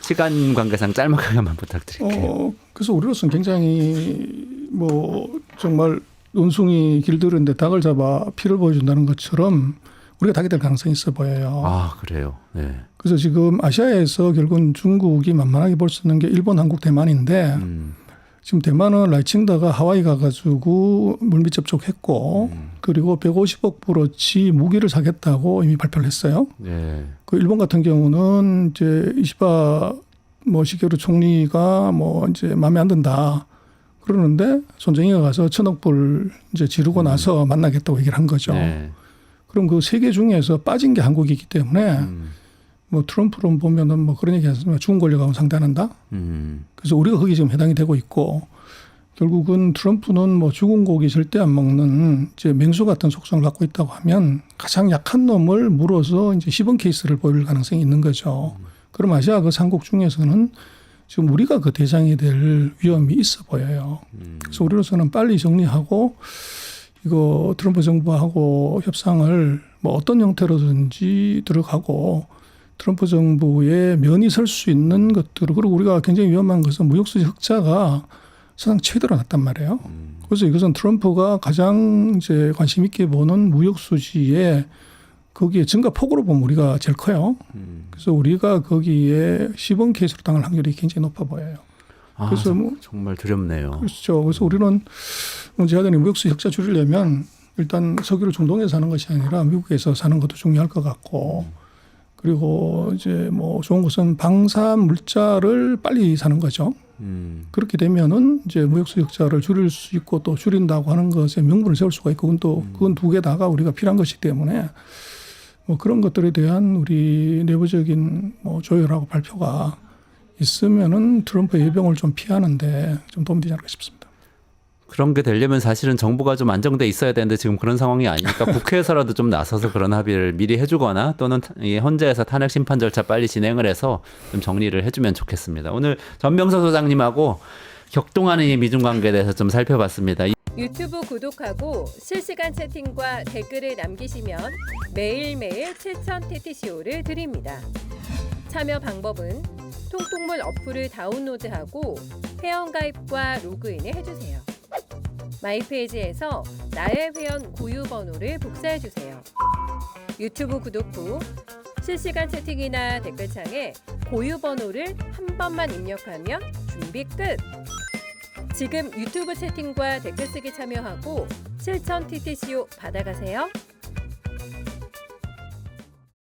시간 관계상 짤막하게만 부탁드릴게요. 그래서 우리로서는 굉장히 뭐 정말 논숭이 길들은데 닭을 잡아 피를 보여준다는 것처럼 우리가 닭이 될 가능성이 있어 보여요. 아, 그래요. 네. 그래서 지금 아시아에서 결국은 중국이 만만하게 볼 수 있는 게 일본, 한국, 대만인데 지금 대만은 라이칭다가 하와이 가가지고 물밑 접촉했고 그리고 150억 불어치 무기를 사겠다고 이미 발표를 했어요. 네. 그 일본 같은 경우는 이제 이시바 뭐 시게루 총리가 뭐 이제 마음에 안 든다 그러는데 손정희가 가서 1,000억 불 이제 지르고 나서 만나겠다고 얘기를 한 거죠. 네. 그럼 그 세 개 중에서 빠진 게 한국이기 때문에 뭐 트럼프로 보면은 뭐 그런 얘기 하지만 중국 권력하고 상대한다. 그래서 우리가 거기 지금 해당이 되고 있고 결국은 트럼프는 뭐 죽은 고기 절대 안 먹는 이제 맹수 같은 속성을 갖고 있다고 하면 가장 약한 놈을 물어서 이제 시범 케이스를 보일 가능성이 있는 거죠. 그럼 아시아 그 삼국 중에서는 지금 우리가 그 대상이 될 위험이 있어 보여요. 그래서 우리로서는 빨리 정리하고 이거 트럼프 정부하고 협상을 뭐 어떤 형태로든지 들어가고 트럼프 정부의 면이 설 수 있는 것들 그리고 우리가 굉장히 위험한 것은 무역수지 흑자가 사상 최대로 났단 말이에요. 그래서 이것은 트럼프가 가장 이제 관심 있게 보는 무역수지에 거기에 증가 폭으로 보면 우리가 제일 커요. 그래서 우리가 거기에 시범 케이스로 당할 확률이 굉장히 높아 보여요. 아, 그래서 뭐 정말 두렵네요. 그렇죠. 그래서 우리는 문제하더니 무역수지 흑자 줄이려면 일단 석유를 중동에서 사는 것이 아니라 미국에서 사는 것도 중요할 것 같고 그리고 이제 뭐 좋은 것은 방산 물자를 빨리 사는 거죠. 그렇게 되면은 이제 무역수지 흑자를 줄일 수 있고 또 줄인다고 하는 것에 명분을 세울 수가 있고 그건 두 개 다가 우리가 필요한 것이기 때문에 뭐 그런 것들에 대한 우리 내부적인 뭐 조율하고 발표가 있으면은 트럼프의 예병을 좀 피하는데 좀 도움이 되지 않을까 싶습니다. 그런 게 되려면 사실은 정부가 좀 안정돼 있어야 되는데 지금 그런 상황이 아니니까 국회에서라도 좀 나서서 그런 합의를 미리 해주거나 또는 이 헌재에서 탄핵 심판 절차 빨리 진행을 해서 좀 정리를 해주면 좋겠습니다. 오늘 전병서 소장님하고 격동하는 이 미중 관계에 대해서 좀 살펴봤습니다. 유튜브 구독하고 실시간 채팅과 댓글을 남기시면 매일매일 7,000TTCO를 드립니다. 참여 방법은 통통물 어플을 다운로드하고 회원가입과 로그인을 해주세요. 마이페이지에서 나의 회원 고유 번호를 복사해주세요. 유튜브 구독 후 실시간 채팅이나 댓글창에 고유 번호를 한 번만 입력하면 준비 끝! 지금 유튜브 채팅과 댓글 쓰기 참여하고 실천 TTCO 받아가세요.